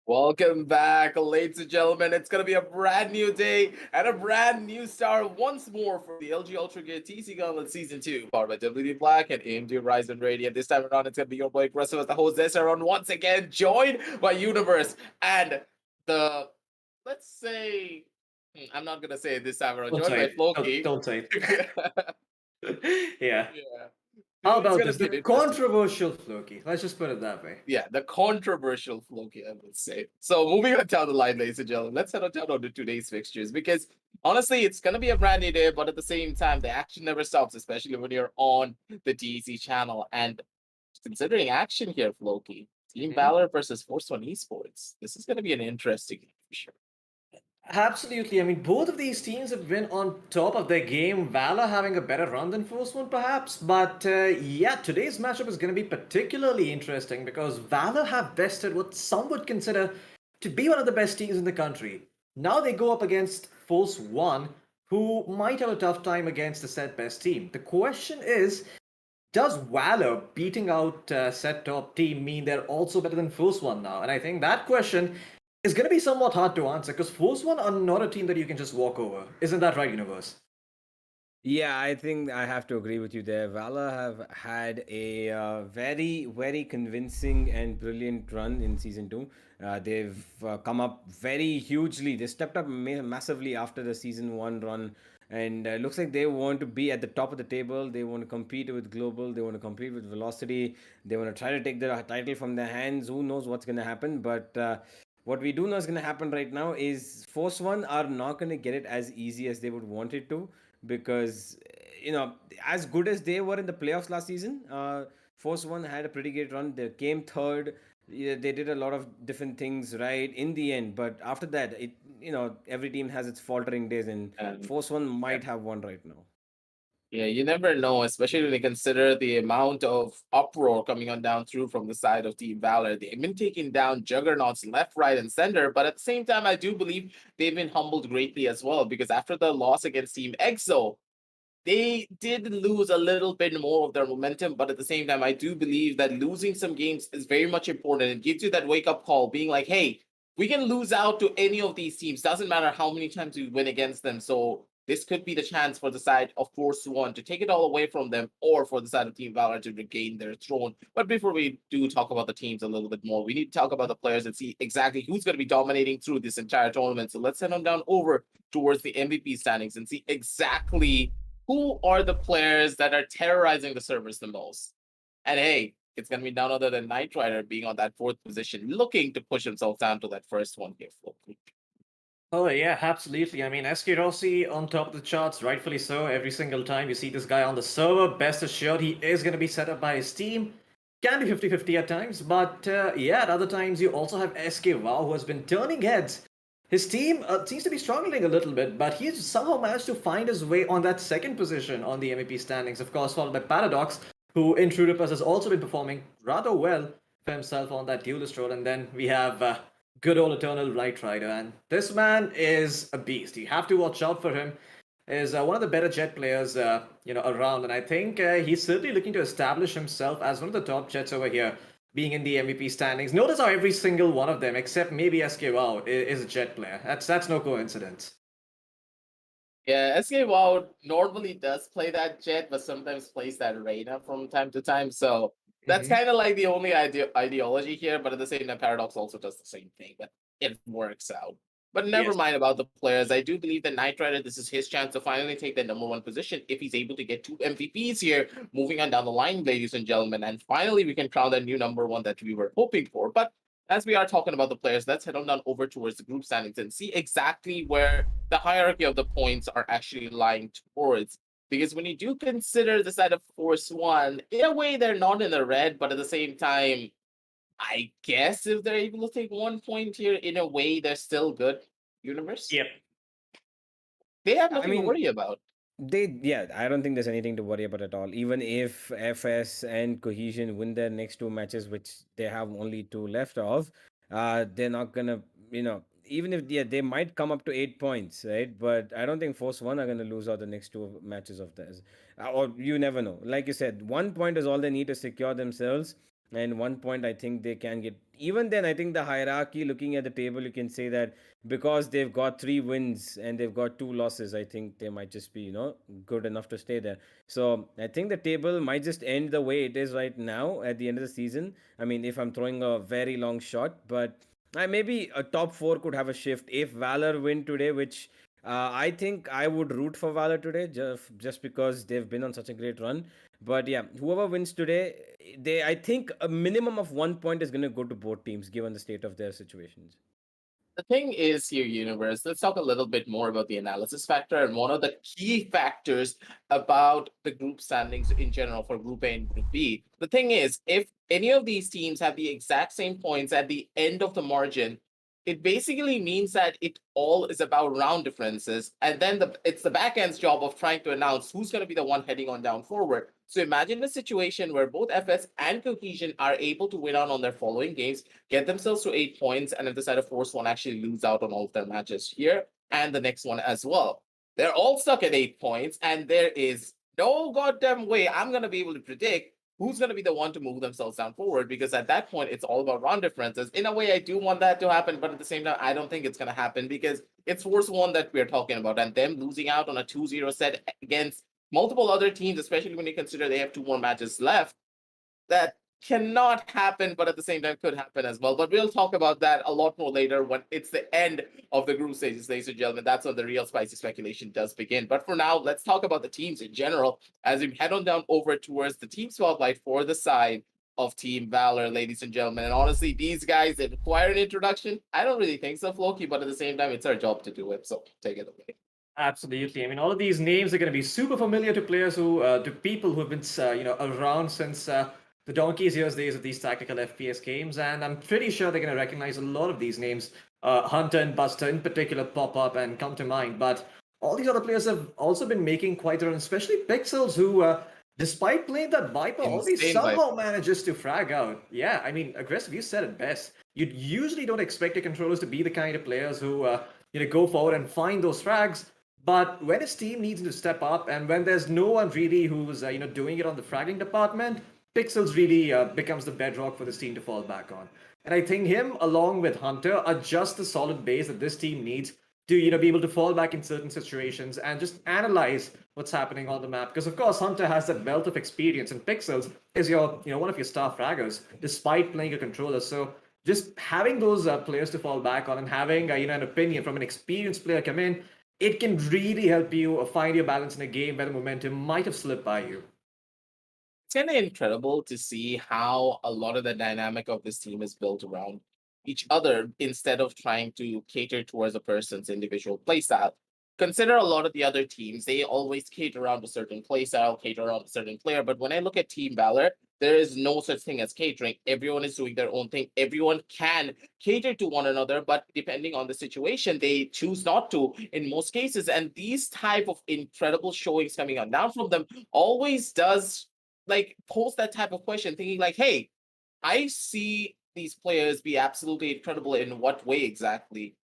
Welcome back, ladies and gentlemen. It's going to be a brand new day and a brand new star once more for the LG Ultragear Tec Gauntlet Season 2, powered by WD Black and AMD Ryzen Radiant. This time around, it's going to be your boy Aggressive as the host this round once again, joined by Universe and the, let's say, I'm not going to say it this time around, joined by Floki. Don't say it. Yeah. Yeah. How It's about gonna this? be The an interesting. controversial Floki. Let's just put it that way. Yeah, the controversial Floki, I would say. So moving on down the line, ladies and gentlemen, let's head on down to today's fixtures because honestly, it's gonna be a brand new day, but at the same time, the action never stops, especially when you're on the DEC channel. And considering action here, Floki, Team Valor versus Force One Esports. This is gonna be an interesting game for sure. Absolutely. I mean, both of these teams have been on top of their game. Valor having a better run than Force One, perhaps. But yeah, today's matchup is going to be particularly interesting because Valor have bested what some would consider to be one of the best teams in the country. Now they go up against Force One, who might have a tough time against the said best team. The question is, does Valor beating out said top team mean they're also better than Force One now? And I think that question is going to be somewhat hard to answer because Force One are not a team that you can just walk over. Isn't that right, Universe? Yeah, I think I have to agree with you there. Valor have had a very, very convincing and brilliant run in season two. They've come up very hugely. They stepped up massively after the season one run, and looks like they want to be at the top of the table. They want to compete with Global. They want to compete with Velocity. They want to try to take the title from their hands. Who knows what's going to happen? But what we do know is going to happen right now is Force One are not going to get it as easy as they would want it to because as good as they were in the playoffs last season, Force One had a pretty great run. They came third. Yeah, they did a lot of different things right in the end, but after that, every team has its faltering days, and And Force One yeah, might have one right now. yeah, you never know, especially when you consider the amount of uproar coming on down through from the side of Team Valor. They've been taking down juggernauts left, right, and center, but at the same time, I do believe they've been humbled greatly as well because after the loss against Team EXO, they did lose a little bit more of their momentum, but at the same time, I do believe that losing some games is very much important. It gives you that wake up call, being like, hey, we can lose out to any of these teams. Doesn't matter how many times we win against them. So this could be the chance for the side of Force One to take it all away from them, or for the side of Team Valor to regain their throne. But before we do talk about the teams a little bit more, we need to talk about the players and see exactly who's going to be dominating through this entire tournament. So let's head on down over towards the MVP standings and see exactly who are the players that are terrorizing the servers the most. And hey, it's going to be none other than Knight Rider being on that fourth position, looking to push himself down to that first one here. Oh yeah, absolutely. I mean, SK Rossi on top of the charts, rightfully so. Every single time you see this guy on the server, best assured he is going to be set up by his team. Can be 50-50 at times, but yeah, at other times you also have SK Wow, who has been turning heads. His team seems to be struggling a little bit, but he's somehow managed to find his way on that second position on the MVP standings, of course, followed by Paradox, who in True Rippers has also been performing rather well for himself on that duelist role. And then we have good old Eternal Light Rider, and this man is a beast. You have to watch out for him. Is one of the better Jet players, around, and I think he's certainly looking to establish himself as one of the top Jets over here, being in the MVP standings. Notice how every single one of them, except maybe SK Wow, is a Jet player. That's no coincidence. Yeah, SK WoW normally does play that Jet, but sometimes plays that Reyna from time to time. So that's Hmm. kind of like the only ideology here. But at the same time, Paradox also does the same thing, but it works out. But never Yes. mind about the players. I do believe that Knight Rider, this is his chance to finally take the number one position if he's able to get two MVPs here, moving on down the line, ladies and gentlemen. And finally, we can crown that new number one that we were hoping for. But as we are talking about the players, let's head on down over towards the group standings and see exactly where the hierarchy of the points are actually lying towards. Because when you do consider the side of Force One, in a way they're not in the red, but at the same time, I guess if they're able to take 1 point here, in a way they're still good. Universe, Yep. they have I nothing to mean, worry about. yeah, I don't think there's anything to worry about at all. Even if FS and Cohesion win their next two matches, which they have only two left of, they're not gonna, even if they might come up to 8 points, right? But I don't think Force One are gonna lose out the next two matches of theirs, or you never know. Like you said, 1 point is all they need to secure themselves, and 1 point I think they can get. Even then, I think the hierarchy, looking at the table, you can say that because they've got 3 wins and they've got 2 losses, I think they might just be, good enough to stay there. So I think the table might just end the way it is right now at the end of the season. I mean, if I'm throwing a very long shot, but maybe a top four could have a shift if Valor win today, which I think I would root for Valor today, just because they've been on such a great run. But yeah, whoever wins today, I think a minimum of 1 point is going to go to both teams, given the state of their situations. The thing is here, universe, let's talk a little bit more about the analysis factor and one of the key factors about the group standings in general for Group A and Group B. The thing is, if any of these teams have the exact same points at the end of the margin, it basically means that it all is about round differences, and then it's the back end's job of trying to announce who's going to be the one heading on down forward. So imagine a situation where both FS and Cohesion are able to win out on their following games, get themselves to 8 points, and if the side of Force One actually lose out on all of their matches here and the next one as well. They're all stuck at 8 points, and there is no goddamn way I'm gonna be able to predict who's gonna be the one to move themselves down forward, because at that point it's all about round differences. In a way, I do want that to happen, but at the same time, I don't think it's gonna happen because it's Force One that we're talking about, and them losing out on a 2-0 set against multiple other teams, especially when you consider they have two more matches left, that cannot happen, but at the same time could happen as well. But we'll talk about that a lot more later when it's the end of the group stages, ladies and gentlemen. That's when the real spicy speculation does begin. But for now, let's talk about the teams in general as we head on down over towards the team spotlight for the side of Team Valor, ladies and gentlemen. And honestly, these guys, they require an introduction. I don't really think so, Floki, but at the same time, it's our job to do it. So take it away. Absolutely. I mean, all of these names are going to be super familiar to players to people who have been, around since the donkey's years days of these tactical FPS games, and I'm pretty sure they're going to recognize a lot of these names. Hunter and Buster in particular pop up and come to mind, but all these other players have also been making quite their own, especially Pixels, who, despite playing that Viper, always Insane somehow Viper. manages to frag out. Yeah, I mean, aggressive, you said it best. You usually don't expect your controllers to be the kind of players who, go forward and find those frags. But when his team needs to step up, and when there's no one really who's doing it on the fragging department, Pixels really becomes the bedrock for this team to fall back on. And I think him, along with Hunter, are just the solid base that this team needs to be able to fall back in certain situations and just analyze what's happening on the map. Because of course, Hunter has that wealth of experience, and Pixels is your one of your star fraggers, despite playing a controller. So just having those players to fall back on and having an opinion from an experienced player come in, it can really help you find your balance in a game where the momentum might have slipped by you. It's kind of incredible to see how a lot of the dynamic of this team is built around each other instead of trying to cater towards a person's individual playstyle. Consider a lot of the other teams, they always cater around a certain playstyle, cater around a certain player. But when I look at Team Valor, there is no such thing as catering. Everyone is doing their own thing. Everyone can cater to one another, but depending on the situation, they choose not to in most cases. And these type of incredible showings coming on down from them always does like pose that type of question, thinking like, hey, I see these players be absolutely incredible in what way exactly?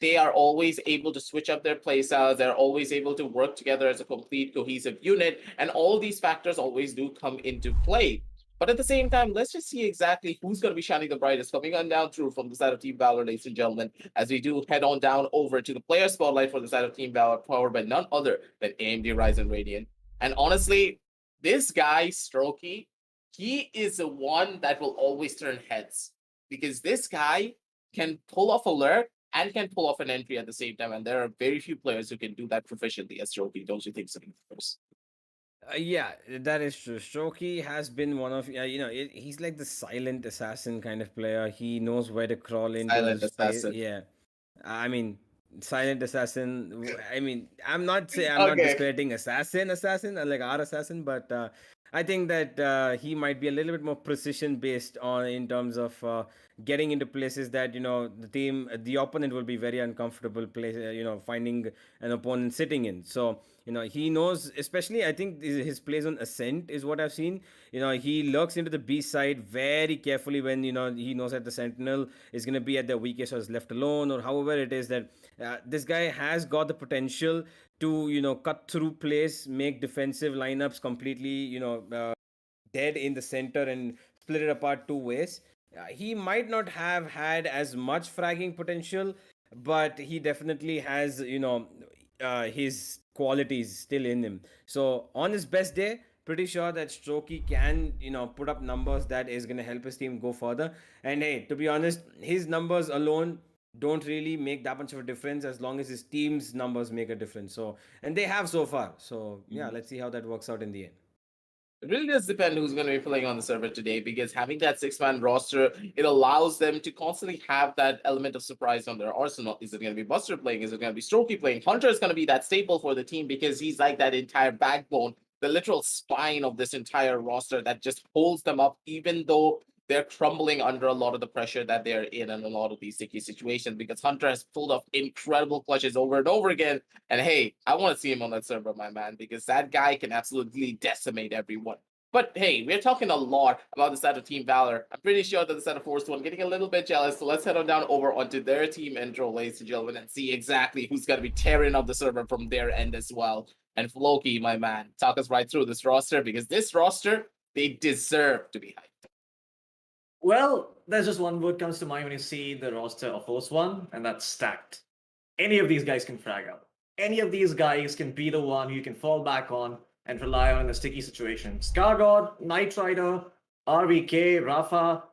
They are always able to switch up their playstyles. They're always able to work together as a complete cohesive unit. And all these factors always do come into play. But at the same time, let's just see exactly who's going to be shining the brightest coming on down through from the side of Team Valor, ladies and gentlemen, as we do head on down over to the player spotlight for the side of Team Valor, powered by none other than AMD Ryzen Radiant. And honestly, this guy, Strokey, he is the one that will always turn heads because this guy can pull off a lurk and can pull off an entry at the same time. And there are very few players who can do that proficiently as Strokey. Don't you think so? Yeah, that is true. Strokey has been one of he's like the silent assassin kind of player. He knows where to crawl into Silent his space. assassin. Yeah, I mean, silent assassin. I mean, I'm not Okay. discrediting assassin like our assassin, but I think that he might be a little bit more precision based on in terms of getting into places that the opponent will be very uncomfortable place. Finding an opponent sitting in. So he knows, especially I think his plays on ascent is what I've seen. He lurks into the B side very carefully when he knows that the sentinel is going to be at the weakest or is left alone, or however it is that this guy has got the potential to cut through plays, make defensive lineups completely dead in the center and split it apart two ways. He might not have had as much fragging potential, but he definitely has his qualities still in him. So on his best day, pretty sure that Strokey can put up numbers that is going to help his team go further. And hey, to be honest, his numbers alone don't really make that much of a difference as long as his team's numbers make a difference. So, and they have so far. So yeah, let's see how that works out in the end. It really does depend who's going to be playing on the server today because having that six-man roster, it allows them to constantly have that element of surprise on their arsenal. Is it going to be Buster playing? Is it going to be Strokey playing? Hunter is going to be that staple for the team because he's like that entire backbone, the literal spine of this entire roster that just holds them up, even though they're crumbling under a lot of the pressure that they're in and a lot of these sticky situations because Hunter has pulled off incredible clutches over and over again. And hey, I want to see him on that server, my man, because that guy can absolutely decimate everyone. But hey, we're talking a lot about the side of Team Valor. I'm pretty sure that the side of Force One getting a little bit jealous. So let's head on down over onto their team intro, ladies and gentlemen, and see exactly who's going to be tearing up the server from their end as well. And Floki, my man, talk us right through this roster because this roster, they deserve to be hyped. Well, there's just one word comes to mind when you see the roster of Force One, and that's stacked. Any of these guys can frag out. Any of these guys can be the one you can fall back on and rely on in a sticky situation. Scar God, Knight Rider, RVK, Rafa,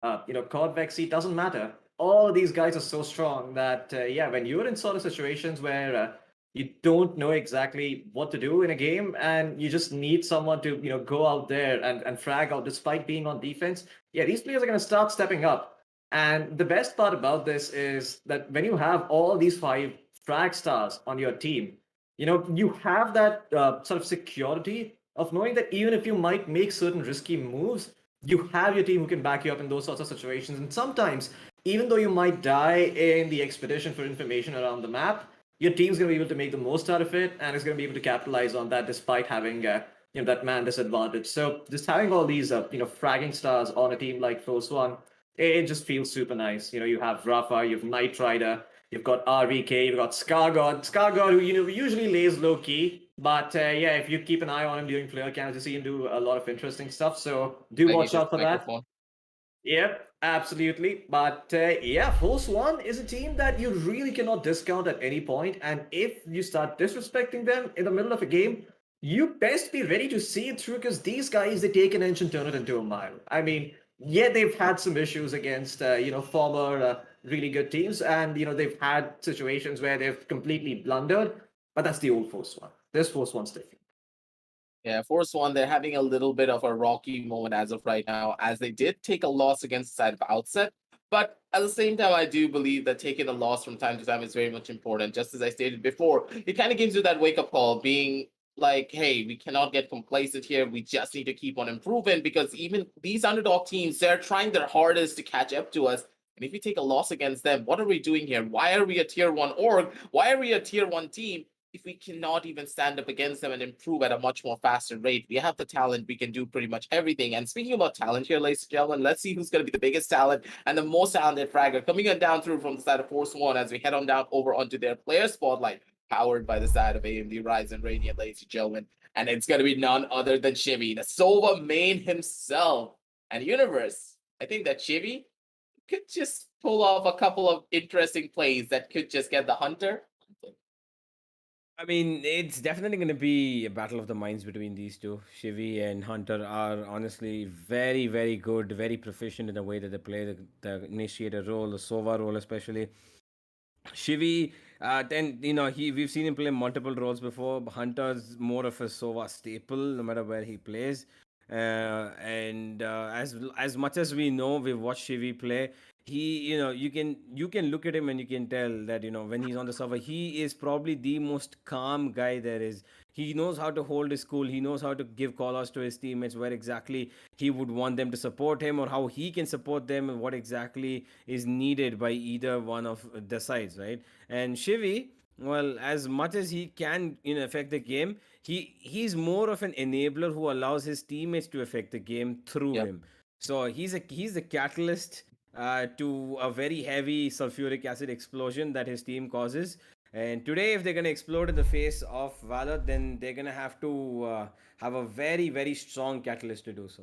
Cod Vexy, doesn't matter. All of these guys are so strong that, when you're in sort of situations where you don't know exactly what to do in a game and you just need someone to, go out there and frag out despite being on defense, these players are going to start stepping up. And the best part about this is that when you have all these 5 frag stars on your team, you have that sort of security of knowing that even if you might make certain risky moves, you have your team who can back you up in those sorts of situations. And sometimes, even though you might die in the expedition for information around the map, your team's going to be able to make the most out of it, and it's going to be able to capitalize on that despite having that man disadvantage. So just having all these fragging stars on a team like Force One, it just feels super nice. You have Rafa, you have Knight Rider, you've got RVK, you've got Scargod, who usually lays low key, but yeah, if you keep an eye on him during player camps, you see him do a lot of interesting stuff. So do Like watch his out for that. microphone. Yep, absolutely. But yeah, Force One is a team that you really cannot discount at any point. And if you start disrespecting them in the middle of a game, you best be ready to see it through because these guys, they take an inch and turn it into a mile. I mean, yeah, they've had some issues against, former really good teams. And, they've had situations where they've completely blundered. But that's the old Force One. This Force One's different. Yeah, Force One, they're having a little bit of a rocky moment as of right now, as they did take a loss against the side of Outset. But at the same time, I do believe that taking a loss from time to time is very much important. Just as I stated before, it kind of gives you that wake up call, being like, hey, we cannot get complacent here. We just need to keep on improving because even these underdog teams, they're trying their hardest to catch up to us. And if we take a loss against them, what are we doing here? Why are we a tier one org? Why are we a tier one team? If we cannot even stand up against them and improve at a much more faster rate, we have the talent, we can do pretty much everything. And speaking about talent here, ladies and gentlemen, let's see who's going to be the biggest talent and the most talented fragger coming on down through from the side of Force One as we head on down over onto their player spotlight, powered by the side of AMD Ryzen Radiant, ladies and gentlemen. And it's going to be none other than Shivy, the Sova main himself. And Universe, I think that Shivy could just pull off a couple of interesting plays that could just get the Hunter. I mean, it's definitely going to be a battle of the minds between these two. Shivi and Hunter are honestly very, very good, very proficient in the way that they play the initiator role, the Sova role, especially. Shivi, then we've seen him play multiple roles before. But Hunter's more of a Sova staple, no matter where he plays. And as much as we know, we've watched Shivi play. He, you can look at him and you can tell that when he's on the server, he is probably the most calm guy there is. He knows how to hold his cool. He knows how to give call outs to his teammates where exactly he would want them to support him or how he can support them and what exactly is needed by either one of the sides, right? And Shivi, well, as much as he can affect the game, he's more of an enabler who allows his teammates to affect the game through Yep. him. So he's a catalyst to a very heavy sulfuric acid explosion that his team causes. And today, if they're going to explode in the face of Valor, then they're going to have to have a very, very strong catalyst to do so.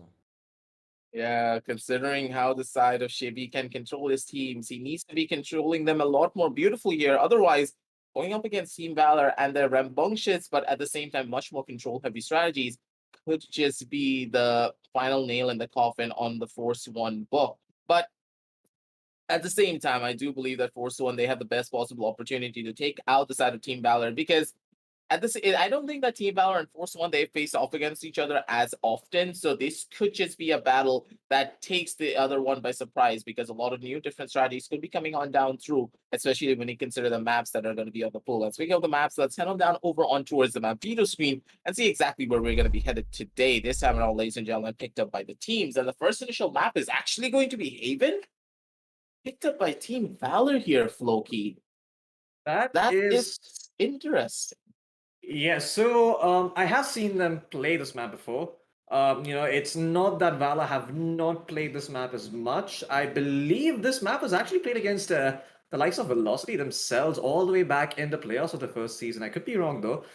Yeah, considering how the side of Shibi can control his teams, he needs to be controlling them a lot more beautifully here. Otherwise, going up against Team Valor and their rambunctious, but at the same time, much more control-heavy strategies could just be the final nail in the coffin on the Force One book. But at the same time, I do believe that Force One, they have the best possible opportunity to take out the side of Team Valor because at this, I don't think that Team Valor and Force One they face off against each other as often. So this could just be a battle that takes the other one by surprise because a lot of new different strategies could be coming on down through, especially when you consider the maps that are going to be on the pool. And speaking of the maps, let's head on down over on towards the map veto screen and see exactly where we're going to be headed today. This time around, ladies and gentlemen, picked up by the teams. And the first initial map is actually going to be Haven, picked up by Team Valor here, Floki. That That is is interesting. Yeah, so I have seen them play this map before. It's not that Valor have not played this map as much. I believe this map was actually played against the likes of Velocity themselves all the way back in the playoffs of the first season. I could be wrong though.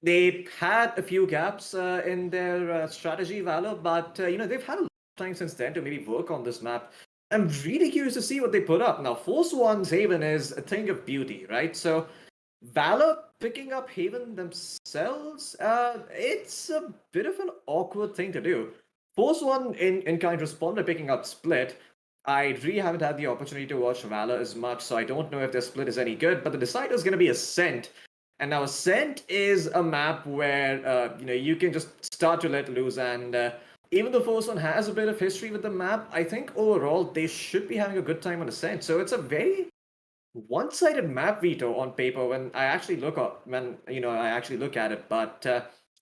They had a few gaps in their strategy, Valor, but they've had a lot of time since then to maybe work on this map. I'm really curious to see what they put up. Now, Force One's Haven is a thing of beauty, right? So Valor picking up Haven themselves, it's a bit of an awkward thing to do. Force One in kind respond by picking up Split. I really haven't had the opportunity to watch Valor as much, so I don't know if their split is any good, but the decider is going to be Ascent. And now Ascent is a map where you can just start to let loose, and even though Force One has a bit of history with the map, I think overall they should be having a good time on Ascent. So it's a very one-sided map veto on paper when I actually look at it. But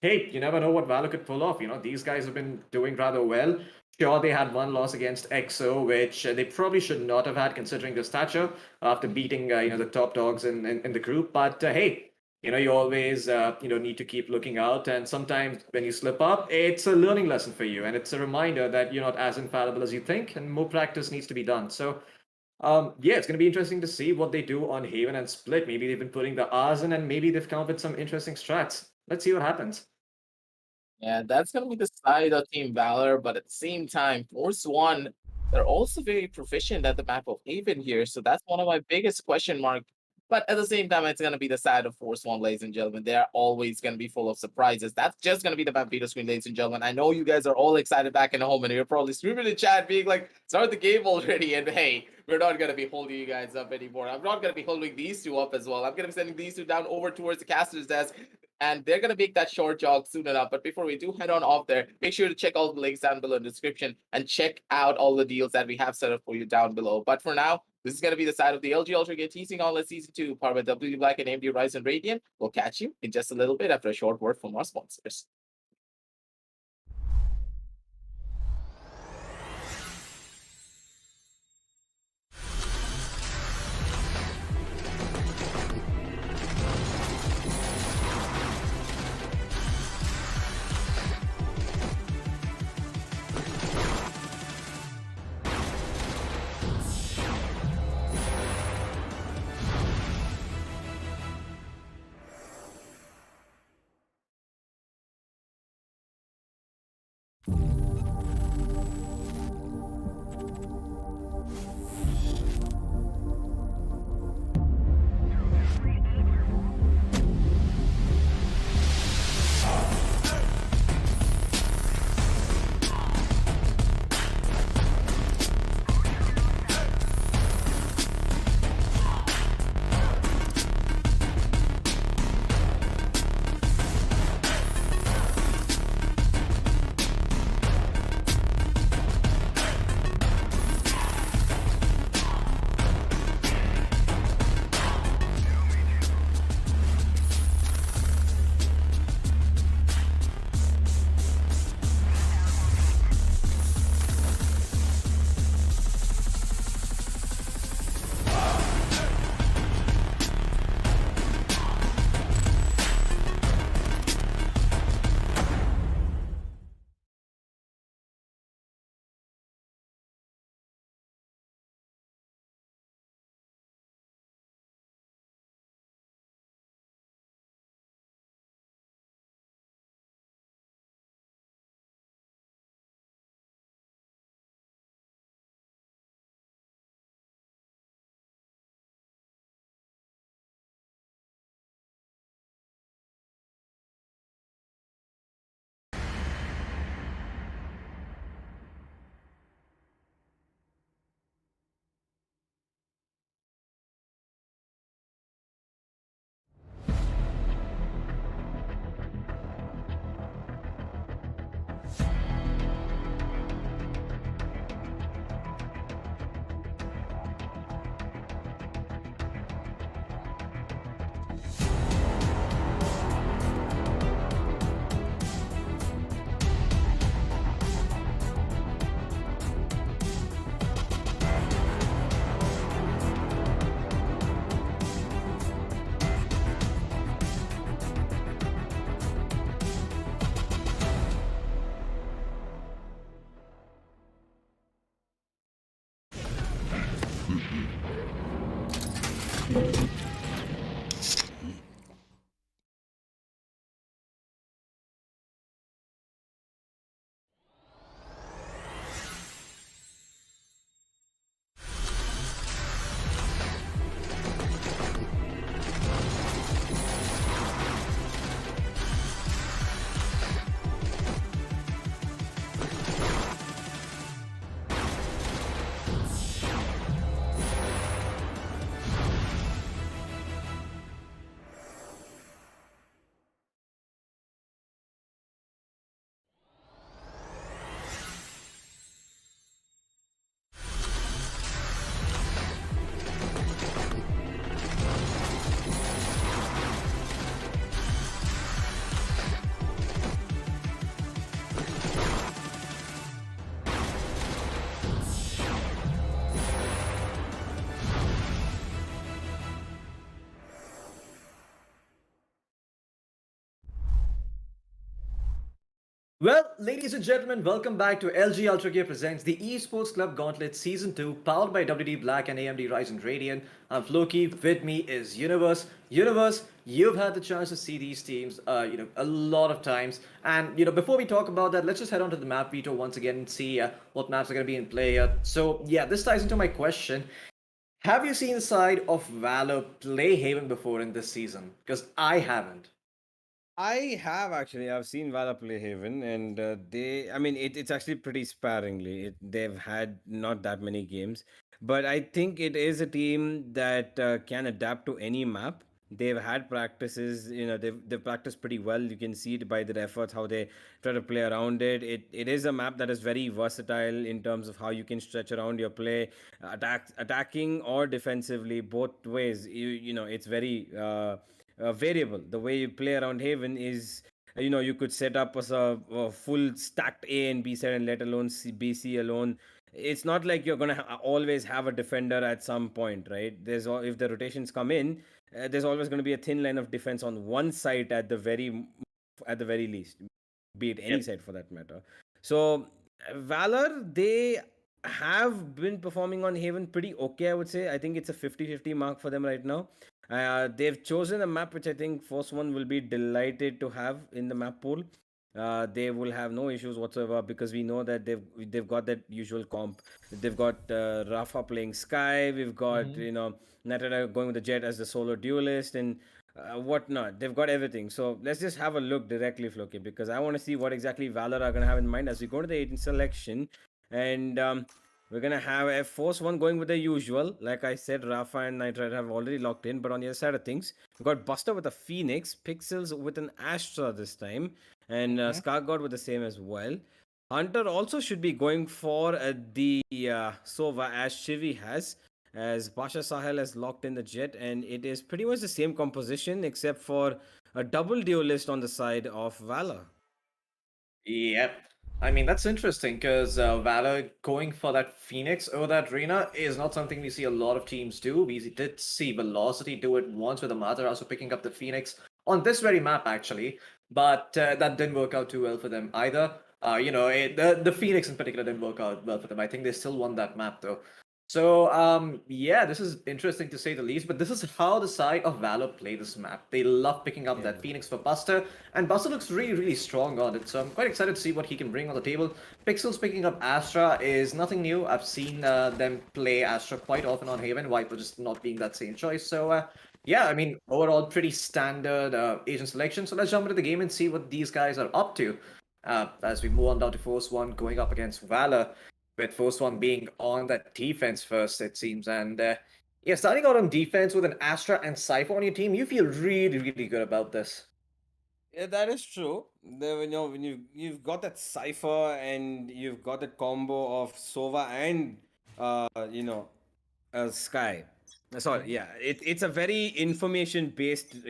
hey, you never know what Valor could pull off. You know, these guys have been doing rather well. Sure, they had one loss against EXO, which they probably should not have had considering their stature after beating, the top dogs in the group. But hey, you always, need to keep looking out. And sometimes when you slip up, it's a learning lesson for you. And it's a reminder that you're not as infallible as you think, and more practice needs to be done. So, yeah, it's going to be interesting to see what they do on Haven and Split. Maybe they've been putting the R's in, and maybe they've come up with some interesting strats. Let's see what happens. Yeah, that's gonna be the side of Team Valor, but at the same time, Force One, they're also very proficient at the map of Haven here, so that's one of my biggest question mark. But at the same time, it's gonna be the side of Force One, ladies and gentlemen. They're always gonna be full of surprises. That's just gonna be the map beta screen, ladies and gentlemen. I know you guys are all excited back in home, and you're probably screaming in chat, being like, "Start the game already!" And hey, we're not gonna be holding you guys up anymore. I'm not gonna be holding these two up as well. I'm gonna be sending these two down over towards the caster's desk, and they're gonna make that short jog soon enough. But before we do head on off there, make sure to check all the links down below in the description and check out all the deals that we have set up for you down below. But for now, this is gonna be the side of the LG Ultragear TC Gauntlet Season 2, powered by WD Black and AMD Ryzen Radiant. We'll catch you in just a little bit after a short word from our sponsors. Well, ladies and gentlemen, welcome back to LG Ultragear presents the Esports Club Gauntlet Season 2, powered by WD Black and AMD Ryzen Radeon. I'm Floki, with me is Universe. Universe, you've had the chance to see these teams, a lot of times. And, before we talk about that, let's just head on to the map veto once again and see what maps are going to be in play here. So, yeah, this ties into my question. Have you seen the side of Valor play Haven before in this season? Because I haven't. I have actually. I've seen Valor play Haven, and I mean, it's actually pretty sparingly. They've had not that many games, but I think it is a team that can adapt to any map. They've had practices, they've practiced pretty well. You can see it by their efforts, how they try to play around it. It is a map that is very versatile in terms of how you can stretch around your play, attacking or defensively, both ways. It's very variable. The way you play around Haven is, you could set up as a full stacked A and B set, and let alone BC alone. It's not like you're gonna always have a defender at some point, right? If the rotations come in, there's always going to be a thin line of defense on one side at the very least, be it any Yep. side for that matter. So Valor, they have been performing on Haven pretty okay, I would say. I think it's a 50-50 mark for them right now. They've chosen a map which I think Force One will be delighted to have in the map pool. They will have no issues whatsoever because we know that they've got that usual comp. They've got Rafa playing Sky. We've got Natara going with the Jet as the solo duelist and whatnot. They've got everything. So let's just have a look directly, Floki, because I want to see what exactly Valor are going to have in mind as we go to the 18th selection. And we're going to have a Force 1 going with the usual. Like I said, Rafa and Nitrite have already locked in. But on the other side of things, we've got Buster with a Phoenix, Pixels with an Astra this time, and Skargod with the same as well. Hunter also should be going for the Sova as Shivi has, as Pasha Sahel has locked in the Jet, and it is pretty much the same composition except for a double duelist on the side of Valor. Yep. I mean, that's interesting because Valor going for that Phoenix over that Reyna is not something we see a lot of teams do. We did see Velocity do it once with Amaterasu picking up the Phoenix on this very map, actually, but that didn't work out too well for them either. The Phoenix in particular didn't work out well for them. I think they still won that map, though. So, yeah, this is interesting to say the least, but this is how the side of Valor play this map. They love picking up that Phoenix for Buster, and Buster looks really, really strong on it, so I'm quite excited to see what he can bring on the table. Pixels picking up Astra is nothing new. I've seen them play Astra quite often on Haven, Viper just not being that same choice, so yeah, I mean, overall pretty standard agent selection, so let's jump into the game and see what these guys are up to. As we move on down to Force 1 going up against Valor, with Force One being on that defense first, it seems. And yeah, starting out on defense with an Astra and Cypher on your team, you feel really, really good about this. Yeah, that is true. When you've got that cipher and you've got that combo of Sova and uh, you know Sky. Sorry, yeah, it's a very information based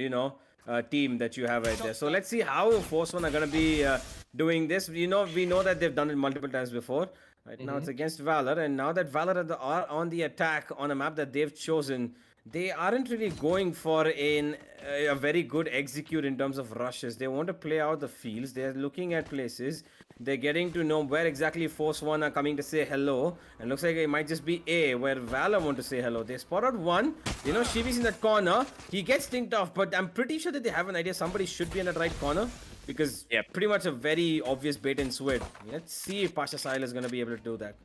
team that you have right there. So let's see how Force One are gonna be doing this. We know that they've done it multiple times before. Right now it's against Valor, and now that Valor are on the attack on a map that they've chosen, they aren't really going for a very good execute in terms of rushes. They want to play out the fields. They're looking at places. They're getting to know where exactly Force 1 are coming to say hello. And looks like it might just be A, where Valor want to say hello. They spot out one. Shivi's in that corner. He gets tinked off, but I'm pretty sure that they have an idea somebody should be in that right corner. Because pretty much a very obvious bait and switch. Let's see if Pasha Sahil is going to be able to do that.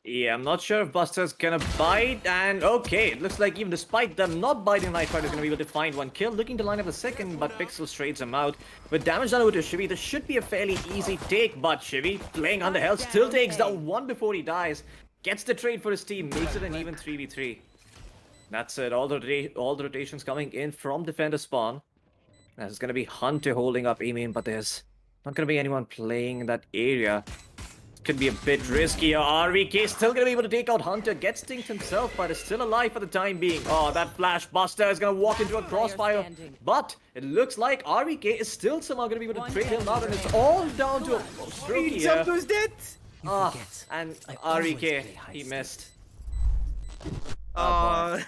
Yeah, I'm not sure if Buster's gonna bite, and okay, it looks like even despite them not biting, Nightfighter is gonna be able to find one kill, looking to line up a second, but Pixels trades him out. With damage done over to Shivi, this should be a fairly easy take, but Shivi, playing under health, still takes down one before he dies, gets the trade for his team, makes it an even 3v3. That's it, all the rotations coming in from defender spawn. There's gonna be Hunter holding up A-main, but there's not gonna be anyone playing in that area. Could be a bit risky. RVK still gonna be able to take out Hunter. Gets stinked himself, but is still alive for the time being. Oh, that Flash Buster is gonna walk into a crossfire. But it looks like RVK is still somehow gonna be able to trade him out, and it's all down to a stroke He jumped to his death! And RVK, he missed. I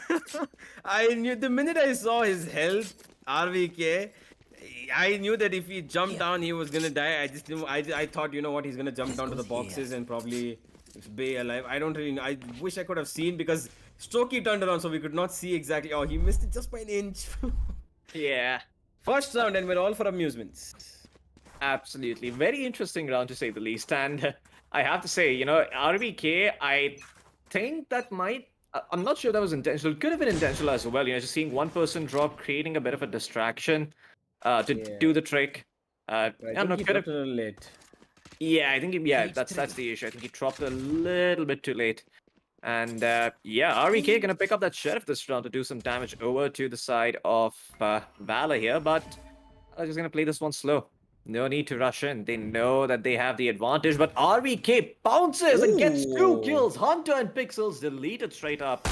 knew the minute I saw his health, RVK, I knew that if he jumped down, he was gonna die. I just didn't. I thought, you know what, he's gonna jump down to the boxes and probably be alive. I don't really know. I wish I could have seen because Strokey turned around, so we could not see exactly. Oh, he missed it just by an inch. Yeah. First round, and we're all for amusements. Absolutely. Very interesting round to say the least. And I have to say, you know, RVK, I think that might. I'm not sure that was intentional. It could have been intentional as well. You know, just seeing one person drop, creating a bit of a distraction to Yeah. do the trick. I I think don't know, he could dropped have. a little late. Yeah, I think, yeah, that's the issue. I think he dropped a little bit too late. And yeah, RVK gonna pick up that sheriff this round to do some damage over to the side of Valor here, but I'm just gonna play this one slow. No need to rush in. They know that they have the advantage, but RVK bounces and gets 2 Ooh. kills. Hunter and Pixels deleted straight up.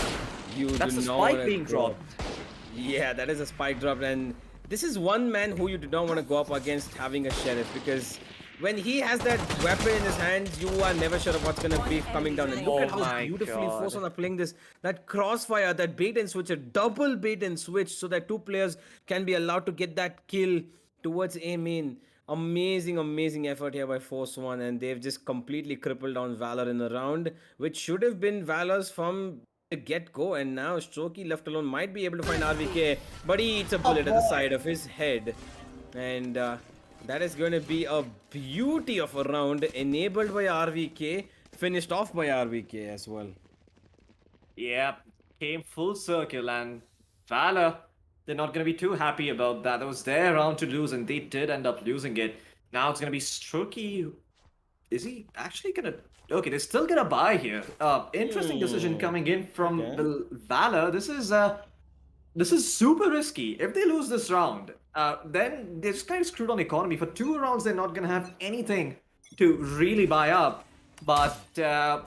You That's do the not spike wanna being go dropped. up. Yeah, that is a spike drop, and this is one man who you do not want to go up against having a sheriff, because when he has that weapon in his hands, you are never sure of what's gonna be coming down. And look at Oh how my beautifully God. Force One are playing this. That crossfire, that bait and switch, a double bait and switch, so that 2 players can be allowed to get that kill towards A main. Amazing, amazing effort here by Force One, and they've just completely crippled down Valor in the round, which should have been Valor's from the get-go. And now Strokey left alone might be able to find RVK, but he eats a bullet at the side of his head, and that is going to be a beauty of a round, enabled by RVK, finished off by RVK as well. Yeah, came full circle, and Valor, they're not going to be too happy about that. That was their round to lose, and they did end up losing it. Now it's going to be Strokey. Is he actually going to... Okay, they're still going to buy here. Interesting decision coming in from Okay. the Valor. This is super risky. If they lose this round, then they're just kind of screwed on the economy. For 2 rounds, they're not going to have anything to really buy up. But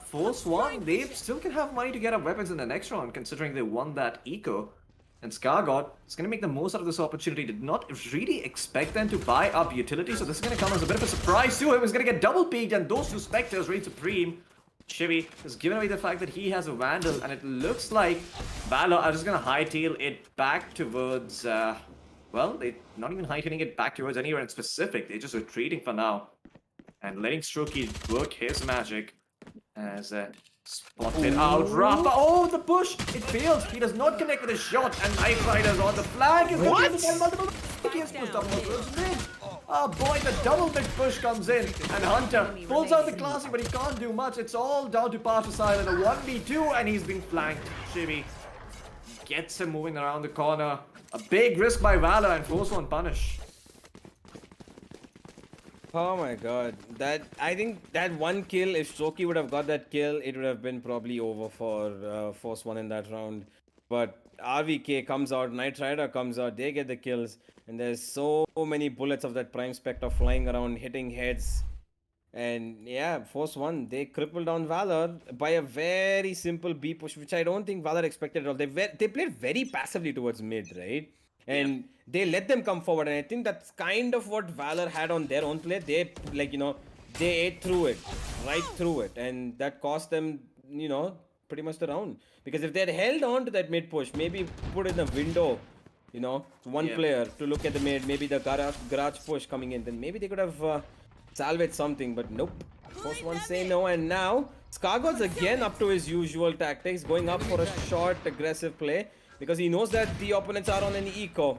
Force One, they still can have money to get up weapons in the next round, considering they won that eco. And Scargot is going to make the most out of this opportunity. Did not really expect them to buy up utility, so this is going to come as a bit of a surprise to him. He's going to get double peaked, and those 2 Spectres reign supreme. Chivy has given away the fact that he has a Vandal, and it looks like Valor are just going to hightail it back towards, well, they're not even hightailing it back towards anywhere in specific. They're just retreating for now. And letting Strokey work his magic as spotted out Rafa. Oh, the push! It fails. He does not connect with his shot, and Knife Rider's on the flag. He's going to find multiple. He has pushed up towards mid. Oh boy, the double mid push comes in, and Hunter pulls out the classic, but he can't do much. It's all down to Partial Silent, a 1v2, and he's being flanked. Shivy gets him moving around the corner. A big risk by Valor, and Force One punish. Oh my god. I think that one kill, if Strokey would have got that kill, it would have been probably over for Force One in that round. But RVK comes out, Knight Rider comes out, they get the kills, and there's so many bullets of that Prime Spectre flying around, hitting heads. And yeah, Force One, they crippled down Valor by a very simple B push, which I don't think Valor expected at all. They played very passively towards mid, right? And they let them come forward, and I think that's kind of what Valor had on their own play. They, like, you know, they ate through it, right through it, and that cost them, you know, pretty much the round. Because if they had held on to that mid push, maybe put in a window, you know, one player to look at the mid, maybe the garage push coming in, then maybe they could have salvaged something, but nope. Force One say no, and now Scargot's again up to his usual tactics, going up for a short, aggressive play, because he knows that the opponents are on an eco.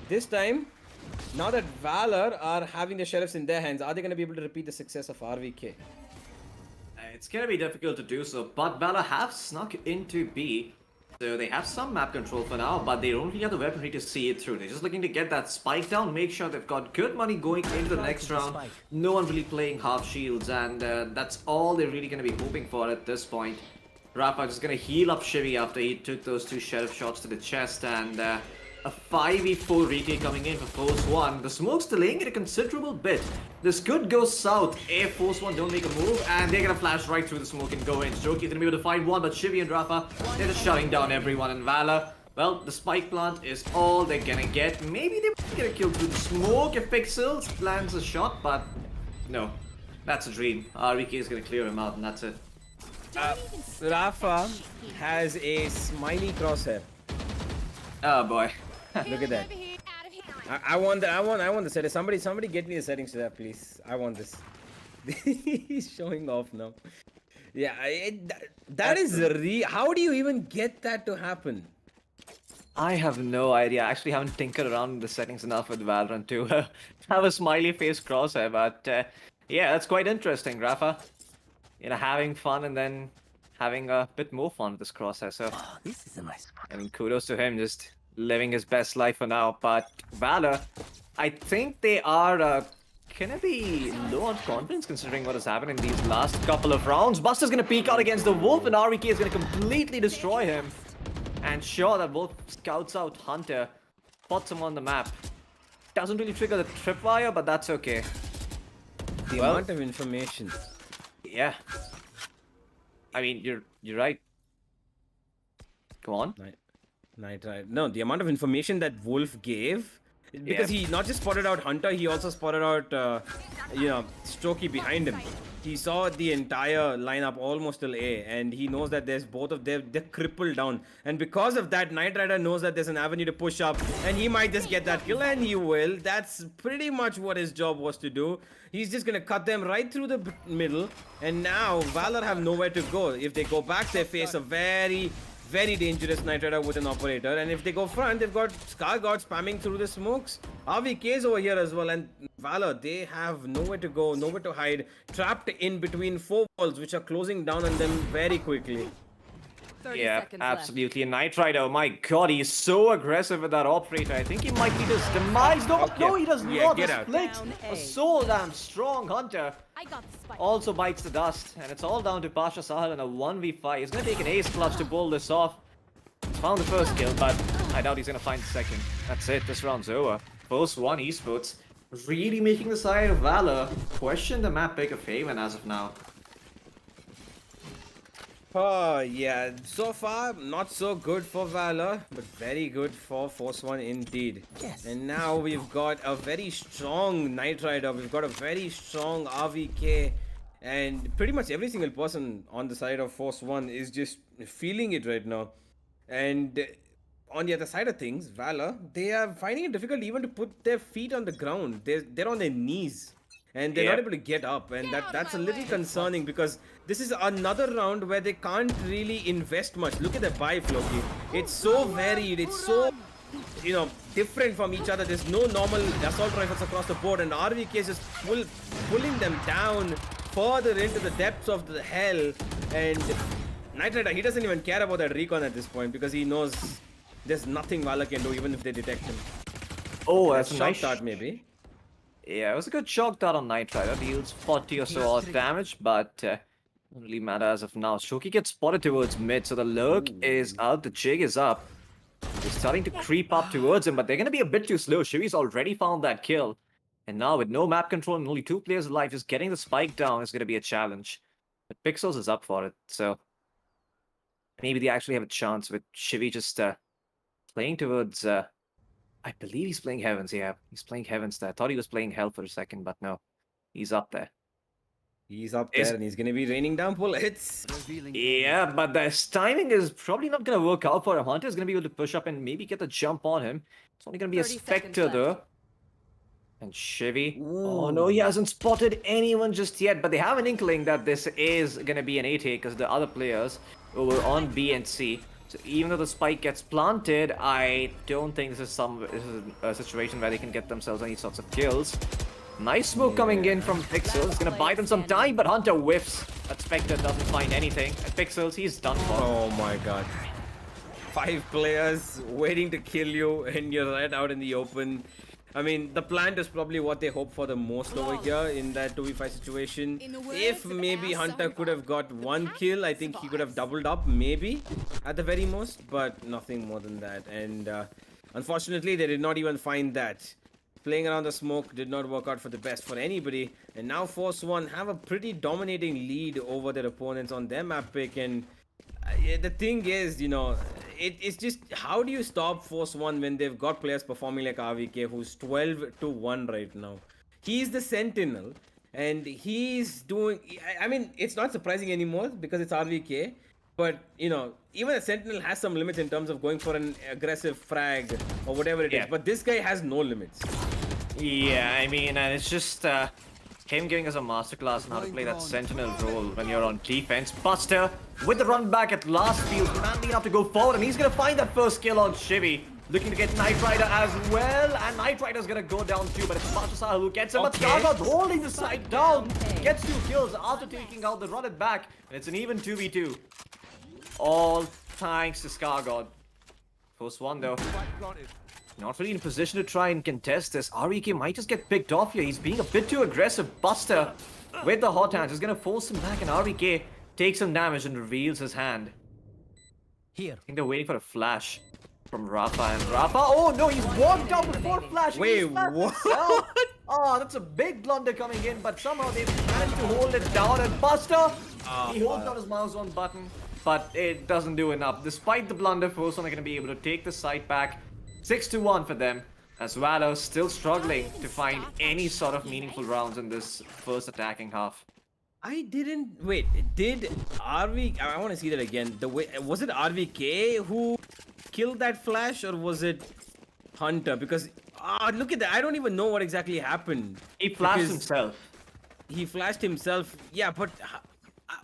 This time, now that Valor are having the sheriffs in their hands, are they going to be able to repeat the success of RVK? It's going to be difficult to do so, but Valor have snuck into B, so they have some map control for now, but they don't really have the weaponry to see it through. They're just looking to get that spike down, make sure they've got good money going into the next round. No one really playing half shields, and that's all they're really going to be hoping for at this point. Rafa is going to heal up Shivy after he took those 2 sheriff shots to the chest, and a 5v4 retake coming in for Force One. The smoke's delaying it a considerable bit. This could go south if Force One don't make a move, and they're going to flash right through the smoke and go in. Strokey's going to be able to find one, but Shivy and Rafa, they're just shutting down everyone in Valor. Well, the spike plant is all they're going to get. Maybe they might get a kill through the smoke if Pixels lands a shot, but no. That's a dream. RVK is going to clear him out, and that's it. Rafa has a smiley crosshair. Oh boy. Look at that. I want the settings. Somebody get me the settings to that, please. I want this. He's showing off now. Yeah, that is how do you even get that to happen? I have no idea. I actually haven't tinkered around in the settings enough with Valorant to have a smiley face crosshair, but yeah, that's quite interesting, Rafa. Having fun and then having a bit more fun with this crosshair. So, This is a nice spot. I mean, kudos to him, just living his best life for now. But Valor, I think they are gonna be low on confidence considering what has happened in these last couple of rounds. Buster's gonna peek out against the Wolf, and RVK is gonna completely destroy him. And sure, that Wolf scouts out Hunter, spots him on the map. Doesn't really trigger the tripwire, but that's okay. The amount of information. Yeah. I mean, you're right. Go on. Right. No, the amount of information that Wolf gave, because he not just spotted out Hunter, he also spotted out, Strokey behind him. He saw the entire lineup almost till A, and he knows that there's both of them, they're crippled down. And because of that, Knight Rider knows that there's an avenue to push up, and he might just get that kill, and he will. That's pretty much what his job was to do. He's just gonna cut them right through the middle, and now Valor have nowhere to go. If they go back, they face a very dangerous Knight Rider with an operator, and if they go front, they've got Scar God spamming through the smokes. RVK's over here as well, and Valor, they have nowhere to go, nowhere to hide, trapped in between 4 walls which are closing down on them very quickly. 30 Yeah, seconds absolutely. And Knight Rider, my god, he's so aggressive with that operator. I think he might be his demise. No, Okay. no, he does Yeah, not. get The out. split. Down A A. so damn strong Hunter I got the spike. also bites the dust. And it's all down to Pasha Sahal in a 1v5. He's going to take an ace clutch to pull this off. He's found the first kill, but I doubt he's going to find the second. That's it. This round's over. First one, Esports. Really making the side of Valor question the map pick of Haven as of now. Oh, yeah. So far, not so good for Valor, but very good for Force One indeed. Yes. And now we've got a very strong Knight Rider. We've got a very strong RVK. And pretty much every single person on the side of Force One is just feeling it right now. And on the other side of things, Valor, they are finding it difficult even to put their feet on the ground. They're on their knees. And they're not able to get up, and that's a little concerning because this is another round where they can't really invest much. Look at the buy, Floki. It's so varied, it's so, different from each other. There's no normal assault rifles across the board, and RVK is just pulling them down further into the depths of the hell. And Knight Rider, he doesn't even care about that recon at this point because he knows there's nothing Valor can do even if they detect him. Oh, that's a Shot nice start maybe. Yeah, it was a good shock dart on Knight Rider. Deals 40 or so odd damage, but doesn't really matter as of now. Shoki gets spotted towards mid, so the lurk is out, the jig is up. They're starting to creep up towards him, but they're going to be a bit too slow. Shivi's already found that kill. And now with no map control and only 2 players alive, just getting the spike down is going to be a challenge. But Pixels is up for it, so maybe they actually have a chance with Shivi just playing towards... I believe he's playing Heavens, yeah. He's playing Heavens there. I thought he was playing Hell for a second, but no. He's up there. He's up there and he's going to be raining down bullets. Yeah, but this timing is probably not going to work out for him. Hunter's going to be able to push up and maybe get the jump on him. It's only going to be a 30 Spectre seconds though. left. And Shivi. Oh no, he hasn't spotted anyone just yet, but they have an inkling that this is going to be an 8-8 because the other players were on B and C. So even though the spike gets planted, I don't think this is a situation where they can get themselves any sorts of kills. Nice smoke coming in from Pixels. It's gonna buy them some time, but Hunter whiffs. That Spectre doesn't find anything. And Pixels, he's done for. Oh my god. 5 players waiting to kill you and you're right out in the open. I mean, the plant is probably what they hope for the most over here in that 2v5 situation. If maybe Hunter could have got 1 kill, I think he could have doubled up, maybe, at the very most, but nothing more than that. And unfortunately, they did not even find that. Playing around the smoke did not work out for the best for anybody. And now Force One have a pretty dominating lead over their opponents on their map pick. And the thing is, it's just how do you stop Force One when they've got players performing like RVK, who's 12-1 right now. He's the Sentinel, and he's doing. I mean, it's not surprising anymore because it's RVK. But even a Sentinel has some limits in terms of going for an aggressive frag or whatever it is. But this guy has no limits. Yeah, I mean, and it's just him giving us a masterclass on how to play that Sentinel role when you're on defense. Buster with the run back at last feels manly enough to go forward, and he's gonna find that first kill on Shivy. Looking to get Knight Rider as well, and Knight Rider's gonna go down too, but it's Pasha who gets him. But Skargod holding the side down, gets 2 kills after taking out the run it back, and it's an even 2v2. All thanks to Skargod. First one though. Not really in a position to try and contest this. REK might just get picked off here. He's being a bit too aggressive. Buster with the hot hands is gonna force him back, and REK takes some damage and reveals his hand. Here. I think they're waiting for a flash from Rafa, and Rafa, oh no, he's walked out before flashing. Wait, He's flashed what? himself. Oh, that's a big blunder coming in, but somehow they've managed to hold it down, and Buster, he holds down his mouse on button, but it doesn't do enough. Despite the blunder, Force are going to be able to take the site back. 6-1 for them, as Valor still struggling to find any sort of meaningful rounds in this first attacking half. I didn't wait. Did RV? I want to see that again. Was it RVK who killed that flash, or was it Hunter? Because look at that. I don't even know what exactly happened. He flashed himself. He flashed himself. Yeah, but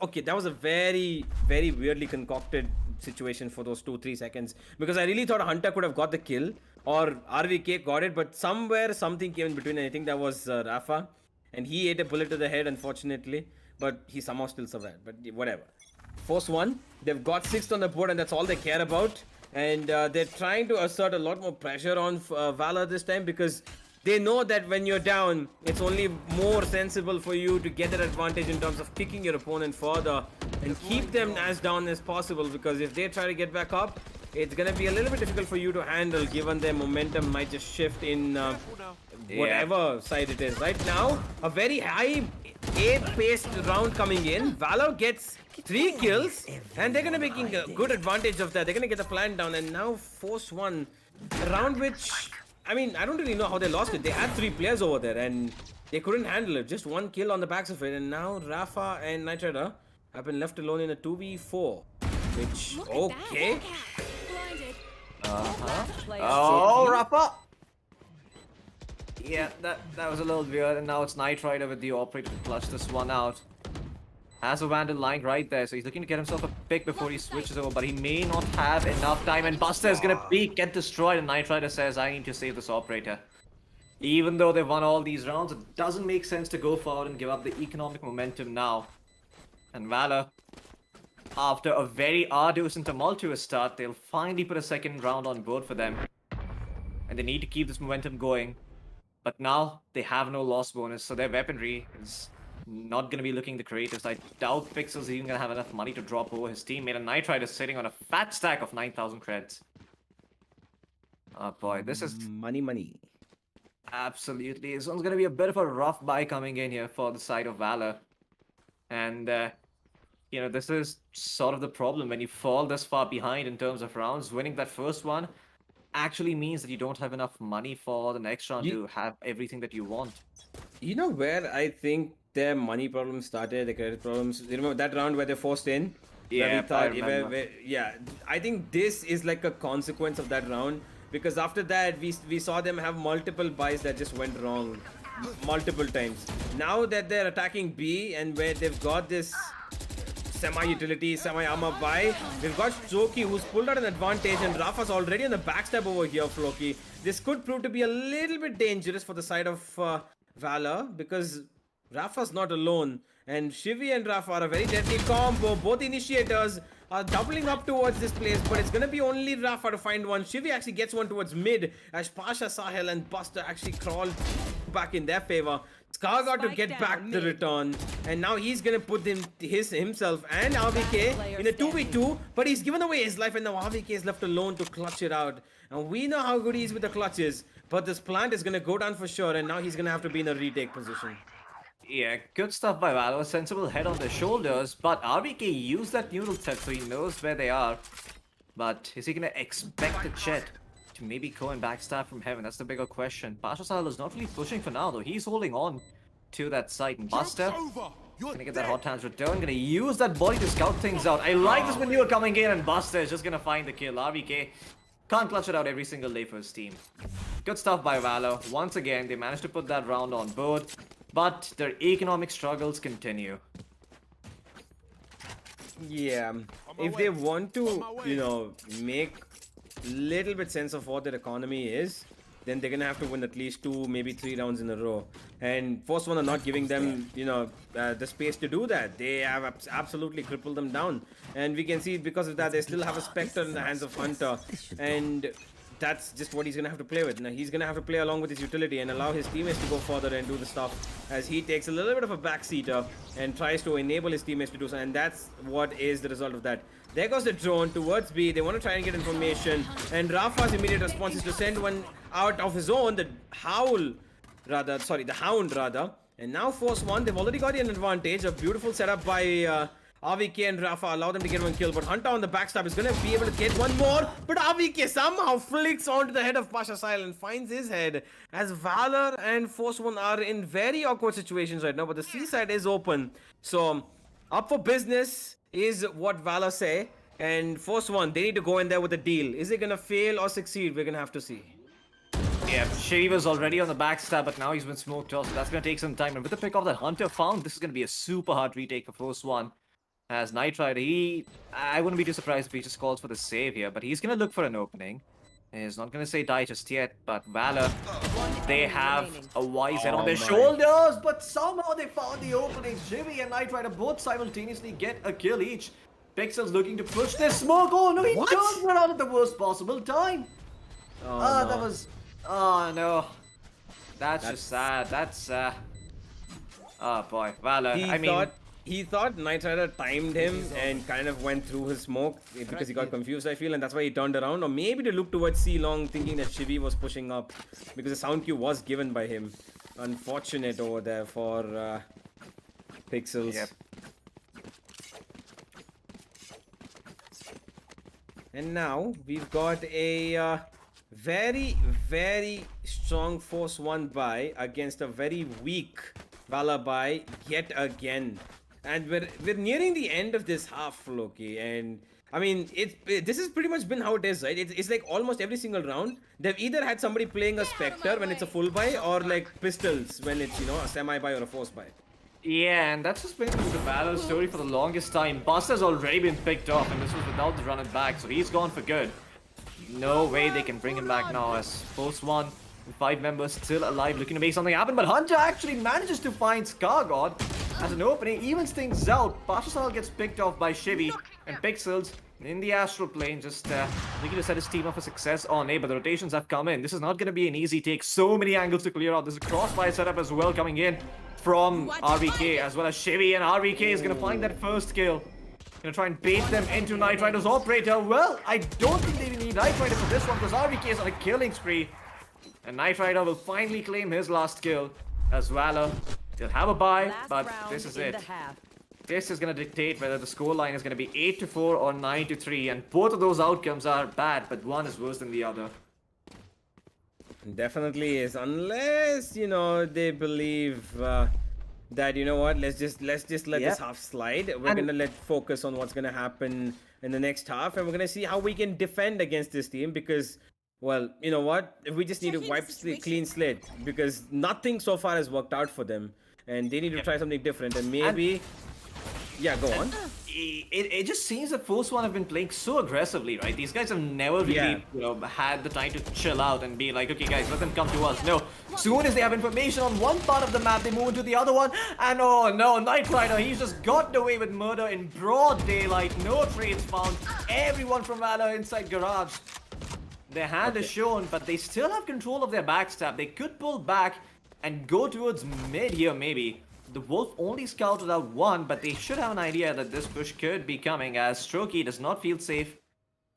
okay, that was a very, very weirdly concocted situation for those 2-3 seconds, because I really thought Hunter could have got the kill or RVK got it, but somewhere something came in between, and I think that was Rafa, and he ate a bullet to the head, unfortunately, but he somehow still survived. But whatever. Force 1, they've got 6th on the board, and that's all they care about, and they're trying to assert a lot more pressure on Valor this time, because they know that when you're down, it's only more sensible for you to get that advantage in terms of kicking your opponent further and keep them as down as possible, because if they try to get back up, it's going to be a little bit difficult for you to handle, given their momentum might just shift in whatever side it is. Right now, a very high 8-paced round coming in. Valor gets 3 kills, and they're going to be making a good advantage of that. They're going to get the plan down, and now Force 1, a round which, I mean, I don't really know how they lost it. They had 3 players over there, and they couldn't handle it. Just 1 kill on the backs of it, and now Rafa and Knight Rider have been left alone in a 2v4, which, okay. Oh, Rafa! Yeah, that was a little weird, and now it's Knight Rider with the operator to clutch this one out. Has a Vandal lying right there, so he's looking to get himself a pick before he switches over, but he may not have enough time, and Buster is gonna get destroyed, and Knight Rider says, I need to save this operator. Even though they've won all these rounds, it doesn't make sense to go forward and give up the economic momentum now. And Valor, after a very arduous and tumultuous start, they'll finally put a second round on board for them. And they need to keep this momentum going. But now, they have no loss bonus, so their weaponry is not going to be looking the greatest. I doubt Pixel's even going to have enough money to drop over his teammate, and Knight Rider is sitting on a fat stack of 9,000 creds. Oh boy, this is... Money. Absolutely. This one's going to be a bit of a rough buy coming in here for the side of Valor. And, you know, this is sort of the problem. When you fall this far behind in terms of rounds, winning that first one actually means that you don't have enough money for the next round to have everything that you want. You know where I think their money problems started, the credit problems? You remember that round where they forced in? Yeah, I remember. I think this is like a consequence of that round, because after that we saw them have multiple buys that just went wrong multiple times. Now that they're attacking B, and where they've got this semi-utility, semi-armor buy, they've got Zoki who's pulled out an advantage, and Rafa's already on the backstab over here for Loki. This could prove to be a little bit dangerous for the side of Valor, because Rafa's not alone, and Shivy and Rafa are a very deadly combo. Both initiators are doubling up towards this place, but it's gonna be only Rafa to find one. Shivy actually gets one towards mid, as Pasha, Sahel and Buster actually crawl back in their favor. Scar got to get back the return, and now he's gonna put himself and RVK in a 2v2, but he's given away his life, and now RVK is left alone to clutch it out. And we know how good he is with the clutches, but this plant is gonna go down for sure, and now he's gonna have to be in a retake position. Yeah, good stuff by Valor. Sensible head on their shoulders, but RVK used that noodle set, so he knows where they are. But is he gonna expect the Chet to maybe go and backstab from heaven? That's the bigger question. Pasha Sahel is not really pushing for now, though. He's holding on to that site. And Buster Gonna get that hot hands return. Gonna use that body to scout things out. I like this maneuver coming in, and Buster is just gonna find the kill. RVK can't clutch it out every single day for his team. Good stuff by Valor. Once again, they managed to put that round on board, but their economic struggles continue. Yeah, if they want to, make little bit sense of what their economy is, then they're gonna have to win at least 2, maybe 3 rounds in a row. And Force One are not giving them, the space to do that. They have absolutely crippled them down. And we can see because of that, they still have a Spectre in the hands of Hunter. And that's just what he's gonna have to play with. Now he's gonna have to play along with his utility and allow his teammates to go further and do the stuff as he takes a little bit of a backseater and tries to enable his teammates to do so. And that's what is the result of that. There goes the drone towards B. They want to try and get information. And Rafa's immediate response is to send one out of his own, the Hound rather. And now Force One, they've already got an advantage. A beautiful setup by RVK and Rafa allow them to get one kill, but Hunter on the backstab is going to be able to get one more. But RVK somehow flicks onto the head of Pasha Sile and finds his head as Valor and Force One are in very awkward situations right now, but the C side is open. So up for business is what Valor say, and Force One, they need to go in there with a deal. Is it going to fail or succeed? We're going to have to see. Yeah, Shady was already on the backstab, but now he's been smoked off, so that's going to take some time. And with the pick off that Hunter found, this is going to be a super hard retake for Force One. As Knight Rider, I wouldn't be too surprised if he just calls for the save here, but he's going to look for an opening. He's not going to say die just yet, but Valor, they have a wise head on their shoulders, but somehow they found the opening. Jimmy and Knight Rider both simultaneously get a kill each. Pixel's looking to push their smoke. Oh no, he does run out at the worst possible time. No. That was... Oh no. That's just sad. That's... Oh boy, Valor, He thought Knight Rider timed him and kind of went through his smoke because he got confused, I feel, and that's why he turned around. Or maybe to look towards C Long, thinking that Shivi was pushing up because the sound cue was given by him. Unfortunate over there for Pixels. Yep. And now we've got a very, very strong Force One buy against a very weak Valor buy yet again. And we're nearing the end of this half, Loki, and I mean this has pretty much been how it is, right? It's like almost every single round they've either had somebody playing a Spectre when it's a full buy, or like Pistols when it's a semi buy or a force buy. Yeah, and that's just been the Valor story for the longest time. Buster's already been picked off, and this was without the run it back, so he's gone for good. No way they can bring him back now, as Force One, 5 members still alive, looking to make something happen. But Hunter actually manages to find Scargod as an opening, evens things out. Pasha gets picked off by Shivi, and Pixels in the astral plane just looking to set his team up for success on A, but the rotations have come in. This is not going to be an easy take. So many angles to clear out. There's a crossfire setup as well coming in from RVK, as well as Shivi, and RVK is going to find that first kill. Gonna try and bait them into Knight Rider's operator. Well, I don't think they need Knight Rider for this one, because RVK is on a killing spree. And Knight Rider will finally claim his last kill as Valor. They'll have a bye, but this is it. This is going to dictate whether the scoreline is going to be 8-4 or 9-3. And both of those outcomes are bad, but one is worse than the other. Definitely is, unless they believe that let's just let this half slide. We're gonna focus on what's gonna happen in the next half, and we're gonna see how we can defend against this team, because, well, you know what, we just need to wipe clean slate, because nothing so far has worked out for them, and they need to try something different. And maybe go on. It just seems that Force One have been playing so aggressively, right? These guys have never really, had the time to chill out and be like, okay, guys, let them come to us. No, soon as they have information on one part of the map, they move into the other one. And oh no, Knight Rider, he's just gotten away with murder in broad daylight. No trades found. Everyone from Valor inside garage. Their hand is shown, but they still have control of their backstab. They could pull back and go towards mid here, maybe. The Wolf only scouted out one, but they should have an idea that this push could be coming, as Strokey does not feel safe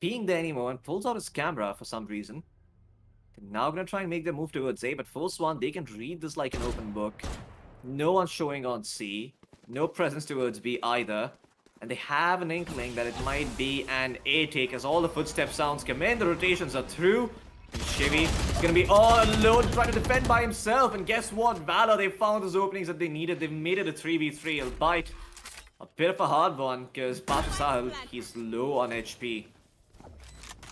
being there anymore and pulls out his camera for some reason. They're now going to try and make their move towards A, but Force One, they can read this like an open book. No one showing on C. No presence towards B either. And they have an inkling that it might be an A take, as all the footstep sounds come in. The rotations are through. Shivy is going to be all alone trying to defend by himself. And guess what? Valor, they found those openings that they needed. They've made it a 3v3. Albeit a bit of a hard one because Sahil, he's low on HP.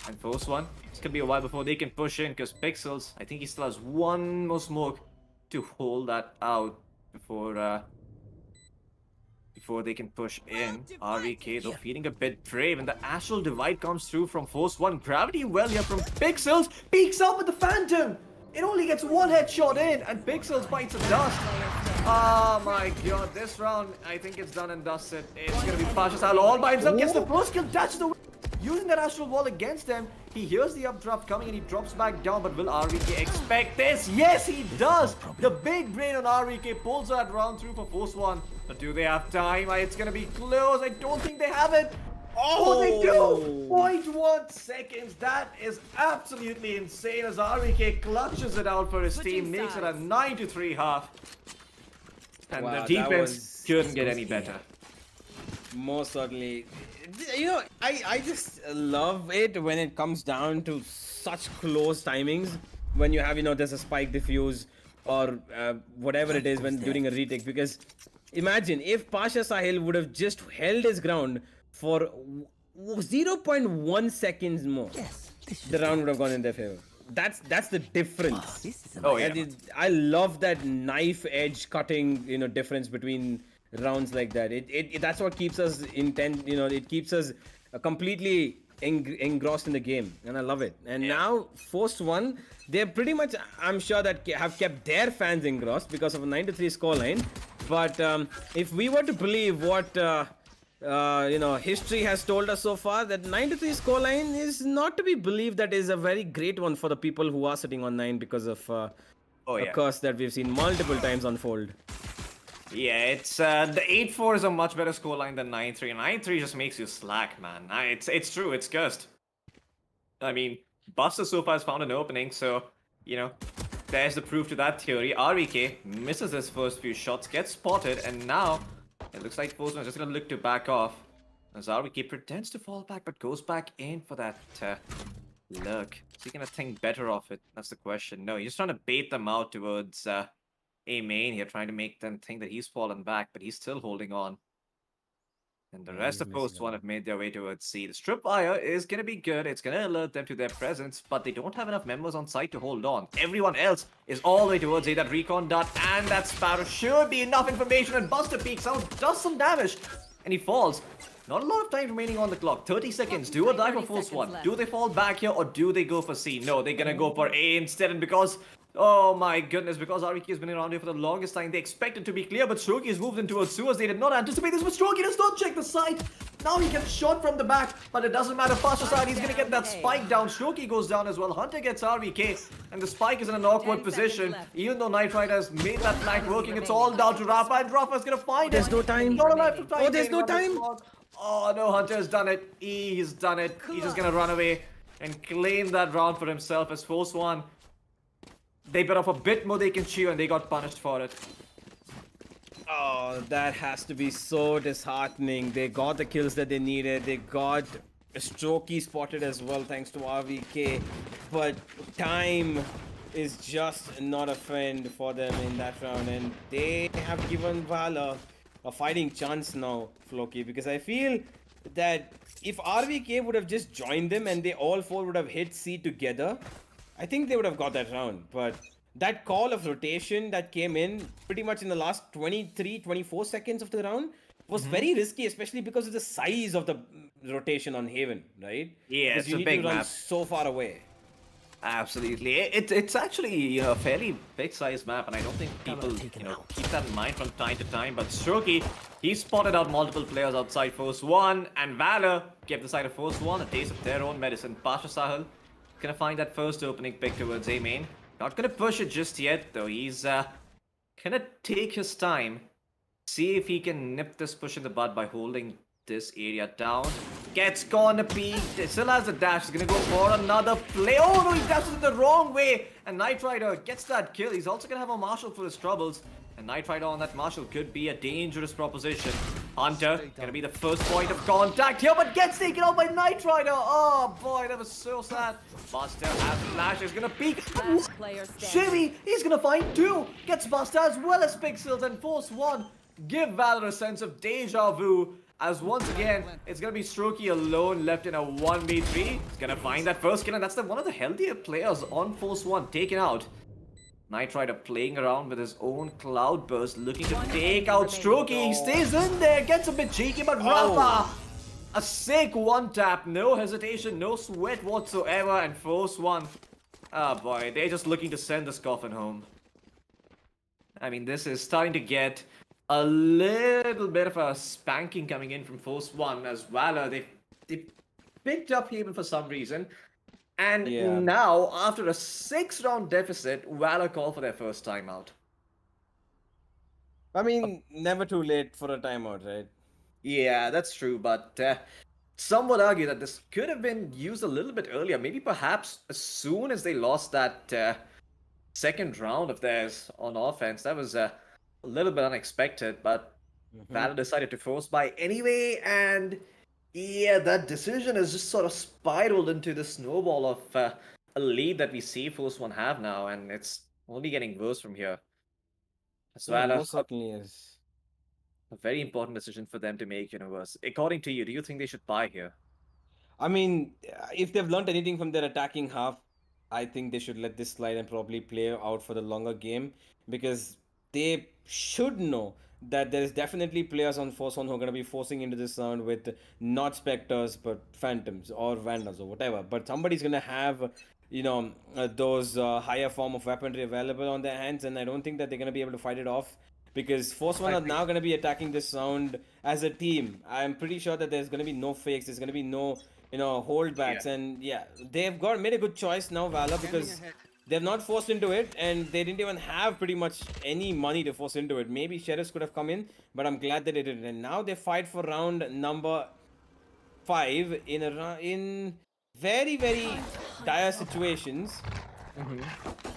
And first one, it's going to be a while before they can push in because Pixels, I think he still has one more smoke to hold that out before they can push in. REK though feeling a bit brave, and the Astral Divide comes through from Force 1. Gravity well here from Pixels, peeks up with the Phantom! It only gets one headshot in, and Pixels bites the dust. Oh my god, this round, I think it's done and dusted. It's gonna be Pasha all by himself, gets the first kill, dashes away. Using that Astral Wall against them, he hears the updraft coming and he drops back down, but will REK expect this? Yes, he does! The big brain on REK pulls that round through for Force 1. But do they have time? It's gonna be close. I don't think they have it. Oh, they do! 0.1 seconds. That is absolutely insane as REK clutches it out for his team, makes it a 9-3 half. And Wow, the that defense was couldn't get any better. Most certainly. You know, I just love it when it comes down to such close timings. When you have, you know, there's a spike diffuse or whatever it is when during a retake. Because imagine if Pasha Sahil would have just held his ground for 0.1 seconds more, the round would have gone in their favor. That's the difference. Oh yeah. And I love that knife edge cutting, you know, difference between rounds like that. That's what keeps us intent, you know, it keeps us completely engrossed in the game, and I love it. And now Force 1, they're pretty much, I'm sure, that have kept their fans engrossed because of a 9-3 scoreline. But if we were to believe what you know, history has told us so far, that 9-3 scoreline is not to be believed. That is a very great one for the people who are sitting on 9 because of a curse that we've seen multiple times unfold. Yeah, it's the 8-4 is a much better scoreline than 9-3. 9-3 just makes you slack, man. It's true, it's cursed. I mean, Buster so far has found an opening, so you know, there's the proof to that theory. REK misses his first few shots, gets spotted, and now it looks like Force 1 is just gonna look to back off. As REK pretends to fall back, but goes back in for that look. Is he gonna think better of it? That's the question. No, he's just trying to bait them out towards A main here, trying to make them think that he's fallen back, but he's still holding on. And the rest of Post 1 have made their way towards C. The strip wire is going to be good. It's going to alert them to their presence, but they don't have enough members on site to hold on. Everyone else is all the way towards A. That recon dot and that Sparrow should be enough information, and Buster peeks out, does some damage, and he falls. Not a lot of time remaining on the clock. 30 seconds. Do or die for Force 1. Do they fall back here or do they go for C? No, they're going to go for A instead, and because... oh my goodness, because REK has been around here for the longest time, they expect it to be clear, but Strokey has moved in towards sewers. They did not anticipate this, but Strokey does not check the site. Now he gets shot from the back, but it doesn't matter. Pasha side, he's going to get that spike down. Strokey goes down as well. Hunter gets REK, and the spike is in an awkward position. Even though Knight Rider has made that flank working, it's all down to Rafa, and Rafa's going to find it. There's no time. Not alive to try. Oh, there's no time. Oh no, Hunter's done it. He's done it. He's just going to run away and claim that round for himself as Force 1. They bit off a bit more they can chew, and they got punished for it. Oh, that has to be so disheartening. They got the kills that they needed. They got Strokey spotted as well, thanks to RVK. But time is just not a friend for them in that round. And they have given Valor a fighting chance now, Floki. Because I feel that if RVK would have just joined them and they all four would have hit C together, I think they would have got that round. But that call of rotation that came in pretty much in the last 23-24 seconds of the round was very risky, especially because of the size of the rotation on Haven, right? Yeah, because it's you a big need to run map. so far away. Absolutely. It's actually, you know, a fairly big size map, and I don't think people, you know, keep that in mind from time to time. But Strokey, he spotted out multiple players outside Force 1, and Valor gave the side of Force 1 a taste of their own medicine. Pasha Sahil gonna find that first opening pick towards A main. Not gonna push it just yet, though. He's gonna take his time, see if he can nip this push in the bud by holding this area down. Gets corner peek, still has a dash. He's gonna go for another play. Oh no, he dashes it the wrong way, and Knight Rider gets that kill. He's also gonna have a Marshal for his troubles, and Knight Rider on that Marshal could be a dangerous proposition. Hunter gonna be the first point of contact here, but gets taken out by Knight Rider. Oh boy, that was so sad. Buster has Flash, is gonna peek. Last player standing. Shivy, he's gonna find two. Gets Buster as well as Pixels and Force 1. Give Valor a sense of deja vu. As once again, it's gonna be Strokey alone left in a 1v3. He's gonna find that first kill, and that's one of the healthier players on Force 1 taken out. Knight Rider playing around with his own Cloudburst, looking to take out Strokey. He stays in there, gets a bit cheeky, but Rafa, a sick one tap, no hesitation, no sweat whatsoever, and Force 1. Oh boy, they're just looking to send this coffin home. I mean, this is starting to get a little bit of a spanking coming in from Force 1 as Valor. They picked up Haven for some reason. And now, after a 6-round deficit, Valor call for their first timeout. I mean, never too late for a timeout, right? Yeah, that's true, but some would argue that this could have been used a little bit earlier. Maybe perhaps as soon as they lost that second round of theirs on offense. That was a little bit unexpected, but Valor decided to force buy anyway, and yeah, that decision has just sort of spiraled into the snowball of a lead that we see Force 1 have now, and it's only getting worse from here. So Yeah, Valor, most certainly is. a very important decision for them to make, Universe. According to you, do you think they should buy here? I mean, if they've learned anything from their attacking half, I think they should let this slide and probably play out for the longer game, because they should know that there is definitely players on Force 1 who are going to be forcing into this round with not Spectres but Phantoms or Vandals or whatever. But somebody's going to have, those higher form of weaponry available on their hands, and I don't think that they're going to be able to fight it off, because Force 1 are now going to be attacking this round as a team. I'm pretty sure that there's going to be no fakes, there's going to be no holdbacks, and yeah, they've made a good choice now, Valor, because they've not forced into it, and they didn't even have pretty much any money to force into it. Maybe Sheriffs could have come in, but I'm glad that they didn't. And now they fight for round number 5 in very, very dire situations.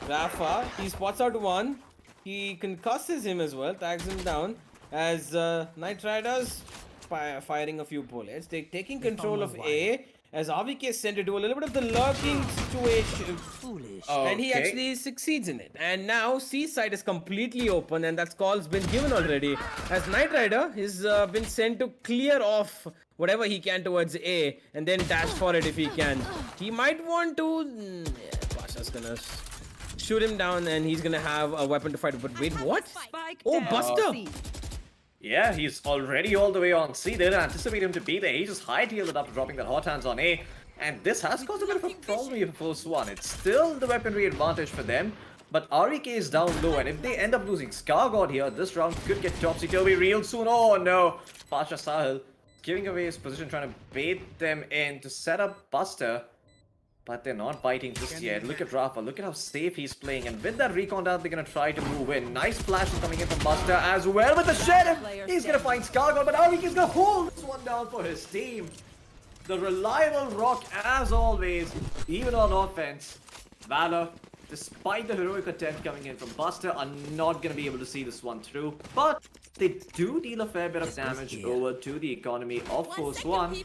Rafa, he spots out one. He concusses him as well, tags him down, as Knight Riders firing a few bullets. They're taking control of A, as RVK is sent to do a little bit of the lurking situation. Foolish. And he actually succeeds in it. And now C side is completely open, and that call's been given already. As Knight Rider has been sent to clear off whatever he can towards A, and then dash for it if he can. He might want to... Pasha's gonna shoot him down, and he's gonna have a weapon to fight. But wait, what? Spike Oh, down. Buster! Yeah, he's already all the way on C. They didn't anticipate him to be there. He just high-tailed it up, dropping that hot hands on A. And this has caused a bit of a problem here for Force 1. It's still the weaponry advantage for them, but REK is down low, and if they end up losing Scar God here, this round could get topsy-turvy real soon. Oh no! Pasha Sahil giving away his position, trying to bait them in to set up Buster. But they're not biting just yet. Look at Rafa, look at how safe he's playing. And with that recon down, they're going to try to move in. Nice flash coming in from Buster as well with the Sheriff. He's going to find Scargo, but REK is going to hold this one down for his team. The reliable rock, as always, even on offense. Valor, despite the heroic attempt coming in from Buster, are not going to be able to see this one through. But they do deal a fair bit of damage over to the economy of Force 1.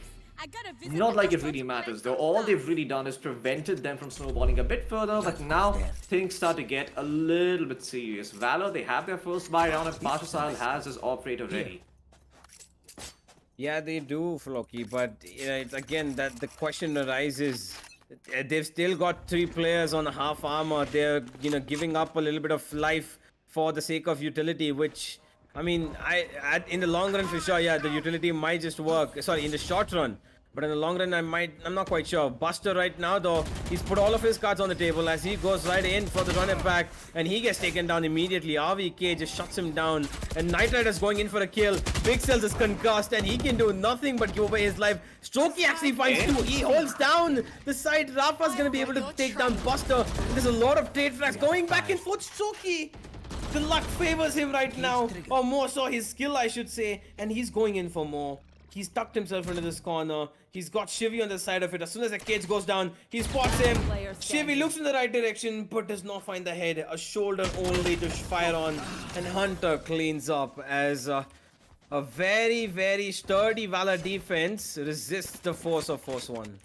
Not like it really matters though. All they've really done is prevented them from snowballing a bit further, but now things start to get a little bit serious. Valor, they have their first buy round, and Pasha Sahil has his operator ready. Yeah, they do, Floki, but it's again that the question arises. They've still got 3 players on half armor. They're giving up a little bit of life for the sake of utility, which I mean, in the long run for sure, yeah, the utility might just work. Sorry, in the short run. But in the long run, I'm not quite sure. Buster right now, though, he's put all of his cards on the table as he goes right in for the run it back, and he gets taken down immediately. RVK just shuts him down, and Knight Rider's going in for a kill. Big Cells is concussed, and he can do nothing but give away his life. Strokey actually finds 2. He holds down the side. Rafa's gonna be able to take down Buster. There's a lot of trade flags going back and forth. Strokey! The luck favors him right now, or more so his skill, I should say, and he's going in for more. He's tucked himself into this corner. He's got Shivy on the side of it. As soon as the cage goes down, he spots him. Shivy looks in the right direction, but does not find the head. A shoulder only to fire on, and Hunter cleans up as A very, very sturdy Valor defense resists the force of Force 1.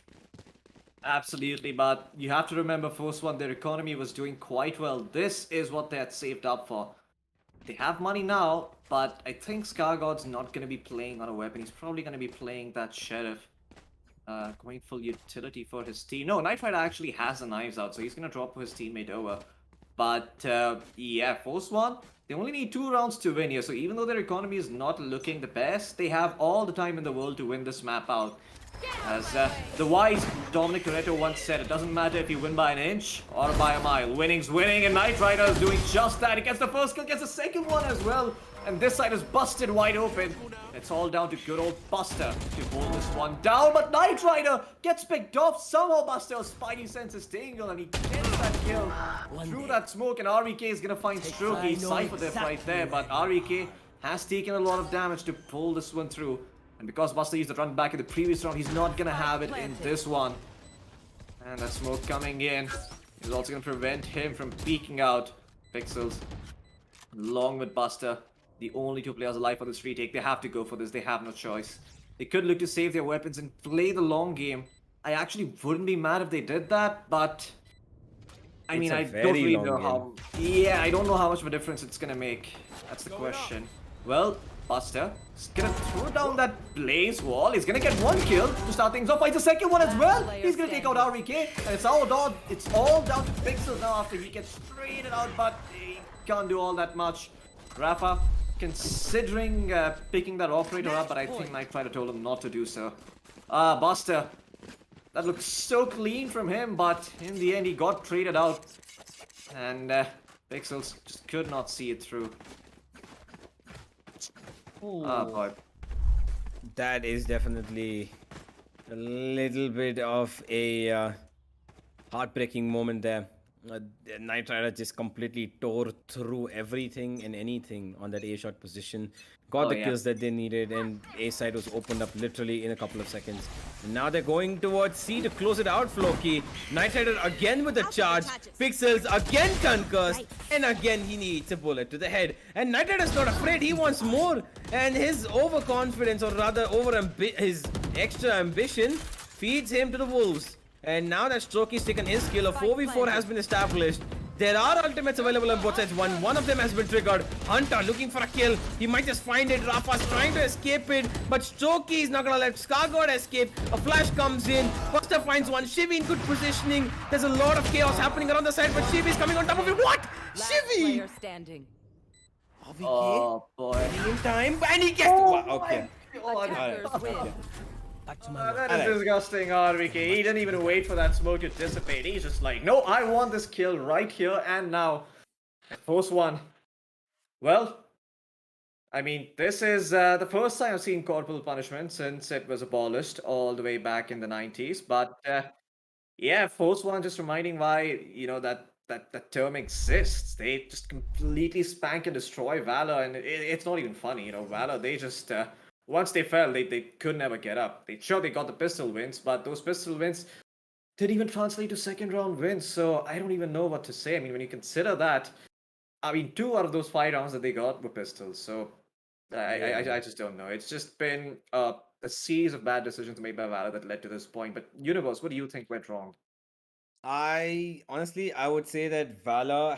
Absolutely, but you have to remember, Force One, their economy was doing quite well. This is what they had saved up for. They have money now, but I think Scargod's not going to be playing on a weapon. He's probably going to be playing that Sheriff. Going full utility for his team. No, Knight Rider actually has the knives out, so he's going to drop his teammate over. But yeah, Force One, they only need 2 rounds to win here. So even though their economy is not looking the best, they have all the time in the world to win this map out. As the wise Dominic Toretto once said, it doesn't matter if you win by an inch or by a mile. Winning's winning, and Knight Rider is doing just that. He gets the first kill, gets the second one as well. And this side is busted wide open. It's all down to good old Buster to hold this one down. But Knight Rider gets picked off. Somehow Buster's spidey senses tingle, and he gets that kill through that smoke. And REK is going to find Strokey. Cypher there right there. But REK has taken a lot of damage to pull this one through. And because Buster used the run back in the previous round, he's not going to have it in this one. And that smoke coming in is also going to prevent him from peeking out. Pixels, along with Buster, the only 2 players alive for this retake. They have to go for this. They have no choice. They could look to save their weapons and play the long game. I actually wouldn't be mad if they did that, but I mean, I don't really know how. Yeah, I don't know how much of a difference it's gonna make. That's the question. Well, Buster is gonna throw down that blaze wall. He's gonna get 1 kill to start things off. Finds the second one as well. He's gonna take out REK, and it's all down to Pixels now after he gets traded out, but he can't do all that much. Rafa considering picking that operator up, but I think Knight Rider told him not to do so. Buster. That looks so clean from him, but in the end he got traded out. And Pixels just could not see it through. Ah, boy. That is definitely a little bit of a heartbreaking moment there. Knight Rider just completely tore through everything and anything on that A-shot position. Got the kills that they needed, and A side was opened up literally in a couple of seconds. And now they're going towards C to close it out, Floki. Knight Rider again with the charge. Pixels again concussed, and again he needs a bullet to the head. And Knight Rider's not afraid, he wants more. And his overconfidence, or rather his extra ambition, feeds him to the wolves. And now that Strokey's taken his kill, a 4v4 has been established. There are ultimates available on both sides. One of them has been triggered. Hunter looking for a kill. He might just find it. Rafa's trying to escape it, but Strokey is not gonna let Scargod escape. A flash comes in. Buster finds one. Shivy in good positioning. There's a lot of chaos happening around the side, but Shivy is coming on top of it. What? Shivy! Standing. Oh boy. In time, and he gets. Okay. Attackers win. That is disgusting, RVK. He didn't even wait for that smoke to dissipate. He's just like, no, I want this kill right here and now. Force One. Well, I mean, this is the first time I've seen corporal punishment since it was abolished all the way back in the 90s. But yeah, Force One just reminding why, you know, that term exists. They just completely spank and destroy Valor, and it's not even funny, you know. Valor, they just once they fell, they could never get up. They got the pistol wins, but those pistol wins didn't even translate to second round wins. So I don't even know what to say. I mean, when you consider that, I mean, 2 out of those 5 rounds that they got were pistols. So I just don't know. It's just been a series of bad decisions made by Valor that led to this point. But Universe, what do you think went wrong? I honestly, I would say that Valor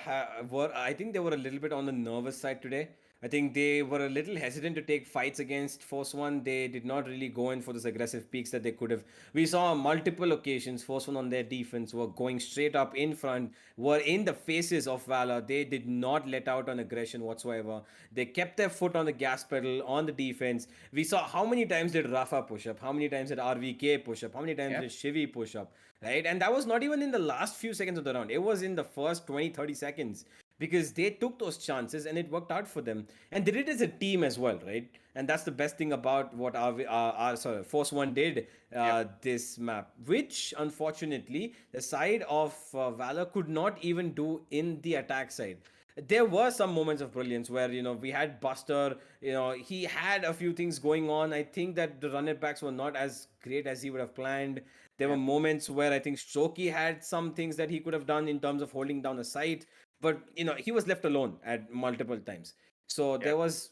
I think they were a little bit on the nervous side today. I think they were a little hesitant to take fights against Force One. They did not really go in for those aggressive peaks that they could have. We saw on multiple occasions Force One on their defense were going straight up in front, were in the faces of Valor. They did not let out on aggression whatsoever. They kept their foot on the gas pedal on the defense. We saw how many times did Rafa push up, how many times did RVK push up, how many times did Shivy push up, right? And that was not even in the last few seconds of the round. It was in the first 20-30 seconds. Because they took those chances and it worked out for them. And they did it as a team as well, right? And that's the best thing about what Force One did this map. Which, unfortunately, the side of Valor could not even do in the attack side. There were some moments of brilliance where, you know, we had Buster, you know, he had a few things going on. I think that the run it backs were not as great as he would have planned. There were moments where I think Strokey had some things that he could have done in terms of holding down a site. But, you know, he was left alone at multiple times. So there was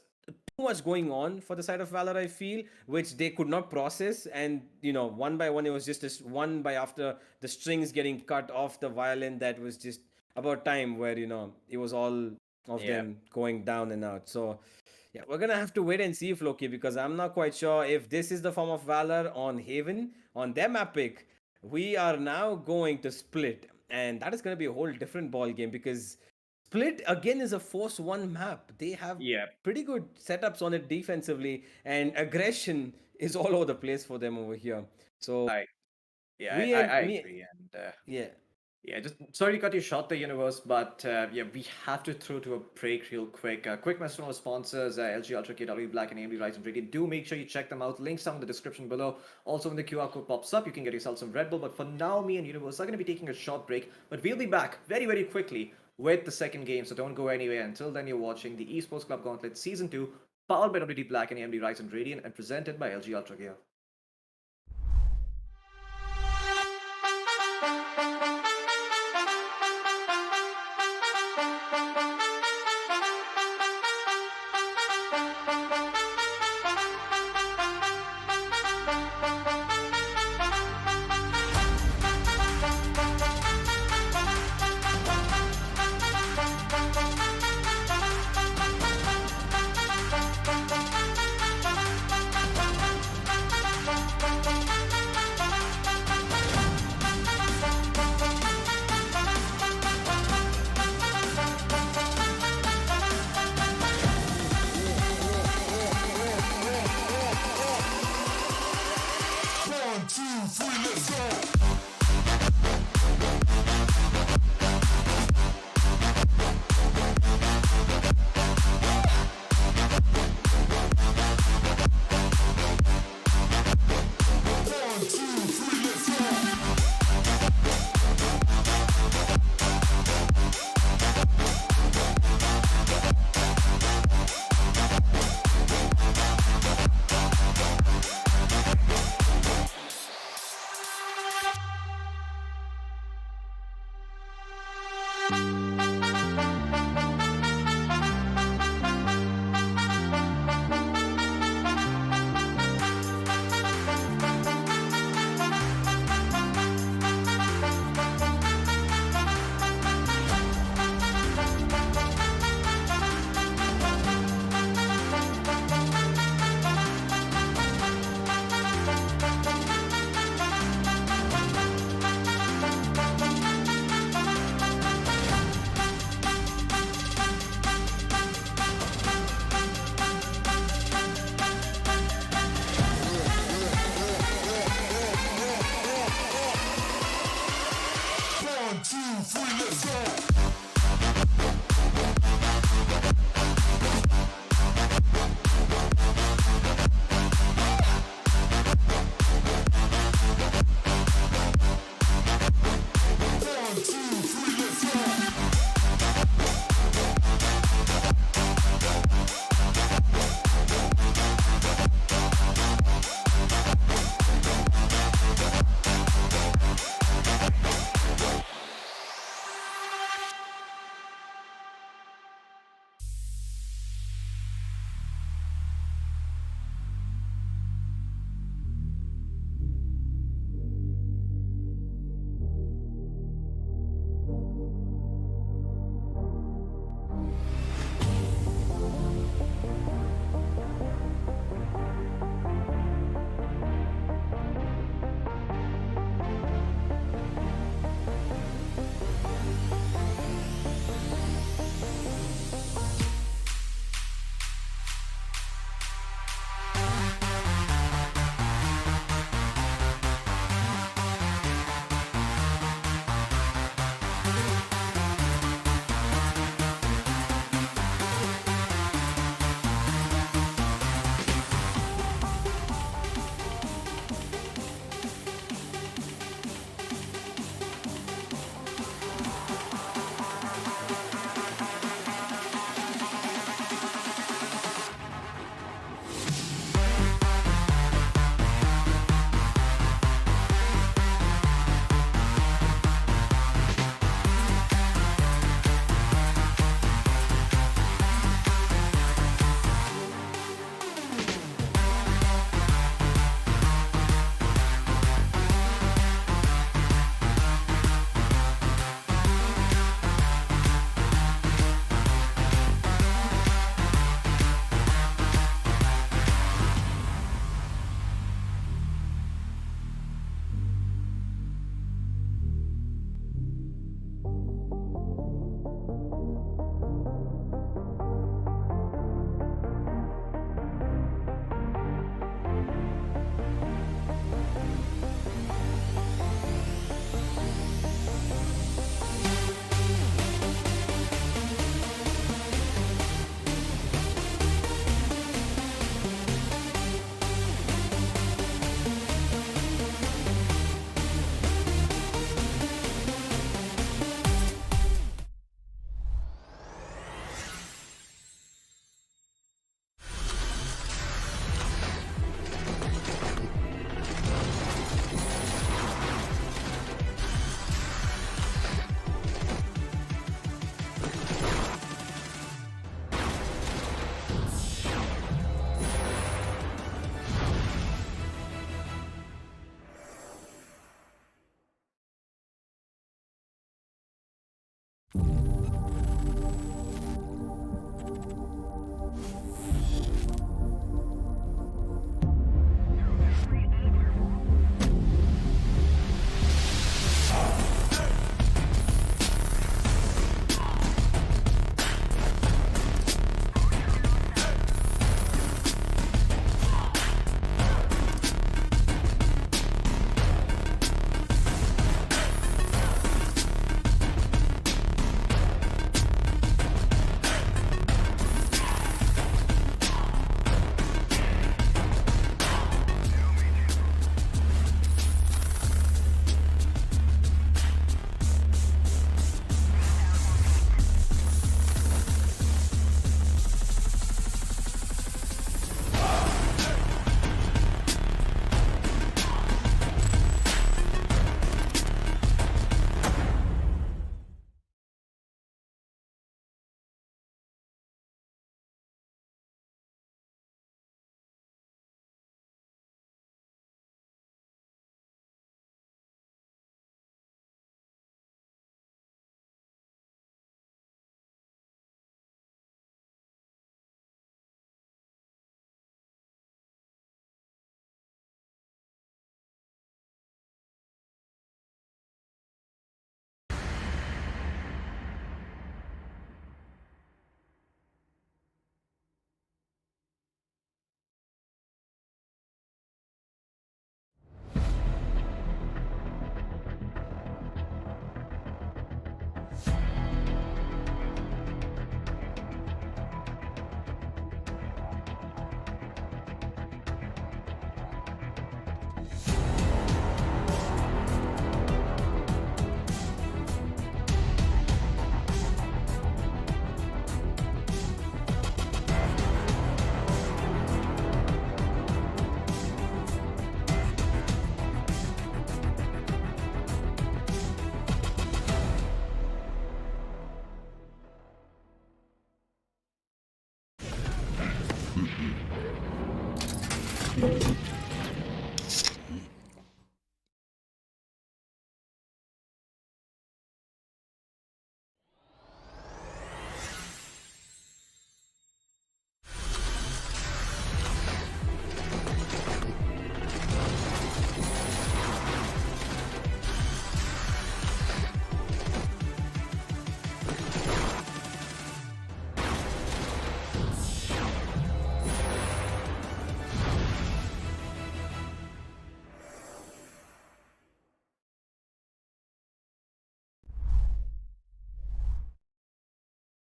much going on for the side of Valor, I feel, which they could not process. And, one by one, it was just this one by after the strings getting cut off the violin. That was just about time where, it was all of them going down and out. So, yeah, we're gonna have to wait and see, Floki, because I'm not quite sure if this is the form of Valor on Haven, on their map pick. We are now going to Split, and that is gonna be a whole different ball game because Split again is a Force 1 map. They have pretty good setups on it defensively, and aggression is all over the place for them over here. So I agree. And just sorry to cut you short there, Universe, but we have to throw to a break real quick. Quick message from our sponsors, LG Ultra KW Black and AMD Ryzen Radio. Do make sure you check them out. Links down in the description below. Also, when the QR code pops up, you can get yourself some Red Bull. But for now, me and Universe are going to be taking a short break, but we'll be back very, very quickly with the second game. So don't go anywhere. Until then, you're watching the Esports Club Gauntlet Season 2, powered by WD Black and AMD Ryzen Radiant, and presented by LG Ultragear.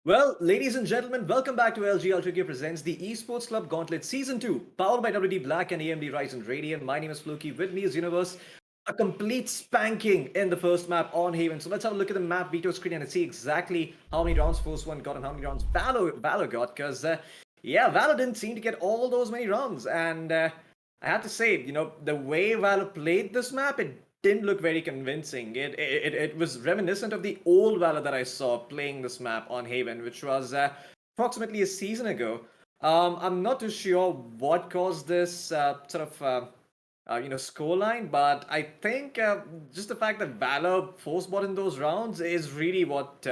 Well, ladies and gentlemen, welcome back to LG Ultragear presents the Esports Club Gauntlet Season 2, powered by WD Black and AMD Ryzen Radeon. My name is Fluky. With me is Universe. A complete spanking in the first map on Haven. So let's have a look at the map veto screen and see exactly how many rounds Force One got and how many rounds Valor got. Because, yeah, Valor didn't seem to get all those many rounds. And I have to say, the way Valor played this map, it didn't look very convincing. It was reminiscent of the old Valor that I saw playing this map on Haven, which was approximately a season ago. I'm not too sure what caused this scoreline, but I think just the fact that Valor force bought in those rounds is really what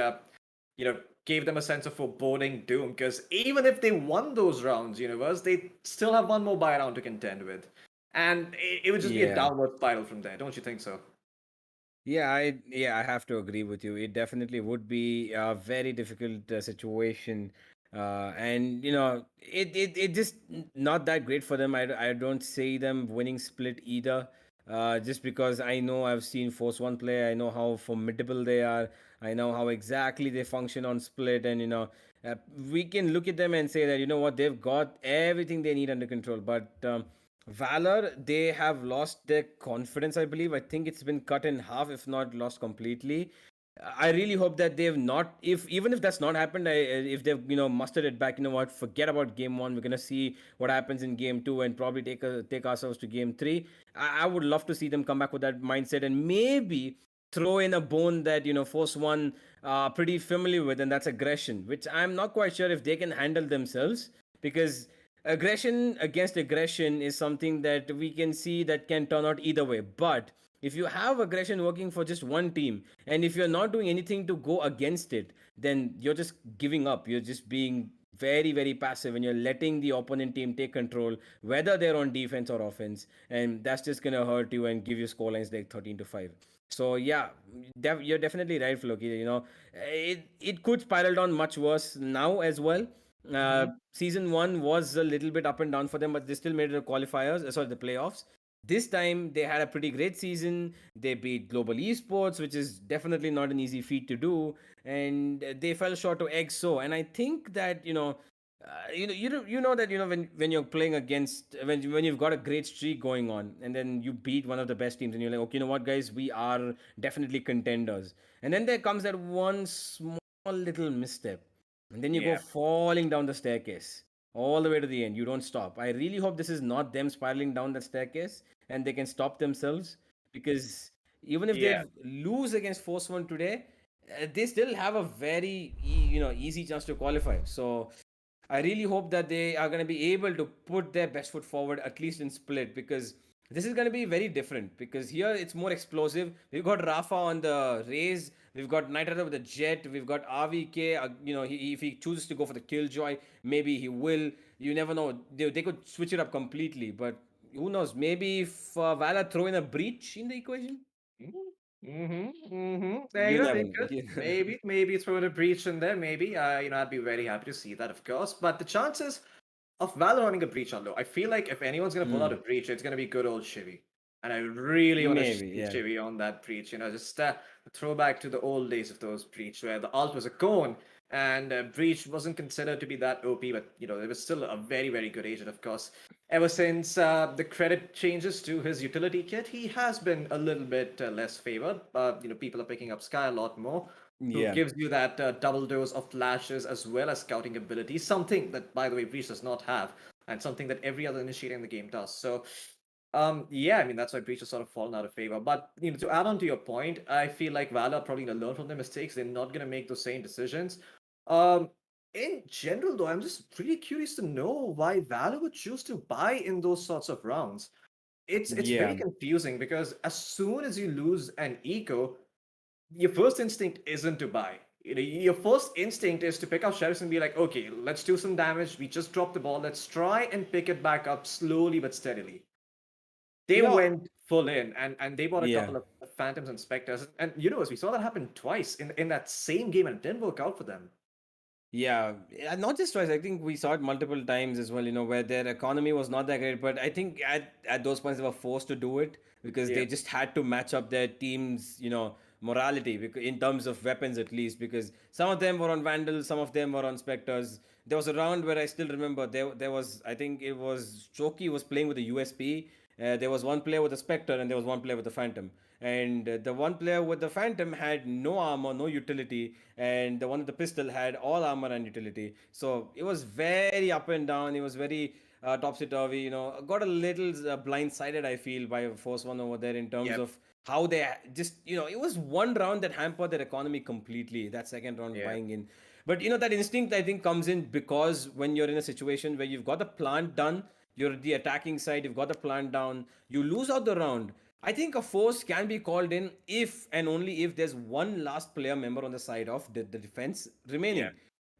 gave them a sense of foreboding doom. Because even if they won those rounds, Universe, they still have one more buy round to contend with. And it would just be a downward spiral from there, don't you think so? I have to agree with you. It definitely would be a very difficult situation, and it just not that great for them. I don't see them winning split either. Just because I know I've seen Force One play, I know how formidable they are. I know how exactly they function on split, and we can look at them and say that what, they've got everything they need under control, but. Valor, they have lost their confidence, I believe. I think it's been cut in half, if not lost completely. I really hope that they've not, if even if that's not happened, if they've mustered it back, forget about game one. We're gonna see what happens in game two and probably take ourselves to game three. I would love to see them come back with that mindset and maybe throw in a bone that Force One pretty familiar with, and that's aggression, which I'm not quite sure if they can handle themselves, because aggression against aggression is something that we can see that can turn out either way. But if you have aggression working for just one team, and if you're not doing anything to go against it, then you're just giving up. You're just being very, very passive, and you're letting the opponent team take control, whether they're on defense or offense, and that's just gonna hurt you and give you scorelines like 13-5. So yeah, you're definitely right, Floki. It could spiral down much worse now as well. Season one was a little bit up and down for them, but they still made the qualifiers, sorry, the playoffs. This time they had a pretty great season. They beat Global Esports, which is definitely not an easy feat to do, and they fell short to EXO. And I think that you know that when you're playing against, when you've got a great streak going on, and then you beat one of the best teams, and you're like, okay, you know what, guys, we are definitely contenders. And then there comes that one small little misstep, and then you go Yeah. falling down the staircase all the way to the end. You don't stop. I really hope this is not them spiraling down the staircase and they can stop themselves, because even if they Yeah. lose against Force One today, they still have a very easy chance to qualify. So I really hope that they are going to be able to put their best foot forward, at least in split, because this is going to be very different. Because here it's more explosive. We've got Rafa on the Raze, we've got Night Rider with the Jet, we've got RVK. If he chooses to go for the Killjoy, maybe he will. You never know. They could switch it up completely, but who knows? Maybe if Valor throw in a breach in the equation, There, you never they know. could maybe throw in a breach in there. Maybe, I'd be very happy to see that, of course. But the chances of Valor running a breach on low, I feel like if anyone's gonna pull out a breach, it's gonna be good old Shivy. And I really want to Maybe, see yeah. Shivy on that breach. Just a throwback to the old days of those breach, where the alt was a cone and breach wasn't considered to be that OP, but it was still a very, very good agent, of course. Ever since the credit changes to his utility kit, he has been a little bit less favored. People are picking up Sky a lot more, who Yeah. gives you that double dose of flashes as well as scouting ability, something that, by the way, Breach does not have, and something that every other initiator in the game does. So, yeah, I mean, that's why Breach has sort of fallen out of favor. But, to add on to your point, I feel like Valor are probably going to learn from their mistakes. They're not going to make those same decisions. Um, In general, though, I'm just really curious to know why Valor would choose to buy in those sorts of rounds. It's very Yeah. confusing because as soon as you lose an eco, your first instinct isn't to buy. Your first instinct is to pick up sheriffs and be like, okay, let's do some damage. We just dropped the ball. Let's try and pick it back up slowly but steadily. They You know, went full in and they bought a yeah. couple of phantoms and specters. And we saw that happen twice in that same game and it didn't work out for them. Yeah, not just twice. I think we saw it multiple times as well, where their economy was not that great. But I think at those points they were forced to do it because Yeah. they just had to match up their team's, morality in terms of weapons at least. Because some of them were on Vandals, some of them were on Spectres. There was a round where I still remember there was, I think it was Choki was playing with a USP. There was one player with a Spectre and there was one player with a Phantom. And the one player with the Phantom had no armor, no utility, and the one with the pistol had all armor and utility. So it was very up and down. It was very topsy turvy. Got a little blindsided, I feel, by Force One over there in terms Yep. of how they just, it was one round that hampered their economy completely. That second round Yeah. buying in. But that instinct I think comes in because when you're in a situation where you've got the plant done, you're the attacking side, you've got the plant down, you lose out the round. I think a force can be called in if and only if there's one last player member on the side of the defense Yeah. remaining.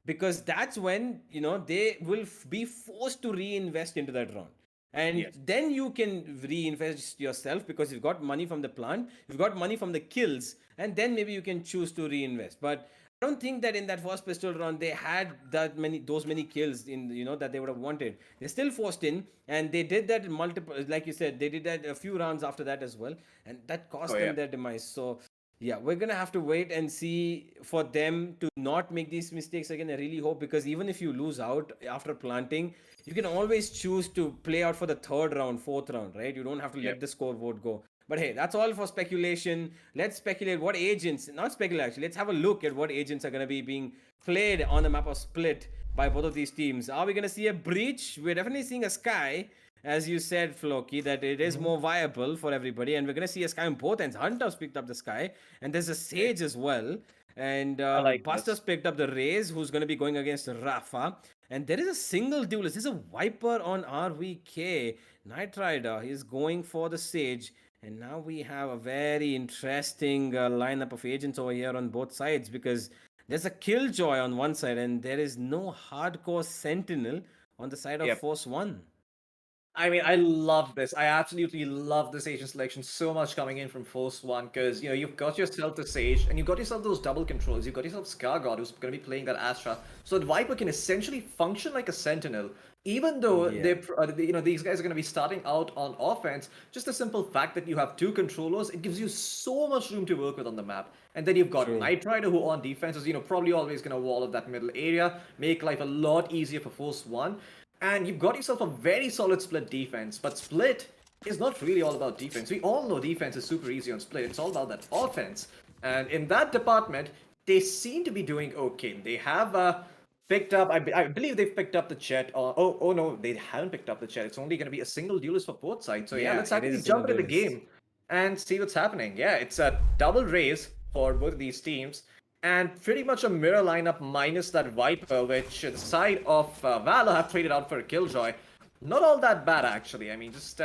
Because that's when, they will be forced to reinvest into that round. And Yes. then you can reinvest yourself because you've got money from the plant, you've got money from the kills, and then maybe you can choose to reinvest. But I don't think that in that first pistol round they had those many kills in that they would have wanted. They're still forced in, and they did that in multiple. Like you said, they did that a few rounds after that as well, and that cost Oh yeah. them their demise. So yeah, we're gonna have to wait and see for them to not make these mistakes again. I really hope because even if you lose out after planting, you can always choose to play out for the third round, fourth round, right? You don't have to let Yep. the scoreboard go. But hey, that's all for speculation. Let's speculate what agents, not speculate actually, let's have a look at what agents are going to be being played on the map of Split by both of these teams. Are we going to see a breach? We're definitely seeing a Sky, as you said, Floki, that it is more viable for everybody. And we're going to see a Sky on both ends. Hunter's picked up the Sky, and there's a Sage as well. And I like Buster's this. picked up the Raze, who's going to be going against Rafa. And there is a single duelist. There's a Viper on RVK. Knight Rider is going for the Sage. And now we have a very interesting lineup of agents over here on both sides because there's a Killjoy on one side and there is no hardcore Sentinel on the side of Yep. Force 1. I mean, I love this. I absolutely love this agent selection so much coming in from Force One because you've got yourself the Sage and you've got yourself those double controls. You've got yourself Scar God who's going to be playing that Astra, so that Viper can essentially function like a Sentinel. Even though Yeah. these guys are going to be starting out on offense, just the simple fact that you have two controllers, it gives you so much room to work with on the map. And then you've got True. Knight Rider who on defense is probably always going to wall up that middle area, make life a lot easier for Force One. And you've got yourself a very solid Split defense, but Split is not really all about defense. We all know defense is super easy on Split. It's all about that offense. And in that department, they seem to be doing okay. They have picked up, I believe they've picked up the Chet. Oh no, they haven't picked up the Chet. It's only going to be a single duelist for both sides. So yeah, Yeah, let's it is actually a jump single into the duelist. game and see what's happening. Yeah, it's a double raise for both of these teams. And pretty much a mirror lineup minus that Viper, which the side of Valor have traded out for a Killjoy. Not all that bad, actually. I mean, just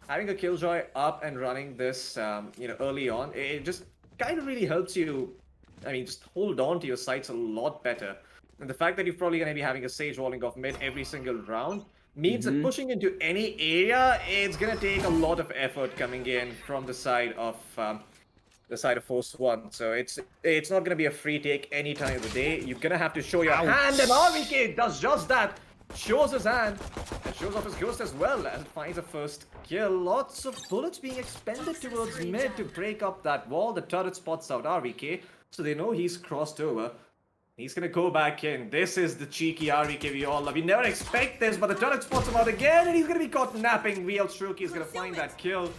having a Killjoy up and running this, early on, it just kind of really helps you, I mean, just hold on to your sights a lot better. And the fact that you're probably going to be having a Sage rolling off mid every single round means that pushing into any area, it's going to take a lot of effort coming in from the side of Force One. So it's not gonna be a free take any time of the day. You're gonna have to show your hand, and RVK does just that. Shows his hand and shows off his ghost as well as it finds a first kill. Lots of bullets being expended towards mid to break up that wall. The turret spots out RVK, so they know he's crossed over. He's gonna go back in. This is the cheeky RVK we all love. You never expect this, but the turret spots him out again, and he's gonna be caught napping. VL Shruki is gonna find that kill.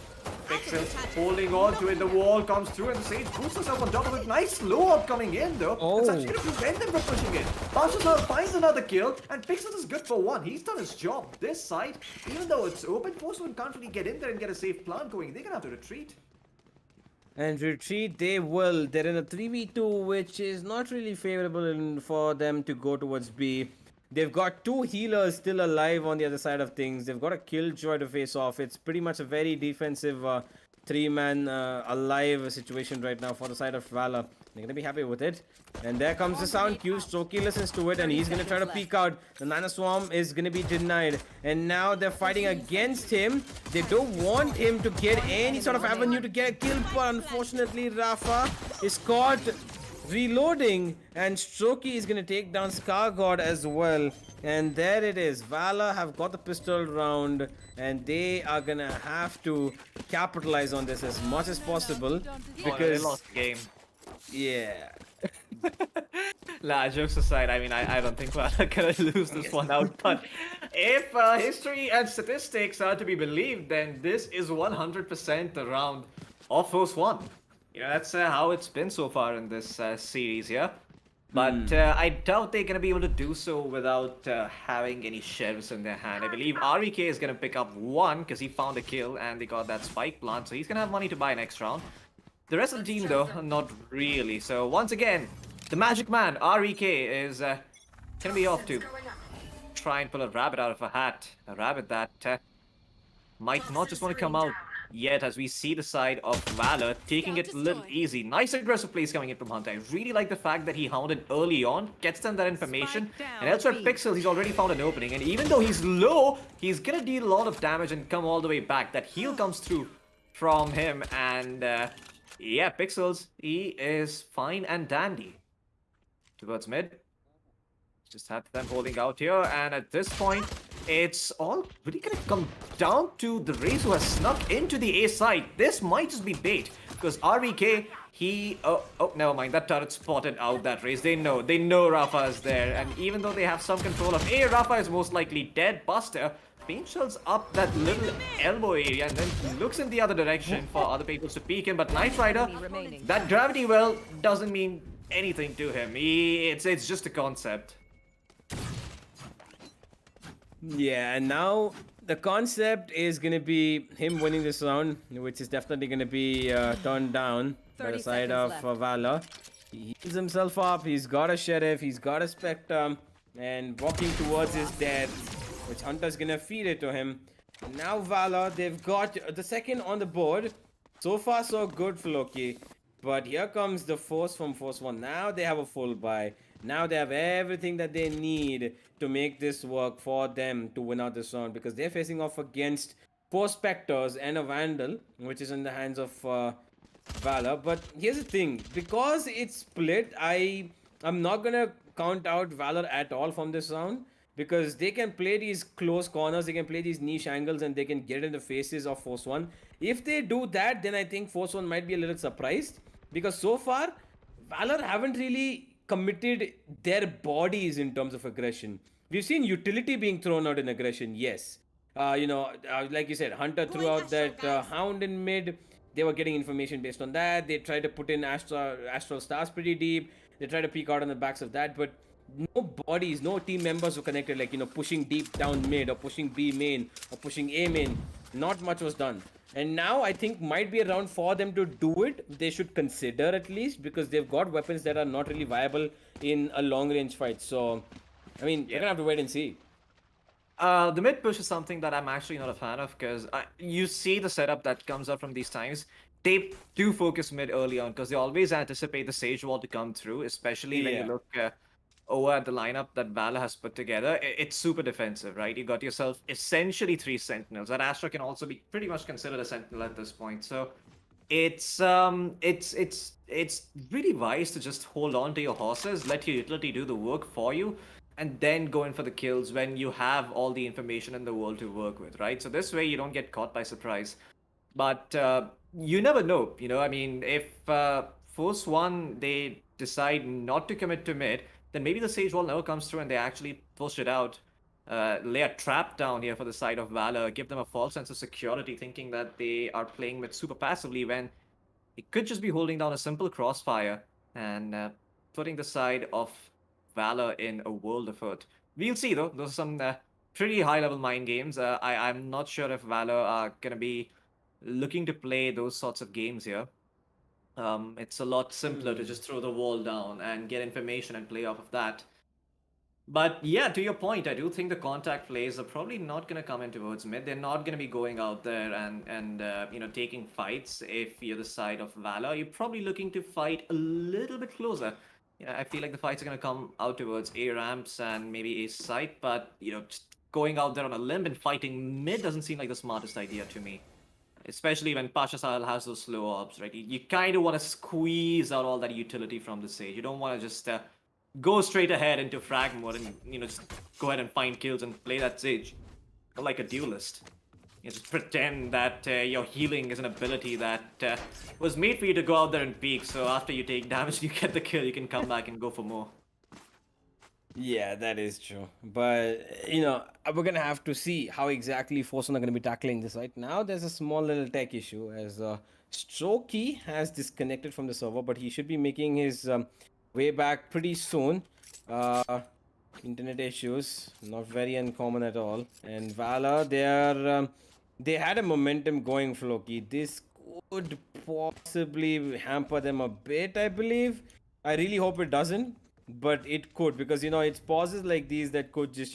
Pixels holding on to it. The wall comes through, and the Sage boosts herself on top of it. Nice slow up coming in, though. It's actually gonna prevent them from pushing it. Pasha finds another kill, and Pixels is good for one. He's done his job. This side, even though it's open, Force One can't really get in there and get a safe plant going. They're gonna have to retreat. And retreat they will. They're in a 3v2, which is not really favorable for them to go towards B. They've got two healers still alive on the other side of things. They've got a killjoy to face off. It's pretty much a very defensive three-man alive situation right now for the side of Valor. They're going to be happy with it. And there comes the sound cue. Stroky listens to it and he's going to try to peek out. The Nana Swarm is going to be denied. And now they're fighting against him. They don't want him to get any sort of avenue to get a kill. But unfortunately, Rafa is caught reloading. And Stroky is going to take down Scargod as well. And there it is. Valor have got the pistol round. And they are going to have to capitalize on this as much as possible. Because they lost the game. Yeah. Nah, jokes aside, I mean, I don't think we're gonna lose this one out. But if history and statistics are to be believed, then this is 100% the round of Force 1. You know, that's how it's been so far in this series here. But I doubt they're gonna be able to do so without having any sheriffs in their hand. I believe REK is gonna pick up one because he found a kill and they got that spike plant, so he's gonna have money to buy next round. The rest of the team, though, not really. So once again, the magic man, REK, is gonna be off to try and pull a rabbit out of a hat. A rabbit that might not just want to come out yet, as we see the side of Valor taking it a little easy. Nice aggressive plays coming in from Hunter. I really like the fact that he hounded early on, gets them that information. And elsewhere, Pixel, he's already found an opening. And even though he's low, he's gonna deal a lot of damage and come all the way back. That heal comes through from him, and yeah, Pixels, he is fine and dandy. Towards mid. Just have them holding out here, and at this point, it's all really gonna come down to the Raze who has snuck into the A side. This might just be bait, because REK, oh, never mind, that turret spotted out that Raze. They know Rafa is there, and even though they have some control of A, Rafa is most likely dead. Buster Pain shells up that little elbow area and then looks in the other direction for other people to peek in, but Knight Rider, that gravity well doesn't mean anything to him. It's just a concept. Yeah, and now the concept is going to be him winning this round, which is definitely going to be turned down by the side of Valor. He heals himself up, he's got a Sheriff, he's got a Spectre, and walking towards his death, which Hunter's going to feed it to him. Now Valor, they've got the second on the board. So far so good for Loki. But here comes the Force from Force 1. Now they have a full buy. Now they have everything that they need to make this work for them to win out this round, because they're facing off against 4 Spectres and a Vandal, which is in the hands of Valor. But here's the thing, because it's split, I'm not gonna count out Valor at all from this round, because they can play these close corners, they can play these niche angles, and they can get in the faces of Force 1. If they do that, then I think Force 1 might be a little surprised, because so far Valor haven't really committed their bodies in terms of aggression. We've seen utility being thrown out in aggression, yes. Like you said, Hunter threw out that Hound in mid. They were getting information based on that. They tried to put in Astral Stars pretty deep. They tried to peek out on the backs of that, but no bodies, no team members were connected, like, pushing deep down mid or pushing B main or pushing A main. Not much was done. And now I think might be a round for them to do it. They should consider at least, because they've got weapons that are not really viable in a long range fight. So, I mean, you're gonna have to wait and see. The mid push is something that I'm actually not a fan of, because you see the setup that comes up from these times. They do focus mid early on, because they always anticipate the Sage Wall to come through, especially when you look over at the lineup that Valor has put together. It's super defensive, right? You got yourself essentially 3 Sentinels. That Astra can also be pretty much considered a Sentinel at this point. So it's really wise to just hold on to your horses, let your utility do the work for you, and then go in for the kills when you have all the information in the world to work with, right? So this way you don't get caught by surprise. But you never know, I mean, if Force 1, they decide not to commit to mid, then maybe the Sage Wall never comes through and they actually push it out. Lay a trap down here for the side of Valor, give them a false sense of security, thinking that they are playing with super passively, when it could just be holding down a simple crossfire and putting the side of Valor in a world of hurt. We'll see though, those are some pretty high level mind games. I'm not sure if Valor are going to be looking to play those sorts of games here. It's a lot simpler to just throw the wall down and get information and play off of that. But yeah, to your point, I do think the contact plays are probably not going to come in towards mid. They're not going to be going out there and taking fights. If you're the side of Valor, you're probably looking to fight a little bit closer. I feel like the fights are going to come out towards A ramps and maybe A site, but just going out there on a limb and fighting mid doesn't seem like the smartest idea to me. Especially when Pasha Sahel has those slow ops, right? You kind of want to squeeze out all that utility from the Sage. You don't want to just go straight ahead into frag mode and just go ahead and find kills and play that Sage like a duelist. Just pretend that your healing is an ability that was made for you to go out there and peek. So after you take damage, you get the kill, you can come back and go for more. Yeah, that is true. But, we're going to have to see how exactly Forsen are going to be tackling this. Right now, there's a small little tech issue as Strokey has disconnected from the server, but he should be making his way back pretty soon. Internet issues, not very uncommon at all. And Valor, they had a momentum going, Floki. This could possibly hamper them a bit, I believe. I really hope it doesn't. But it could, because it's pauses like these that could just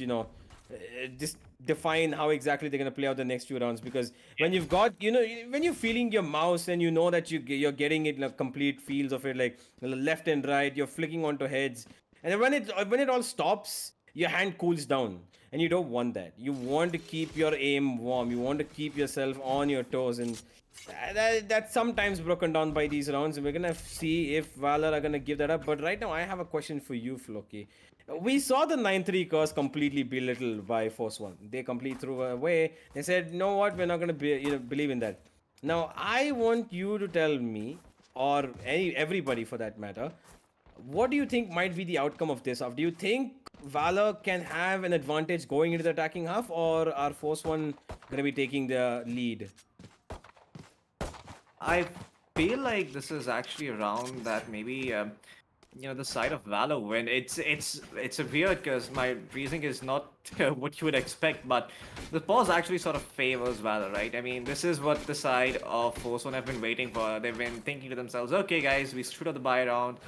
just define how exactly they're gonna play out the next few rounds. Because when you've got when you're feeling your mouse and you know that you're getting it like complete feels of it, like left and right, you're flicking onto heads, and then when it all stops, your hand cools down, and you don't want that. You want to keep your aim warm. You want to keep yourself on your toes, and that's sometimes broken down by these rounds. We're gonna see if Valor are gonna give that up. But right now, I have a question for you, Floki. We saw the 9-3 curse completely belittled by Force One. They completely threw away. They said, "No, what? We're not gonna believe in that." Now, I want you to tell me, or everybody for that matter, what do you think might be the outcome of this? Do you think Valor can have an advantage going into the attacking half, or are Force One gonna be taking the lead? I feel like this is actually a round that maybe the side of Valor win. It's a weird because my reasoning is not what you would expect, but the pause actually sort of favors Valor, right? I mean, this is what the side of Force One have been waiting for. They've been thinking to themselves, okay, guys, we screwed up the buy round.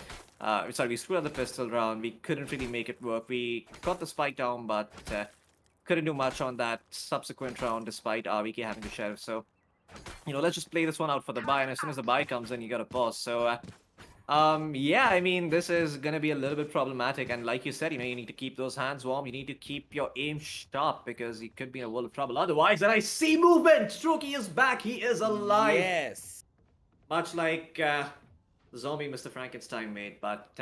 We screwed up the pistol round. We couldn't really make it work. We got the spike down, but couldn't do much on that subsequent round despite RVK having the sheriff. So let's just play this one out for the buy, and as soon as the buy comes in, you gotta pause. So, yeah, I mean, this is gonna be a little bit problematic, and like you said, you need to keep those hands warm. You need to keep your aim sharp because you could be in a world of trouble otherwise. And I see movement. Strokey is back. He is alive. Yes. Much like zombie Mr. Frankenstein made, but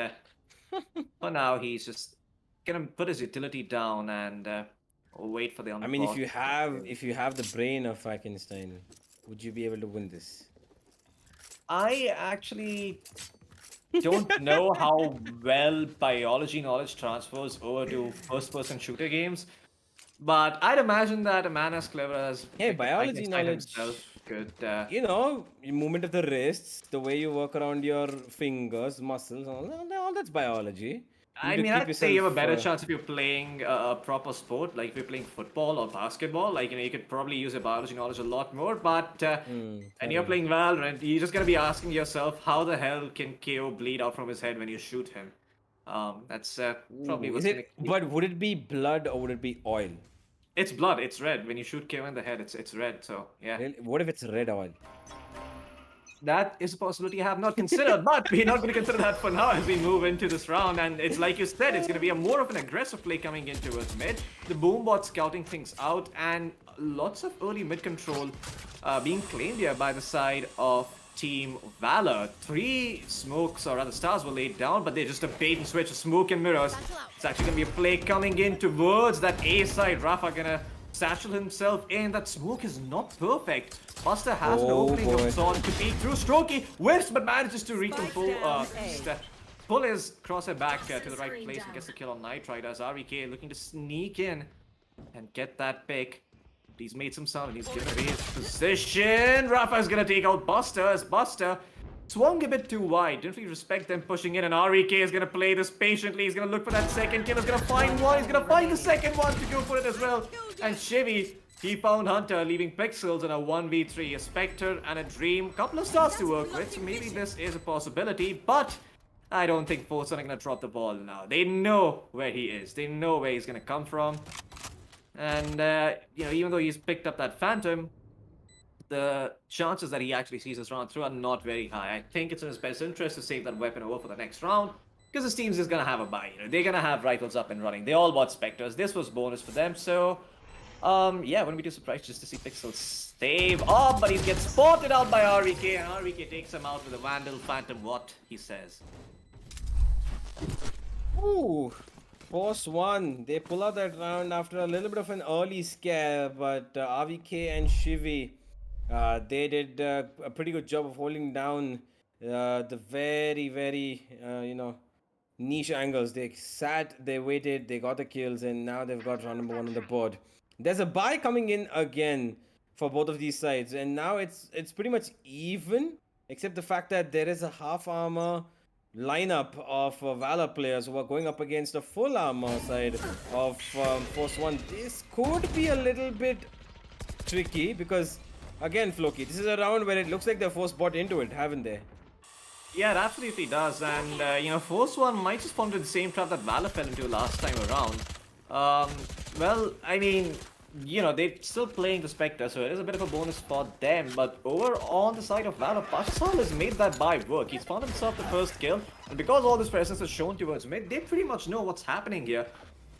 for now, he's just gonna put his utility down and wait for the. I mean, if you have the brain of Frankenstein, would you be able to win this? I actually don't know how well biology knowledge transfers over to first-person shooter games, but I'd imagine that a man as clever as biology knowledge himself could. Movement of the wrists, the way you work around your fingers, muscles, all that's biology. I mean, I'd say you have a better chance if you're playing a proper sport, like if you're playing football or basketball. Like, you could probably use your biology knowledge a lot more. But and you're playing Valorant, you're just gonna be asking yourself, how the hell can KO bleed out from his head when you shoot him? That's probably what's gonna. But would it be blood or would it be oil? It's blood. It's red. When you shoot KO in the head, it's red. So yeah. Really? What if it's red oil? That is a possibility I have not considered, but we're not going to consider that for now as we move into this round. And it's like you said, it's going to be more of an aggressive play coming in towards mid. The Boombot scouting things out, and lots of early mid control being claimed here by the side of Team Valor. 3 smokes, or rather stars, were laid down, but they're just a bait and switch of smoke and mirrors. It's actually going to be a play coming in towards that A side. Rafa going to satchel himself in. That smoke is not perfect. Buster has an opening of sort to peek through. Strokey whiffs but manages to pull his crosshair back to the right place and gets the kill on Night Rider as RVK looking to sneak in and get that pick. He's made some sound and he's given away his position. Rafa is gonna take out Buster as Buster swung a bit too wide. Didn't really respect them pushing in, and RVK is gonna play this patiently. He's gonna look for that second kill. He's gonna find one. He's gonna find the second one to go for it as well. And Chevy He found Hunter, leaving Pixels in a 1v3, a Spectre and a Dream. Couple of stars to work with, so maybe this is a possibility, but I don't think Force are gonna drop the ball now. They know where he is. They know where he's gonna come from. And, you know, even though he's picked up that Phantom, the chances that he actually sees this round through are not very high. I think it's in his best interest to save that weapon over for the next round, because his team's just gonna have a buy. You know, they're gonna have rifles up and running. They all bought Spectres. This was bonus for them, so yeah, wouldn't be too surprised just to see Pixel save off, but he gets spotted out by RVK, and RVK takes him out with a Vandal Phantom, what he says. Ooh, Force 1. They pull out that round after a little bit of an early scare, but RVK and Shivi, they did a pretty good job of holding down the very, very, you know, niche angles. They sat, they waited, they got the kills, and now they've got round number 1 on the board. There's a buy coming in again for both of these sides, and now it's pretty much even, except the fact that there is a half armor lineup of Valor players who are going up against a full armor side of Force 1. This could be a little bit tricky because, again, Floki, this is a round where it looks like the Force bought into it, haven't they? Yeah, it absolutely does, and you know, Force 1 might just fall into the same trap that Valor fell into last time around. Well, I mean, you know, they're still playing the Spectre, so it is a bit of a bonus for them, but over on the side of Valor, Pashasal has made that buy work. He's found himself the first kill, and because all this presence is shown towards mid, they pretty much know what's happening here.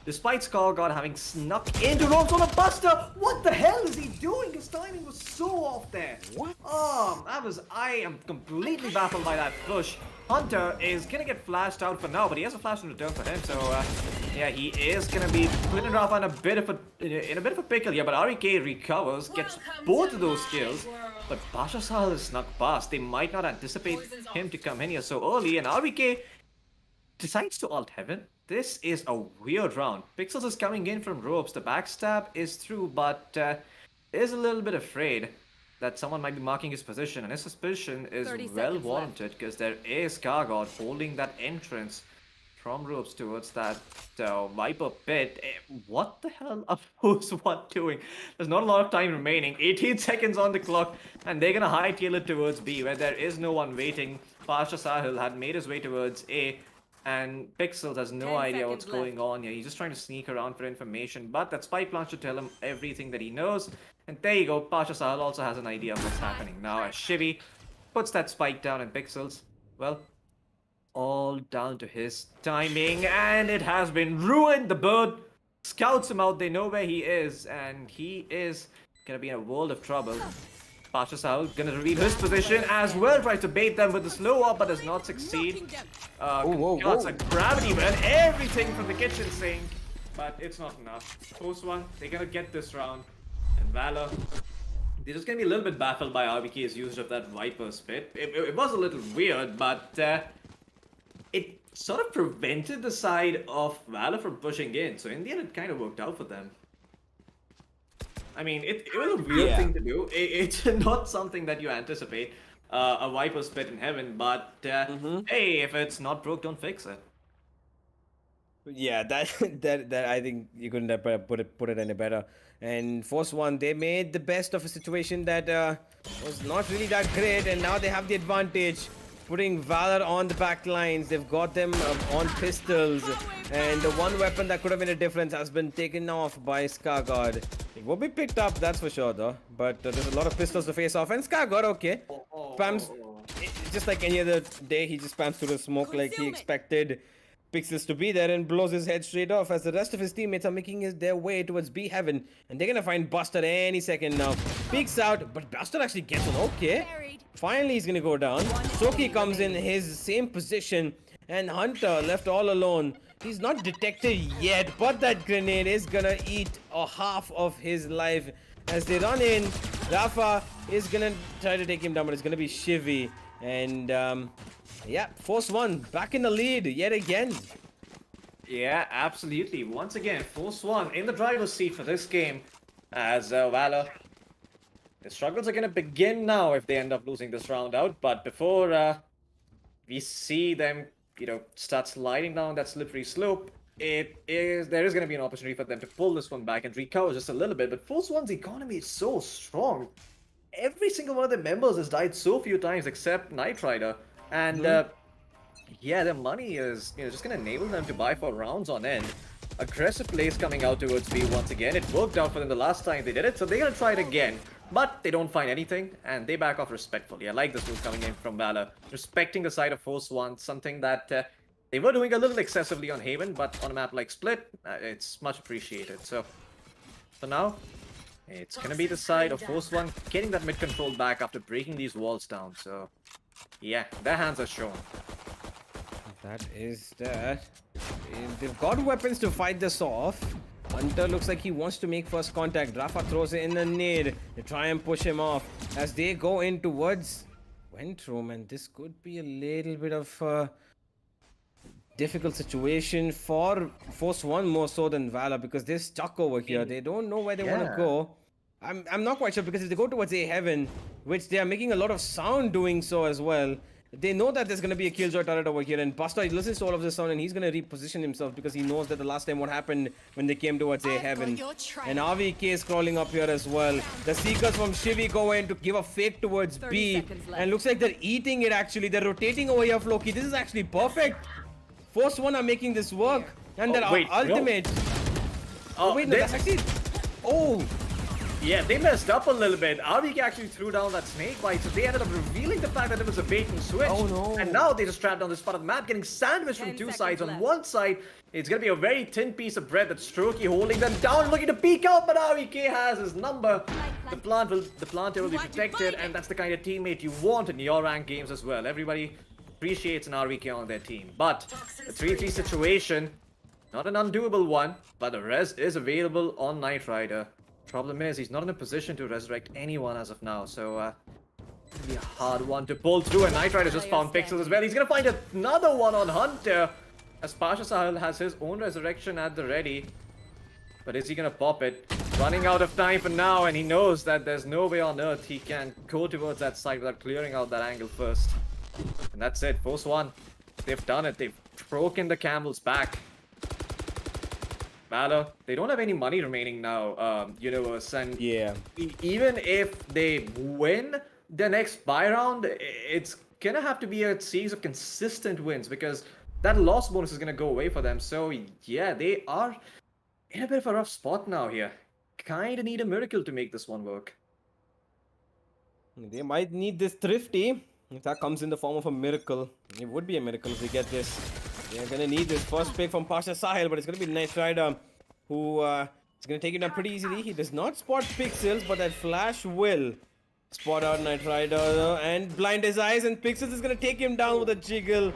Despite Skargod having snuck into ropes on a Buster, what the hell is he doing? His timing was so off there. What? I am completely baffled by that push. Hunter is gonna get flashed out for now, but he has a flash in return for him, so yeah, he is gonna be putting it off on a bit of a pickle here, but REK recovers, gets both of those kills, but Pashasal is snuck past. They might not anticipate him to come in here so early, and REK decides to alt heaven. This is a weird round. Pixels is coming in from ropes. The backstab is through, but is a little bit afraid that someone might be marking his position, and his suspicion is well warranted because there is Skargod holding that entrance from ropes towards that Viper pit. What the hell are Force 1 doing? There's not a lot of time remaining. 18 seconds on the clock, and they're gonna hightail it towards B, where there is no one waiting. Pasha Sahil had made his way towards A, and Pixels has no idea what's going on here. He's just trying to sneak around for information, but that spy plant should tell him everything that he knows. And there you go, Pasha Sahil also has an idea of what's happening now as Shivi puts that spike down, and Pixels, well, all down to his timing, and it has been ruined. The bird scouts him out, they know where he is, and he is gonna be in a world of trouble. Pasha Sahil gonna reveal his position as well, tries to bait them with the slow up, but does not succeed. It's a gravity burn, everything from the kitchen sink, but it's not enough. Force 1, they're gonna get this round, and Valor, they're just gonna be a little bit baffled by RBK's use of that Viper spit. It was a little weird, but it sort of prevented the side of Valor from pushing in, so in the end it kind of worked out for them. I mean, it was a weird thing to do. It's not something that you anticipate, a Viper spit in heaven, but hey, if it's not broke, don't fix it. Yeah, that I think you couldn't have put it any better. And Force 1, they made the best of a situation that was not really that great, and now they have the advantage, putting Valor on the back lines. They've got them on pistols, and the one weapon that could have made a difference has been taken off by Skargod. It will be picked up, that's for sure, though. But there's a lot of pistols to face off, and Skargod, okay, spams just like any other day. He just spams through the smoke like he expected Pixels to be there, and blows his head straight off as the rest of his teammates are making their way towards B heaven, and they're gonna find Buster any second now. Peeks out, but Buster actually gets one. Okay, finally he's gonna go down. Soki comes in his same position, and Hunter left all alone. He's not detected yet, but that grenade is gonna eat a half of his life as they run in. Rafa is gonna try to take him down, but it's gonna be Shivi, and yeah, Force 1 back in the lead yet again. Yeah, absolutely. Once again, Force 1 in the driver's seat for this game as Valor. The struggles are going to begin now if they end up losing this round out. But before we see them, you know, start sliding down that slippery slope, there is going to be an opportunity for them to pull this one back and recover just a little bit. But Force One's economy is so strong. Every single one of their members has died so few times except Knight Rider. And yeah, their money is just going to enable them to buy for rounds on end. Aggressive plays coming out towards B once again. It worked out for them the last time they did it, so they're going to try it again. But they don't find anything, and they back off respectfully. I like this move coming in from Valor. Respecting the side of Force One, something that they were doing a little excessively on Haven, but on a map like Split, it's much appreciated. So now, it's going to be the side of Force One getting that mid control back after breaking these walls down. So yeah, their hands are shown. That is that. They've got weapons to fight this off. Hunter looks like he wants to make first contact. Rafa throws in a nade to try and push him off as they go in towards Vent Room, and this could be a little bit of a difficult situation for Force One more so than Valor, because they're stuck over here. They don't know where they want to go. I'm not quite sure, because if they go towards A Heaven, which they are making a lot of sound doing so as well, they know that there's going to be a Killjoy turret over here, and Buster, he listens to all of this sound and he's going to reposition himself because he knows that the last time what happened when they came towards A Heaven. And RVK is crawling up here as well. The Seekers from Shivi go in to give a fake towards B, and looks like they're eating it actually. They're rotating over here, Floki. This is actually perfect. Force One are making this work, and their ultimate. Oh, wait, no, that's actually. Oh! Yeah, they messed up a little bit. RVK actually threw down that snake bite, so they ended up revealing the fact that it was a bait and switch. Oh no. And now they just trapped on this part of the map, getting sandwiched from two sides. On one side, it's going to be a very thin piece of bread that's Strokey holding them down, looking to peek out, but RVK has his number. The planter will be protected, and that's the kind of teammate you want in your ranked games as well. Everybody appreciates an RVK on their team. But the 3-3 situation, not an undoable one, but the res is available on Knight Rider. Problem is, he's not in a position to resurrect anyone as of now, so it'll be a hard one to pull through, and Knight Rider just found Pixels as well. He's gonna find another one on Hunter, as Pasha Sahel has his own resurrection at the ready. But is he gonna pop it? Running out of time for now, and he knows that there's no way on earth he can go towards that side without clearing out that angle first. And that's it, Force One. They've done it, they've broken the Camel's back. Valor, they don't have any money remaining now, Universe, and Yeah. even if they win the next buy round, it's gonna have to be a series of consistent wins, because that loss bonus is gonna go away for them. So yeah, they are in a bit of a rough spot now here. Kinda need a miracle to make this one work. They might need this Thrifty. If that comes in the form of a miracle, it would be a miracle if they get this. They're gonna need this first pick from Pasha Sahel, but it's gonna be Knight Rider who is gonna take it down pretty easily. He does not spot Pixels, but that flash will spot out Knight Rider and blind his eyes, and Pixels is gonna take him down with a jiggle,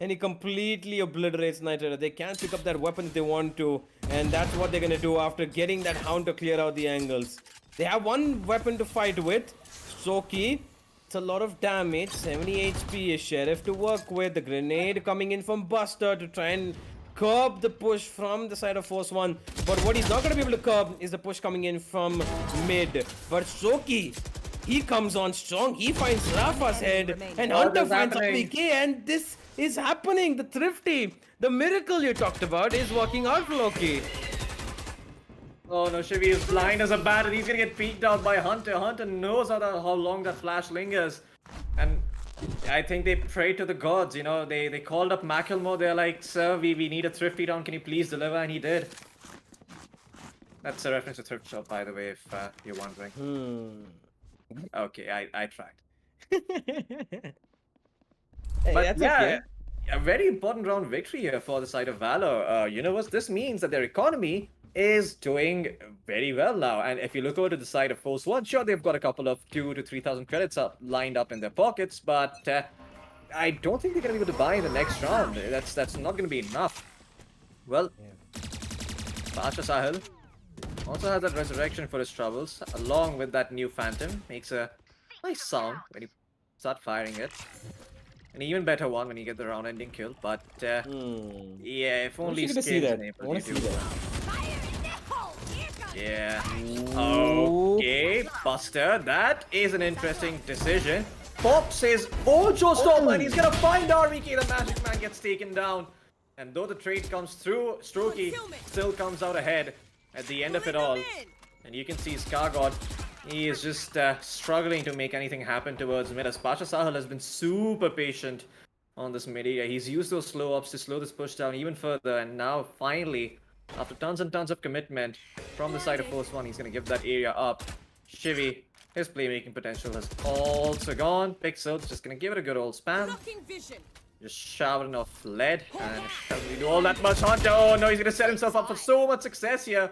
and he completely obliterates Knight Rider. They can't pick up that weapon if they want to, and that's what they're gonna do after getting that Hound to clear out the angles. They have one weapon to fight with, Soki. It's a lot of damage, 70 HP, a Sheriff to work with, the grenade coming in from Buster to try and curb the push from the side of Force One. But what he's not going to be able to curb is the push coming in from mid. But Soki, he comes on strong, he finds Rafa's head, and Hunter finds RVK, and this is happening. The Thrifty, the miracle you talked about is working out for Loki. Oh no, Shivi is blind as a bat, and he's gonna get peeked out by Hunter. Hunter knows how long that flash lingers. And I think they prayed to the gods, they called up Macklemore. They're like, sir, we need a Thrifty down, can you please deliver? And he did. That's a reference to Thrift Shop, by the way, if you're wondering. Okay, I tried. Hey, But that's yeah, okay. a very important round victory here for the side of Valor. Universe, this means that their economy is doing very well now. And if you look over to the side of Force One, sure, they've got a couple of 2,000 to 3,000 credits lined up in their pockets, but I don't think they're going to be able to buy in the next round. That's not going to be enough. Well, Pasha Sahel also has that resurrection for his troubles, along with that new Phantom. Makes a nice sound when you start firing it. An even better one when you get the round ending kill, but yeah, if only to see skills that. enable I want you to to see that. Yeah. Okay, Buster, that is an interesting decision. Pops his own showstopper, and he's gonna find RVK. The Magic Man gets taken down. And though the trade comes through, Strokey still comes out ahead at the end of it all. And you can see Skargod, he is just struggling to make anything happen towards mid, as Pasha Sahal has been super patient on this mid area. He's used those slow ups to slow this push down even further, and now finally, after tons and tons of commitment from the side of Force One, he's going to give that area up. Shivy, his playmaking potential has also gone. Pixel's just going to give it a good old spam. Just showering off lead, and doesn't really do all that much. Hunter, oh no, he's going to set himself up for so much success here.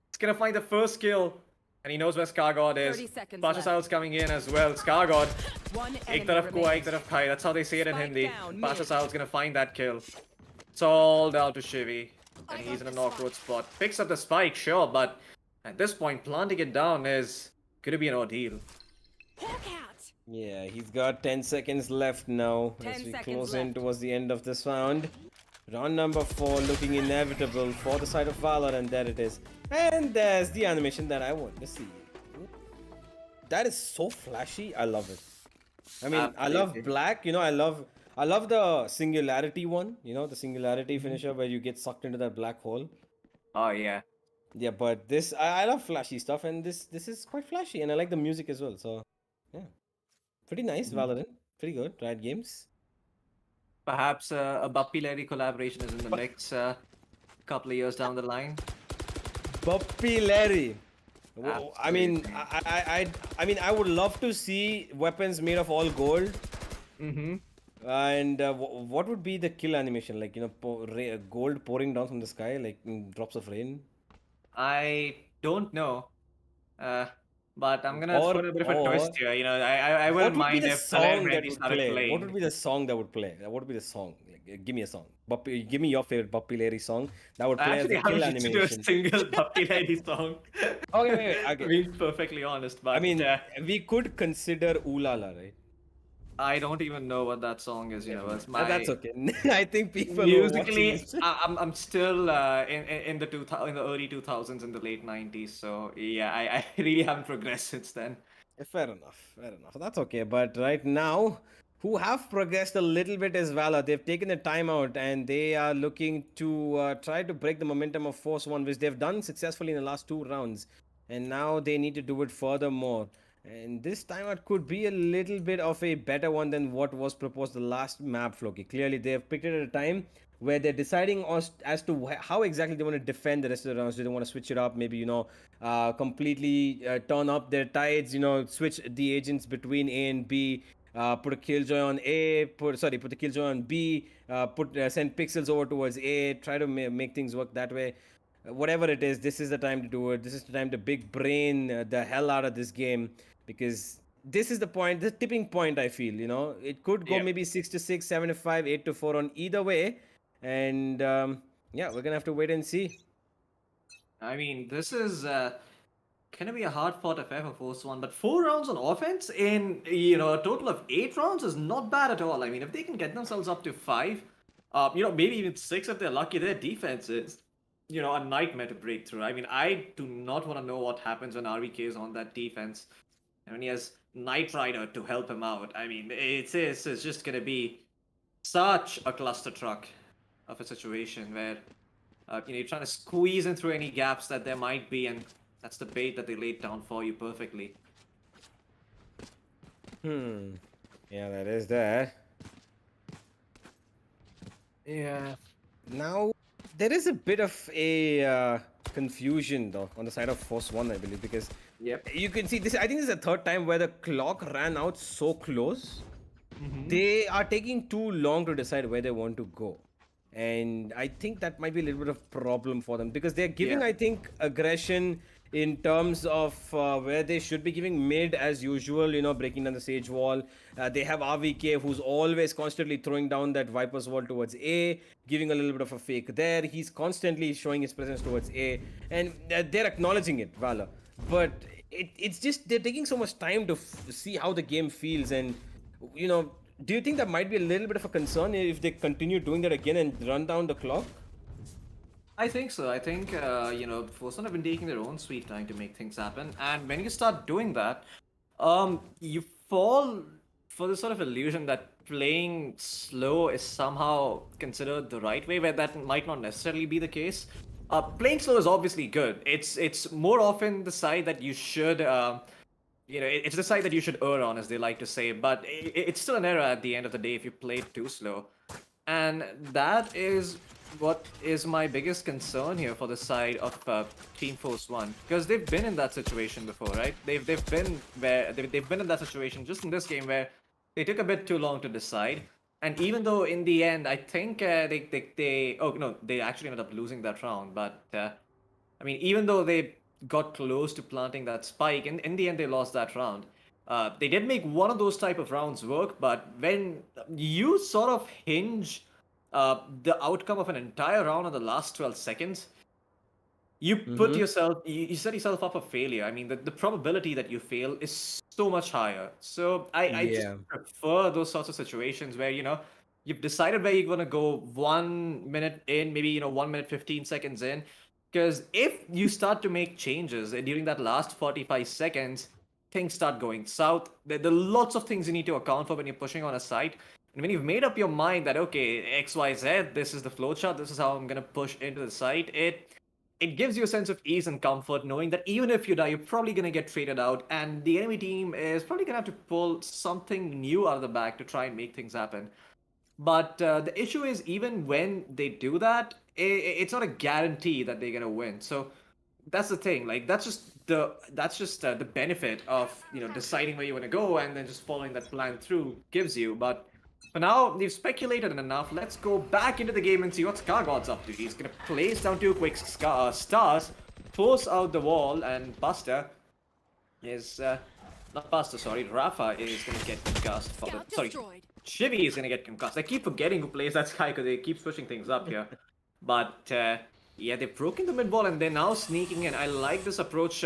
He's going to find the first kill, and he knows where Skargod is. 30 seconds Pasha left. Sahal's coming in as well. Skargod, One ek enemy taraf kua, ek remains. taraf khai. That's how they say it in Spike Hindi. down, Pasha mid. Sahal's going to find that kill. It's all down to Shivy, and he's in an awkward spot. Picks up the spike, sure, but at this point, planting it down is going to be an ordeal. Yeah, he's got 10 seconds left now 10 as we seconds close in left. towards the end of this round. Round number 4 looking inevitable for the side of Valor, and there it is. And there's the animation that I want to see. That is so flashy. I love it. I mean, I love Absolutely. black. You know, I love the singularity one. You know, the singularity finisher where you get sucked into that black hole. Oh yeah. Yeah, but this I love flashy stuff, and this is quite flashy, and I like the music as well. So yeah, pretty nice. Valorant, pretty good. Riot Games. Perhaps a Bappy Larry collaboration is in the mix a couple of years down the line. Puppy Larry. I mean, Absolutely. I mean, I would love to see weapons made of all gold. Mm-hmm. And what would be the kill animation? Like, you know, gold pouring down from the sky, like in drops of rain. I don't know. But I'm gonna Or- put a bit of a or- twist here. You know, I What wouldn't would be mind the if song Taleb that Reddy would started play? playing. What would be the song that would play? What would be the song? Like, give me a song. Bappy, give me your favorite Bappy Larry song that would I play as actually the kill haven't listened to a animation. single Bappy Larry song. Okay, wait, okay. Being perfectly honest, but I mean, we could consider Ooh La La, right? I don't even know what that song is. You know, it's my That's okay. I think people who are watching musically. this- I'm still in the in the early 2000s and the late 90s. So yeah, I really haven't progressed since then. Fair enough. Fair enough. That's okay. But right now, who have progressed a little bit is Valor. They've taken the time out and they are looking to try to break the momentum of Force One, which they've done successfully in the last 2 rounds. And now they need to do it furthermore. And this timeout could be a little bit of a better one than what was proposed the last map, Floki. Clearly, they have picked it at a time where they're deciding as to how exactly they want to defend the rest of the rounds. Do they want to switch it up? Maybe, you know, completely turn up their tides, you know, switch the agents between A and B, put a killjoy on A, put the killjoy on B, send pixels over towards A, try to make things work that way. Whatever it is, this is the time to do it. This is the time to big brain the hell out of this game, because this is the point, the tipping point. I feel, you know, it could go Yeah. maybe 6-6, 7-5, 8-4 on either way, and yeah, we're gonna have to wait and see. I mean, this is gonna be a hard-fought affair for Force One, but 4 rounds on offense in a total of 8 rounds is not bad at all. I mean, if they can get themselves up to 5, maybe even 6 if they're lucky, their defense is a nightmare to break through. I mean, I do not want to know what happens when RVK is on that defense. I mean, he has Knight Rider to help him out. I mean, it's just gonna be such a cluster truck of a situation where you're trying to squeeze in through any gaps that there might be, and that's the bait that they laid down for you perfectly. Yeah, that is there. Yeah. Now, there is a bit of a confusion though on the side of Force One, I believe, because Yep. you can see this. I think this is the 3rd time where the clock ran out so close. They are taking too long to decide where they want to go, and I think that might be a little bit of problem for them, because they're giving, Yeah. I think, aggression in terms of where they should be giving mid as usual, you know, breaking down the Sage wall. They have RVK, who's always constantly throwing down that Viper's wall towards A, giving a little bit of a fake there. He's constantly showing his presence towards A, and they're acknowledging it, Valor. But it's just they're taking so much time to see how the game feels, and you know, do you think that might be a little bit of a concern if they continue doing that again and run down the clock? I think so. I think, Force One have been taking their own sweet time to make things happen. And when you start doing that, you fall for this sort of illusion that playing slow is somehow considered the right way, where that might not necessarily be the case. Playing slow is obviously good. It's more often the side that you should it's the side that you should err on, as they like to say. But it's still an error at the end of the day if you play it too slow, and that is what is my biggest concern here for the side of Team Force One, because they've been in that situation before, right? They've been in that situation just in this game where they took a bit too long to decide. And even though in the end, I think they oh no, they actually ended up losing that round. But I mean, even though they got close to planting that spike, in the end they lost that round. They did make one of those type of rounds work, but when you sort of hinge the outcome of an entire round on the last 12 seconds, you put yourself, you set yourself up for failure. I mean, the probability that you fail is so much higher. So I just Yeah. prefer those sorts of situations where, you've decided where you're going to go 1 minute in, maybe, 1 minute, 15 seconds in. Because if you start to make changes during that last 45 seconds, things start going south. There are lots of things you need to account for when you're pushing on a site. And when you've made up your mind that, okay, XYZ, this is the flowchart, this is how I'm going to push into the site, it gives you a sense of ease and comfort knowing that even if you die, you're probably going to get traded out, and the enemy team is probably going to have to pull something new out of the bag to try and make things happen. But the issue is, even when they do that, it's not a guarantee that they're going to win. So that's the thing. Like, that's just the benefit of deciding where you want to go and then just following that plan through gives you. But for now, we've speculated enough. Let's go back into the game and see what Scargod's up to. He's gonna place down two quick stars, force out the wall, and Buster is not Buster, sorry. Rafa is gonna get concussed for the Shivy is gonna get concussed. I keep forgetting who plays that guy because he keeps pushing things up here. But yeah, they've broken the mid wall and they're now sneaking in. I like this approach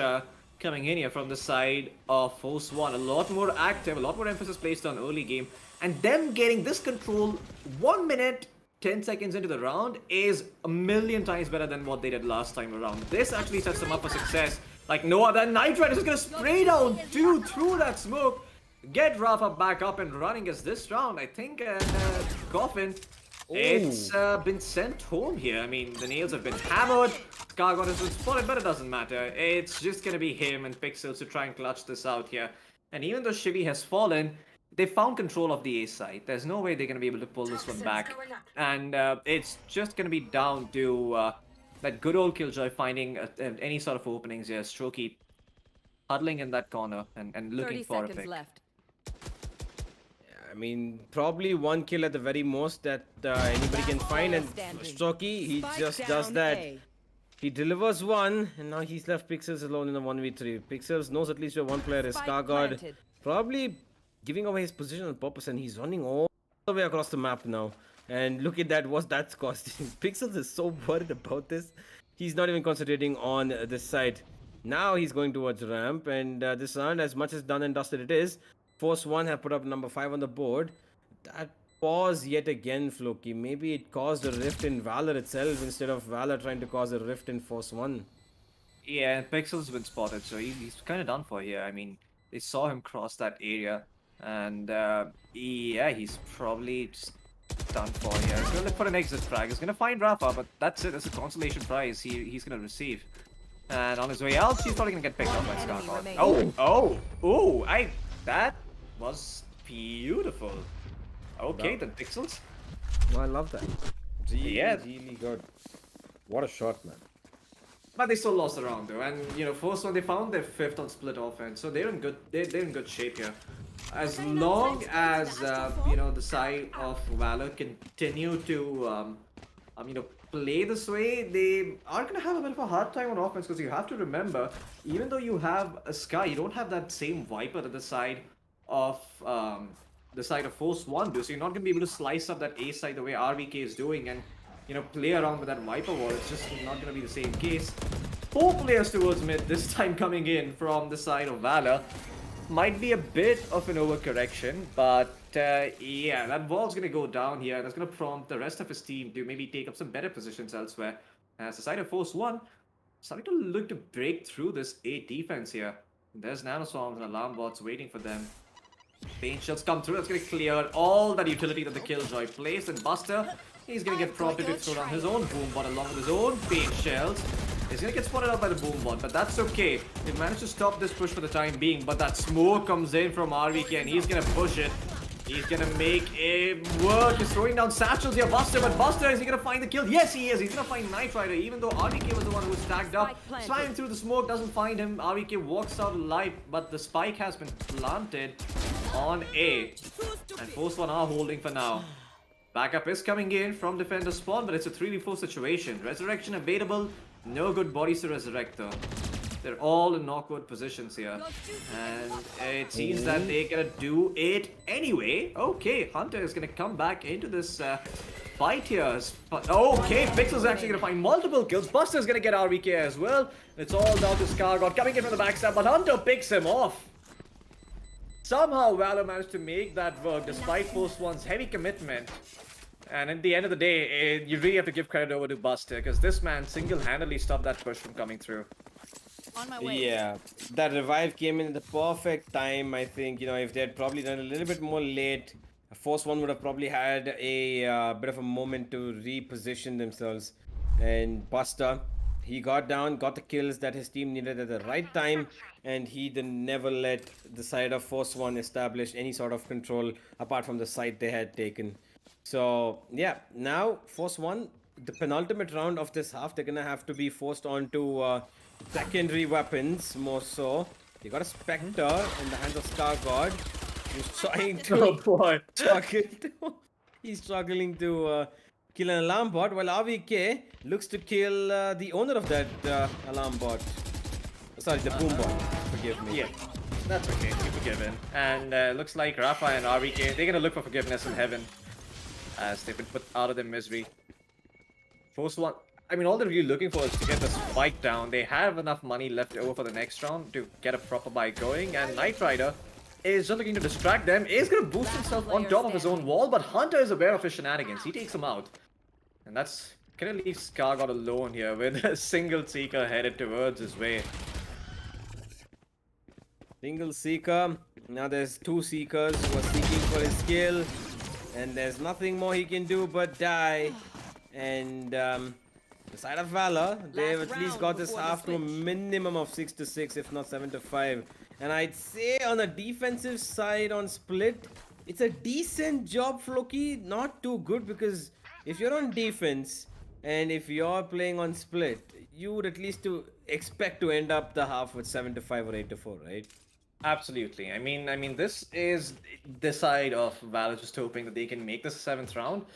coming in here from the side of Force One. A lot more active, a lot more emphasis placed on early game. And them getting this control 1 minute, 10 seconds into the round is a million times better than what they did last time around. This actually sets them up for success. Like no other. Knight Rider is going to spray down two through that smoke. Get Rafa back up and running as this round. I think Coffin, it's been sent home here. I mean, the nails have been hammered. Scargot has been spotted, but it doesn't matter. It's just going to be him and Pixels to try and clutch this out here. And even though Shivy has fallen, they found control of the A side. There's no way they're going to be able to pull this one back. And it's just going to be down to that good old Killjoy finding any sort of openings here. Strokey huddling in that corner and looking for a pick. Left. I mean, probably one kill at the very most that anybody can find, and Strokey, he just does that. He delivers one, and now he's left Pixels alone in the 1v3. Pixels knows at least your one player is Scargod. Probably giving away his position on purpose, and he's running all the way across the map now. And look at that, what's that's costing. Pixels is so worried about this. He's not even concentrating on this side. Now he's going towards ramp, and this round, as much as done and dusted it is, Force 1 have put up number 5 on the board. That pause yet again, Floki. Maybe it caused a rift in Valor itself instead of Valor trying to cause a rift in Force 1. Yeah, Pixel's been spotted, so he's kind of done for here. I mean, they saw him cross that area, and yeah, he's probably just done for here. He's gonna look for an exit frag. He's gonna find Rafa, but that's it. That's a consolation prize he's gonna receive. And on his way out, he's probably gonna get picked up by Scargod. That was beautiful. Okay, then Pixels. Oh, I love that. Yeah. Really good. What a shot, man. But they still lost the round though, and Force 1, they found their 5th on split offense, so they're in good shape here. As long as the side of Valor continue to play this way, they are gonna have a bit of a hard time on offense, because you have to remember, even though you have a Sky, you don't have that same Viper at the side of Force 1 do, so you're not gonna be able to slice up that A side the way RVK is doing and play around with that Viper wall. It's just not gonna be the same case. 4 players towards mid this time coming in from the side of Valor. Might be a bit of an overcorrection, but yeah, that wall's gonna go down here, and that's gonna prompt the rest of his team to maybe take up some better positions elsewhere. As the side of Force 1 starting to look to break through this A defense here. There's nanoswarms and alarm bots waiting for them. Paint shells come through. That's going to clear all that utility that the Killjoy placed. And Buster, he's going to get prompted to throw down his own boom bot along with his own paint shells. He's going to get spotted out by the boom bot, but that's okay. They managed to stop this push for the time being, but that smoke comes in from RVK and he's going to push it. He's going to make it work. He's throwing down satchels here, Buster, but Buster, is he going to find the kill? Yes, he is. He's going to find Knight Rider, even though RVK was the one who was tagged up. Sliding through the smoke, doesn't find him. RVK walks out alive, but the spike has been planted on A. And Force One are holding for now. Backup is coming in from defender spawn, but it's a 3v4 situation. Resurrection available. No good bodies to resurrect though. They're all in awkward positions here. And it seems that they're gonna do it anyway. Okay, Hunter is gonna come back into this fight here. Okay, Pixel's actually gonna find multiple kills. Buster's gonna get RVK as well. It's all down to Scargod coming in from the backstab, but Hunter picks him off. Somehow Valor managed to make that work despite Force One's heavy commitment. And at the end of the day, you really have to give credit over to Buster because this man single-handedly stopped that push from coming through. On my way. Yeah, that revive came in at the perfect time. I think, you know, if they had probably done a little bit more late, Force One would have probably had a bit of a moment to reposition themselves. And Buster, he got down, got the kills that his team needed at the right time, and he then never let the side of Force One establish any sort of control apart from the side they had taken. So yeah, now Force One, the penultimate round of this half, they're gonna have to be forced onto secondary weapons more so. They got a Spectre in the hands of Star God, who's trying to he's struggling to kill an alarm bot, while RVK looks to kill the owner of that alarm bot. Sorry, the boom bot. Forgive me. Yeah, that's okay. You're forgiven. And looks like Rafa and RVK, they're gonna look for forgiveness in heaven as they've been put out of their misery. Force One, I mean, all they're really looking for is to get the spike down. They have enough money left over for the next round to get a proper buy going, and Knight Rider is just looking to distract them. Is going to boost himself on top of his own wall, but Hunter is aware of his shenanigans. He takes him out. And that's going to leave Scargod alone here with a single Seeker headed towards his way. Single Seeker. Now there's two Seekers who are seeking for his kill. And there's nothing more he can do but die. And the side of Valor, they've at least got this half to a minimum of 6-6, if not 7-5. And I'd say on the defensive side on Split, it's a decent job, Floki. Not too good, because if you're on defense and if you're playing on Split, you would at least expect to end up the half with 7-5 or 8-4, right? Absolutely. I mean, this is the side of Valor just hoping that they can make this 7th round.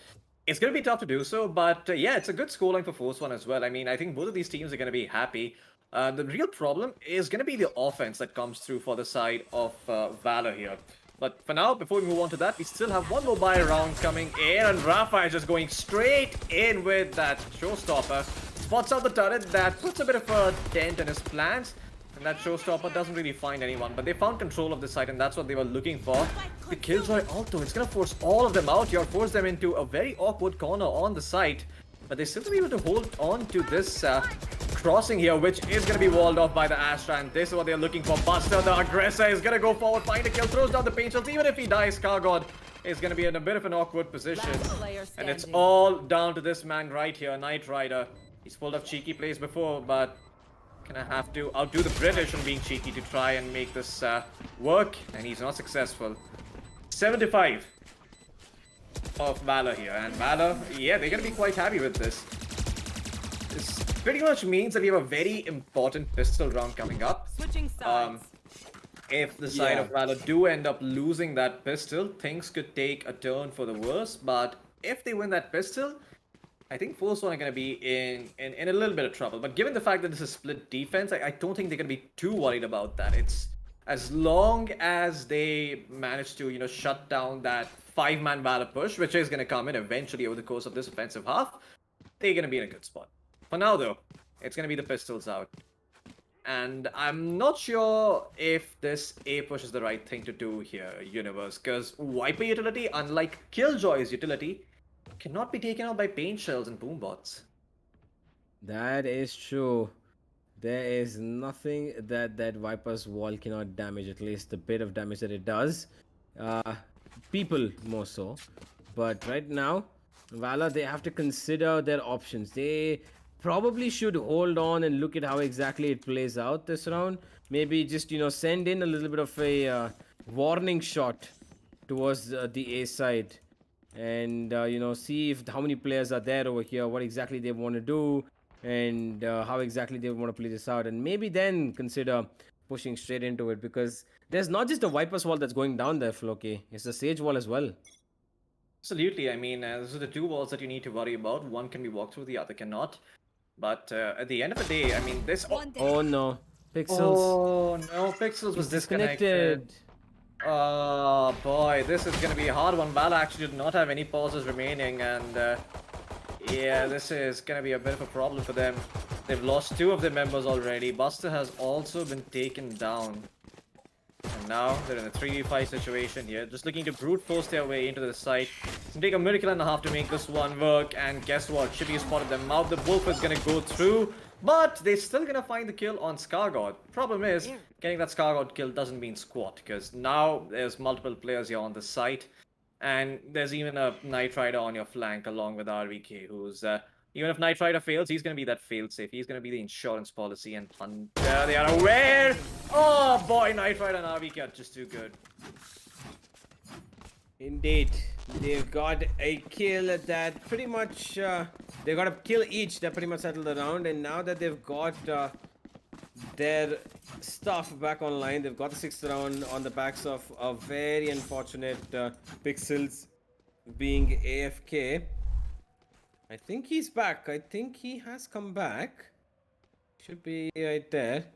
It's going to be tough to do so, but yeah, it's a good scoreline for Force One as well. I mean, I think both of these teams are going to be happy. The real problem is going to be the offense that comes through for the side of Valor here. But for now, before we move on to that, we still have one more buy round coming in, and Rafa is just going straight in with that showstopper. Spots out the turret, that puts a bit of a dent in his plans. And that showstopper doesn't really find anyone, but they found control of the site, and that's what they were looking for. The Killjoy Alto, it's gonna force all of them out here, force them into a very awkward corner on the site. But they still be able to hold on to this crossing here, which is gonna be walled off by the Astra, and this is what they're looking for. Buster, the aggressor, is gonna go forward, find a kill, throws down the paint shells. Even if he dies, Scargod is gonna be in a bit of an awkward position. And it's all down to this man right here, Knight Rider. He's pulled off cheeky plays before, but gonna have to outdo the British on being cheeky to try and make this work, and he's not successful. 75 of Valor here, and Valor, yeah, they're gonna be quite happy with this. This pretty much means that we have a very important pistol round coming up. Switching sides. If the side of Valor do end up losing that pistol, things could take a turn for the worse, but if they win that pistol, I think Force One are going to be in a little bit of trouble. But given the fact that this is split defense, I don't think they're going to be too worried about that. It's as long as they manage to, you know, shut down that 5-man Valor push, which is going to come in eventually over the course of this offensive half, they're going to be in a good spot. For now, though, it's going to be the pistols out. And I'm not sure if this A push is the right thing to do here, Universe, because Viper utility, unlike Killjoy's utility, cannot be taken out by paint shells and boom bots. That is true. There is nothing that Viper's wall cannot damage, at least the bit of damage that it does. people more so. But right now, Valor, they have to consider their options. They probably should hold on and look at how exactly it plays out this round. Maybe just, send in a little bit of a warning shot towards the A side, and see if how many players are there over here, what exactly they want to do, and how exactly they want to play this out, and maybe then consider pushing straight into it, because there's not just a Viper's wall that's going down there, Floki. It's the Sage wall as well. Absolutely. I mean, those are the two walls that you need to worry about. One can be walked through, the other cannot. But at the end of the day, I mean, this. Oh no, Pixels. Oh no, Pixels was disconnected. Oh boy, this is gonna be a hard one. Valor actually did not have any pauses remaining, and yeah, this is gonna be a bit of a problem for them. They've lost 2 of their members already. Buster has also been taken down. And now they're in a 3v5 situation here, just looking to brute force their way into the site. It's gonna take a miracle and a half to make this one work, and guess what? Shibby spotted them out. The wolf is gonna go through, but they're still gonna find the kill on Scargod. Problem is, getting that Scargod kill doesn't mean squat, because now there's multiple players here on the site, and there's even a Knight Rider on your flank along with RVK, who's even if Knight Rider fails, he's going to be that fail-safe. He's going to be the insurance policy, and they are aware. Oh boy, Knight Rider and RVK are just too good. Indeed, they've got a kill that pretty much, they got a kill each that pretty much settled the round, and now that they've got their stuff back online, they've got the 6th round on the backs of a very unfortunate Pixels being AFK. I think he's back. I think he has come back. Should be right there.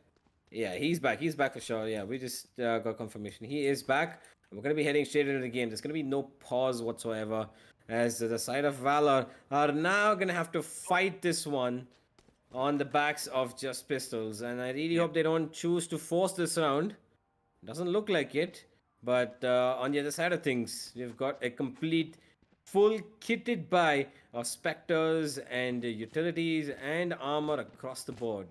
Yeah, he's back. He's back for sure. Yeah, we just got confirmation. He is back. We're going to be heading straight into the game. There's going to be no pause whatsoever, as the side of Valor are now going to have to fight this one on the backs of just pistols. And I really hope they don't choose to force this round. Doesn't look like it. But on the other side of things, we've got a complete full kitted buy of Spectres and utilities and armor across the board.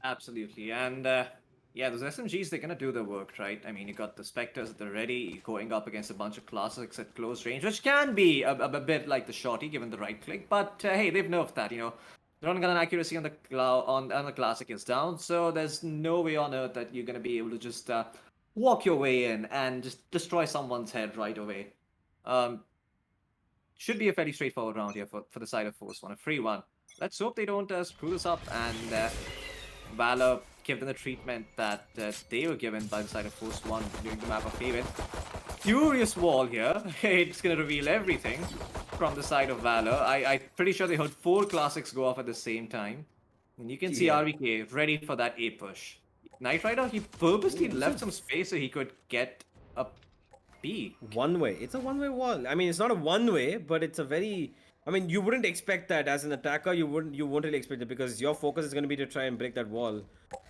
Absolutely, and yeah, those SMGs, they're gonna do their work, right? I mean, you got the Spectres at the ready, going up against a bunch of classics at close range, which can be a bit like the shorty given the right click, but hey, they've nerfed that, The run gun accuracy on the classic is down, so there's no way on earth that you're gonna be able to just walk your way in and just destroy someone's head right away. Should be a fairly straightforward round here for the side of Force One, a free one. Let's hope they don't screw this up, and Valor give them the treatment that they were given by the side of Force One during the map of Haven. Furious wall here. It's gonna reveal everything from the side of Valor. I'm pretty sure they heard 4 classics go off at the same time. And you can see RVK ready for that A push. Knight Rider, he purposely left some space so he could get a B. One way. It's a one-way wall. I mean, it's not a one-way, but it's a very... I mean, you wouldn't expect that as an attacker. You won't really expect it, because your focus is going to be to try and break that wall.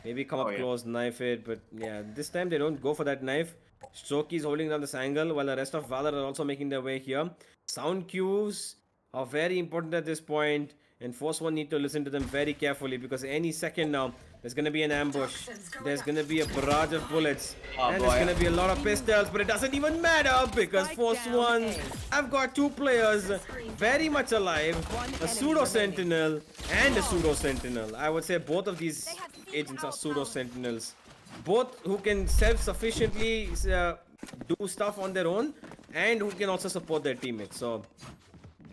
Maybe come up close, knife it, but yeah, this time they don't go for that knife. Strokey is holding down this angle, while the rest of Valor are also making their way here. Sound cues are very important at this point, and Force One need to listen to them very carefully, because any second now, there's going to be an ambush. There's going to be a barrage of bullets. And there's going to be a lot of pistols, but it doesn't even matter, because Force One have got 2 players very much alive. A Pseudo Sentinel and a Pseudo Sentinel. I would say both of these agents are Pseudo Sentinels. Both who can self-sufficiently do stuff on their own, and who can also support their teammates. So,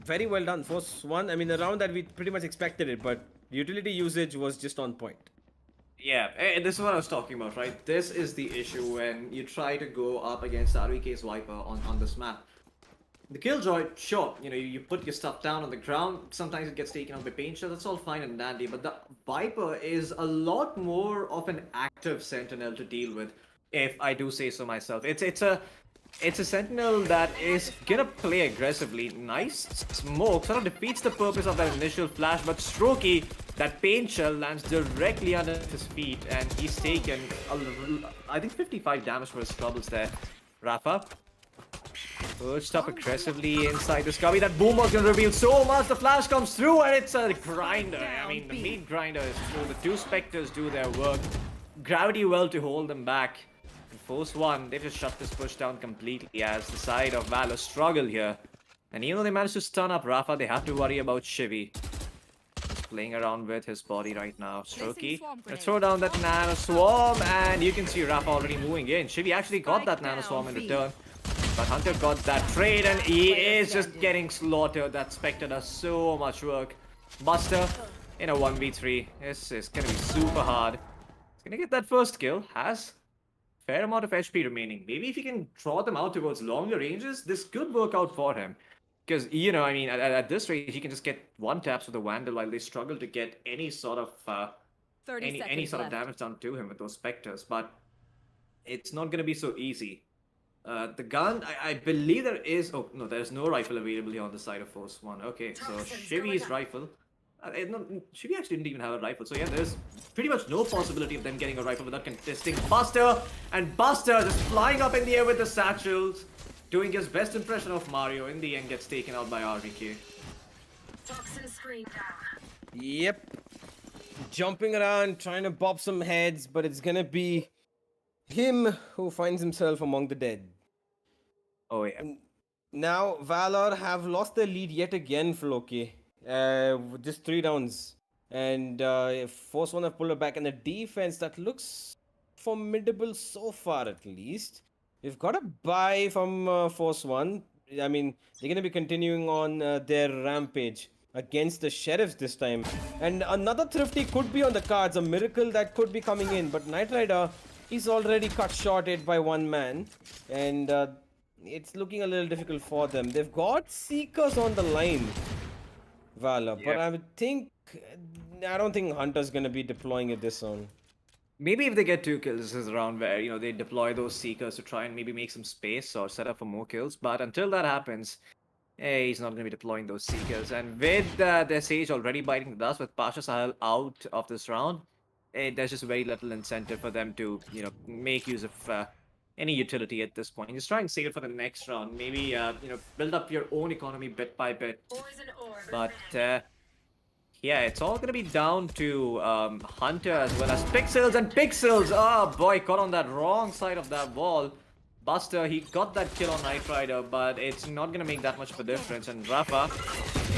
very well done, Force One. I mean, the round that we pretty much expected it, but utility usage was just on point. Yeah, this is what I was talking about, right? This is the issue when you try to go up against RVK's Viper on this map. The Killjoy, sure, you put your stuff down on the ground, sometimes it gets taken out by paint shot, that's all fine and dandy, but the Viper is a lot more of an active Sentinel to deal with, if I do say so myself. It's a Sentinel that is gonna play aggressively. Nice smoke sort of defeats the purpose of that initial flash, but Strokey, that paint shell lands directly under his feet, and he's taken, I think, 55 damage for his troubles there. Rafa pushed up aggressively inside the Scubby. That boom was gonna reveal so much. The flash comes through, and it's a grinder. I mean, the meat grinder is through. The 2 Spectres do their work. Gravity well to hold them back. Force One, they've just shut this push down completely as the side of Valor struggle here. And even though they managed to stun up Rafa, they have to worry about Shivy. He's playing around with his body right now. Strokey, throw down that Nano Swarm, and you can see Rafa already moving in. Shivy actually got that Nano Swarm in return. But Hunter got that trade, and he is just getting slaughtered. That Spectre does so much work. Buster in a 1v3. This is going to be super hard. He's going to get that first kill. Has fair amount of HP remaining. Maybe if he can draw them out towards longer ranges, this could work out for him. Because, you know, I mean, at this range, he can just get one taps with a Vandal while they struggle to get any sort of any sort of damage done to him with those Spectres. But it's not going to be so easy. The gun, I believe there is... Oh, no, there's no rifle available here on the side of Force 1. Okay, so Shivy's rifle... Shivy actually didn't even have a rifle. So yeah, there's pretty much no possibility of them getting a rifle without contesting Buster. And Buster just flying up in the air with the satchels. Doing his best impression of Mario. In the end, gets taken out by RVK. Yep. Jumping around, trying to bop some heads, but it's gonna be him who finds himself among the dead. Oh yeah. Now, Valor have lost their lead yet again, Floki. Just 3 downs. And Force 1 have pulled it back, and the defense that looks formidable so far at least. We've got a buy from Force 1. I mean, they're going to be continuing on their rampage against the Sheriffs this time. And another Thrifty could be on the cards, a miracle that could be coming in. But Knight Rider is already cut short it by one man. And it's looking a little difficult for them. They've got Seekers on the line, Valor. But I don't think Hunter's going to be deploying it this zone. Maybe if they get 2 kills, this is around where, you know, they deploy those Seekers to try and maybe make some space or set up for more kills. But until that happens, he's not going to be deploying those Seekers. And with their Sage already biting the dust, with Pasha Sahel out of this round, there's just very little incentive for them to, you know, make use of any utility at this point. Just try and save it for the next round. Maybe, you know, build up your own economy bit by bit. But... yeah, it's all going to be down to Hunter as well as Pixels. And Pixels, oh boy, caught on that wrong side of that wall. Buster, he got that kill on Knight Rider, but it's not going to make that much of a difference. And Rafa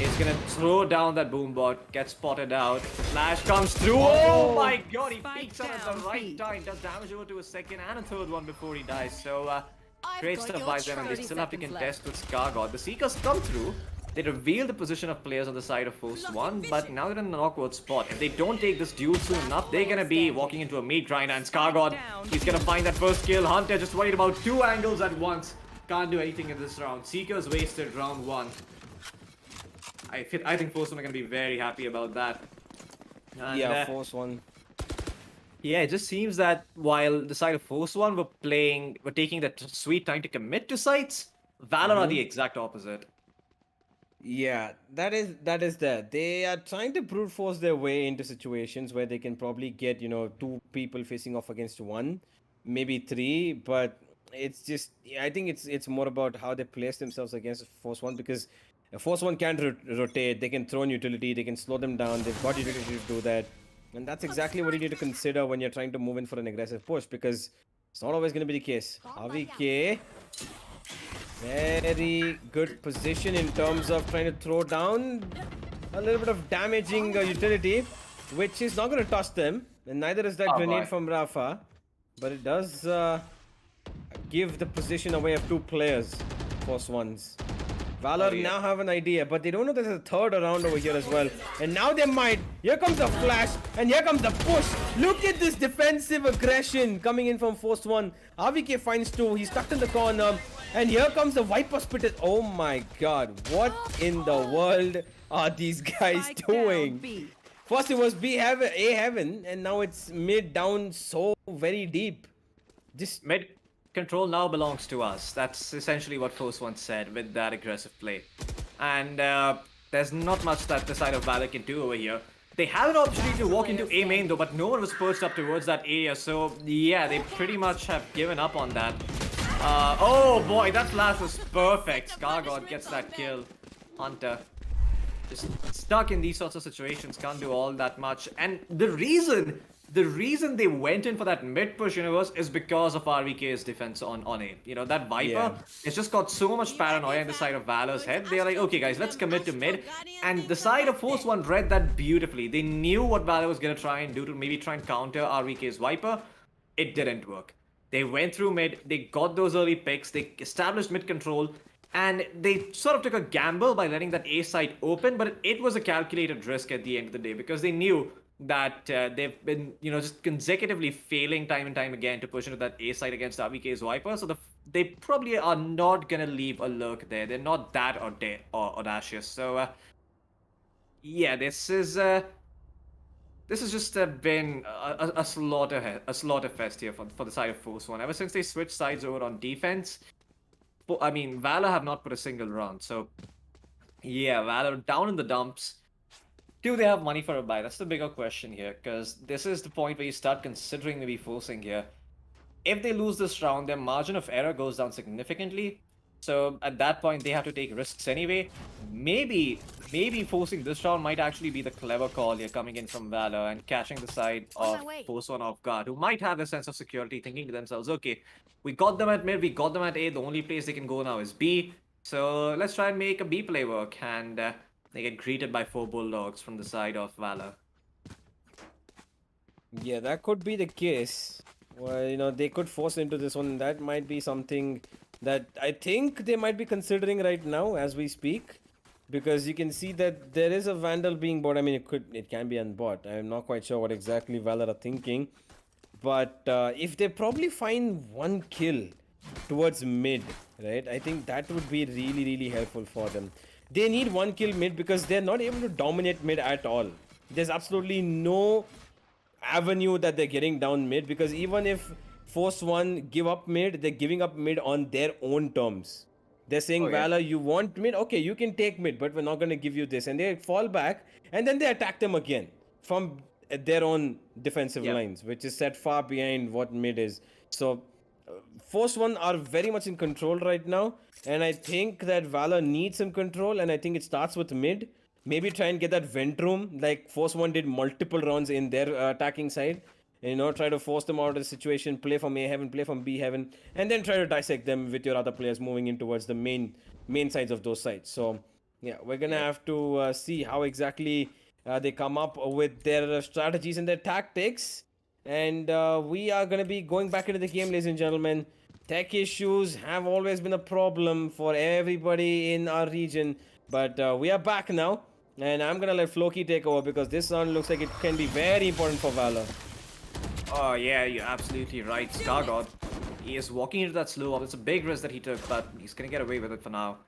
is going to throw down that boombot, get spotted out. Flash comes through. Oh my god, he peeks out at the right time. Does damage over to a second and a third one before he dies. So, great stuff by them, and they still have to contest with Scargod. The Seekers come through. They reveal the position of players on the side of Force 1, but now they're in an awkward spot. If they don't take this duel soon enough, they're gonna be walking into a meat grinder, and Scargod, he's gonna find that first kill. Hunter just worried about 2 angles at once. Can't do anything in this round. Seekers wasted round 1. I think Force 1 are gonna be very happy about that. And, yeah, Force 1. Yeah, it just seems that while the side of Force 1 were taking that sweet time to commit to sites, Valor are the exact opposite. Yeah, that is there. They are trying to brute force their way into situations where they can probably get, you know, 2 people facing off against 1, maybe 3, but it's just, I think it's more about how they place themselves against Force 1, because Force 1 can't rotate, they can throw in utility, they can slow them down, they've got utility to do that. And that's exactly what you need to consider when you're trying to move in for an aggressive push, because it's not always going to be the case. RVK, very good position in terms of trying to throw down a little bit of damaging utility, which is not going to touch them. And neither is that grenade from Rafa. But it does give the position away of 2 players, Force 1s. Valor now have an idea, but they don't know there's a third around over here as well. And now they might. Here comes the flash, and here comes the push. Look at this defensive aggression coming in from Force 1. RVK finds 2. He's stuck in the corner. And here comes the Viper Spit. Oh my god. What in the world are these guys doing? First it was A heaven, and now it's mid down so very deep. Just mid control now belongs to us. That's essentially what Force 1 said with that aggressive play. And there's not much that the side of Valor can do over here. They have an opportunity to walk into A main though, but no one was perched up towards that area. So yeah, they pretty much have given up on that. Oh boy, that flash was perfect. Scargod gets that kill. Hunter just stuck in these sorts of situations, can't do all that much. And the reason the reason they went in for that mid push universe is because of RVK's defense on A. You know, that Viper, Yeah. it's just got so much paranoia in the side of Valor's head. They're like, okay, guys, let's commit to mid. And the side of Force One read that beautifully. They knew what Valor was going to try and do to maybe try and counter RVK's Viper. It didn't work. They went through mid, they got those early picks, they established mid control, and they sort of took a gamble by letting that A site open, but it was a calculated risk at the end of the day because they knew that they've been, just consecutively failing time and time again to push into that A site against RVK's Viper. So they probably are not gonna leave a lurk there. They're not that audacious. So yeah, this has just been a slaughter fest here for the side of Force One. Ever since they switched sides over on defense, I mean, Valor have not put a single round. So yeah, Valor down in the dumps. Do they have money for a buy? That's the bigger question here, because this is the point where you start considering maybe forcing here. If they lose this round, their margin of error goes down significantly. So at that point, they have to take risks anyway. Maybe forcing this round might actually be the clever call here, coming in from Valor and catching the side of Force One off guard, who might have a sense of security, thinking to themselves, okay, we got them at mid, we got them at A, the only place they can go now is B. So let's try and make a B play work, and they get greeted by 4 Bulldogs from the side of Valor. Yeah, that could be the case. Well, they could force into this one. That might be something that I think they might be considering right now as we speak, because you can see that there is a Vandal being bought. I mean, it can be unbought. I'm not quite sure what exactly Valor are thinking, but if they probably find 1 kill towards mid, right? I think that would be really, really helpful for them. They need 1 kill mid because they're not able to dominate mid at all. There's absolutely no avenue that they're getting down mid, because even if Force One give up mid, they're giving up mid on their own terms. They're saying, Valor, you want mid? Okay, you can take mid, but we're not going to give you this. And they fall back, and then they attack them again from their own defensive lines, which is set far behind what mid is. So Force One are very much in control right now, and I think that Valor needs some control, and I think it starts with mid. Maybe try and get that vent room like Force One did multiple rounds in their attacking side. Try to force them out of the situation, play from A heaven, play from B heaven, and then try to dissect them with your other players moving in towards the main sides of those sides. So yeah, we're gonna have to see how exactly they come up with their strategies and their tactics. And we are going to be going back into the game, ladies and gentlemen. Tech issues have always been a problem for everybody in our region. But we are back now. And I'm going to let Floki take over, because this round looks like it can be very important for Valor. Oh yeah, you're absolutely right. Stargod, he is walking into that slow up. It's a big risk that he took, but he's going to get away with it for now.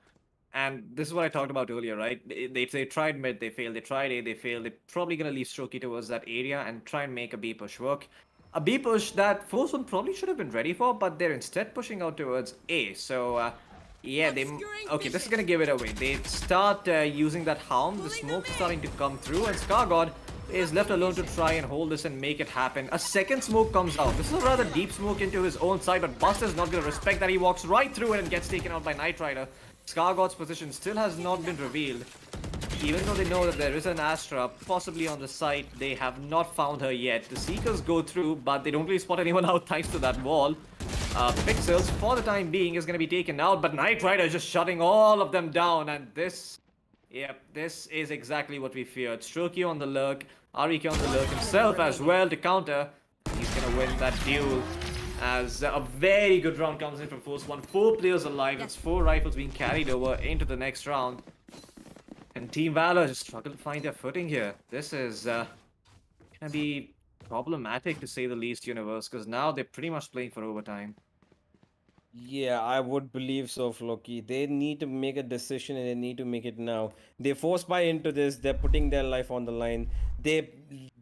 And this is what I talked about earlier, right? They tried mid, they failed. They tried A, they failed. They're probably going to leave Strokey towards that area and try and make a B push work. A B push that Force One probably should have been ready for, but they're instead pushing out towards A. So, yeah, okay, this is going to give it away. They start using that Hound. The smoke's starting to come through, and Scargod is left alone to try and hold this and make it happen. A second smoke comes out. This is a rather deep smoke into his own side, but Buster's not going to respect that. He walks right through it and gets taken out by Knight Rider. Scargod's position still has not been revealed. Even though they know that there is an Astra possibly on the site, they have not found her yet. The Seekers go through, but they don't really spot anyone out thanks to that wall. Pixels, for the time being, is going to be taken out, but Knight Rider is just shutting all of them down, and this is exactly what we feared. Strokey on the lurk, RVK on the lurk himself as well to counter. He's going to win that duel, as a very good round comes in from Force One. 4 players alive. It's 4 rifles being carried over into the next round. And Team Valor just struggle to find their footing here. This is going to be problematic, to say the least, Universe, because now they're pretty much playing for overtime. Yeah, I would believe so, Floki. They need to make a decision, and they need to make it now. They force buy into this. They're putting their life on the line. They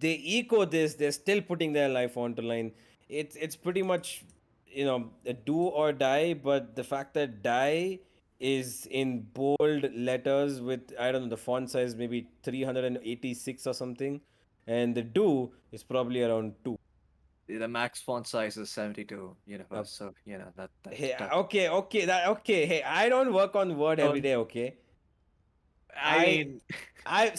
echo this. They're still putting their life on the line. It's pretty much, a do or die. But the fact that die is in bold letters with, I don't know, the font size maybe 386 or something, and the do is probably around 2. The max font size is 72, Universe. So that. Hey, okay. Hey, I don't work on Word every day. Okay. I mean, I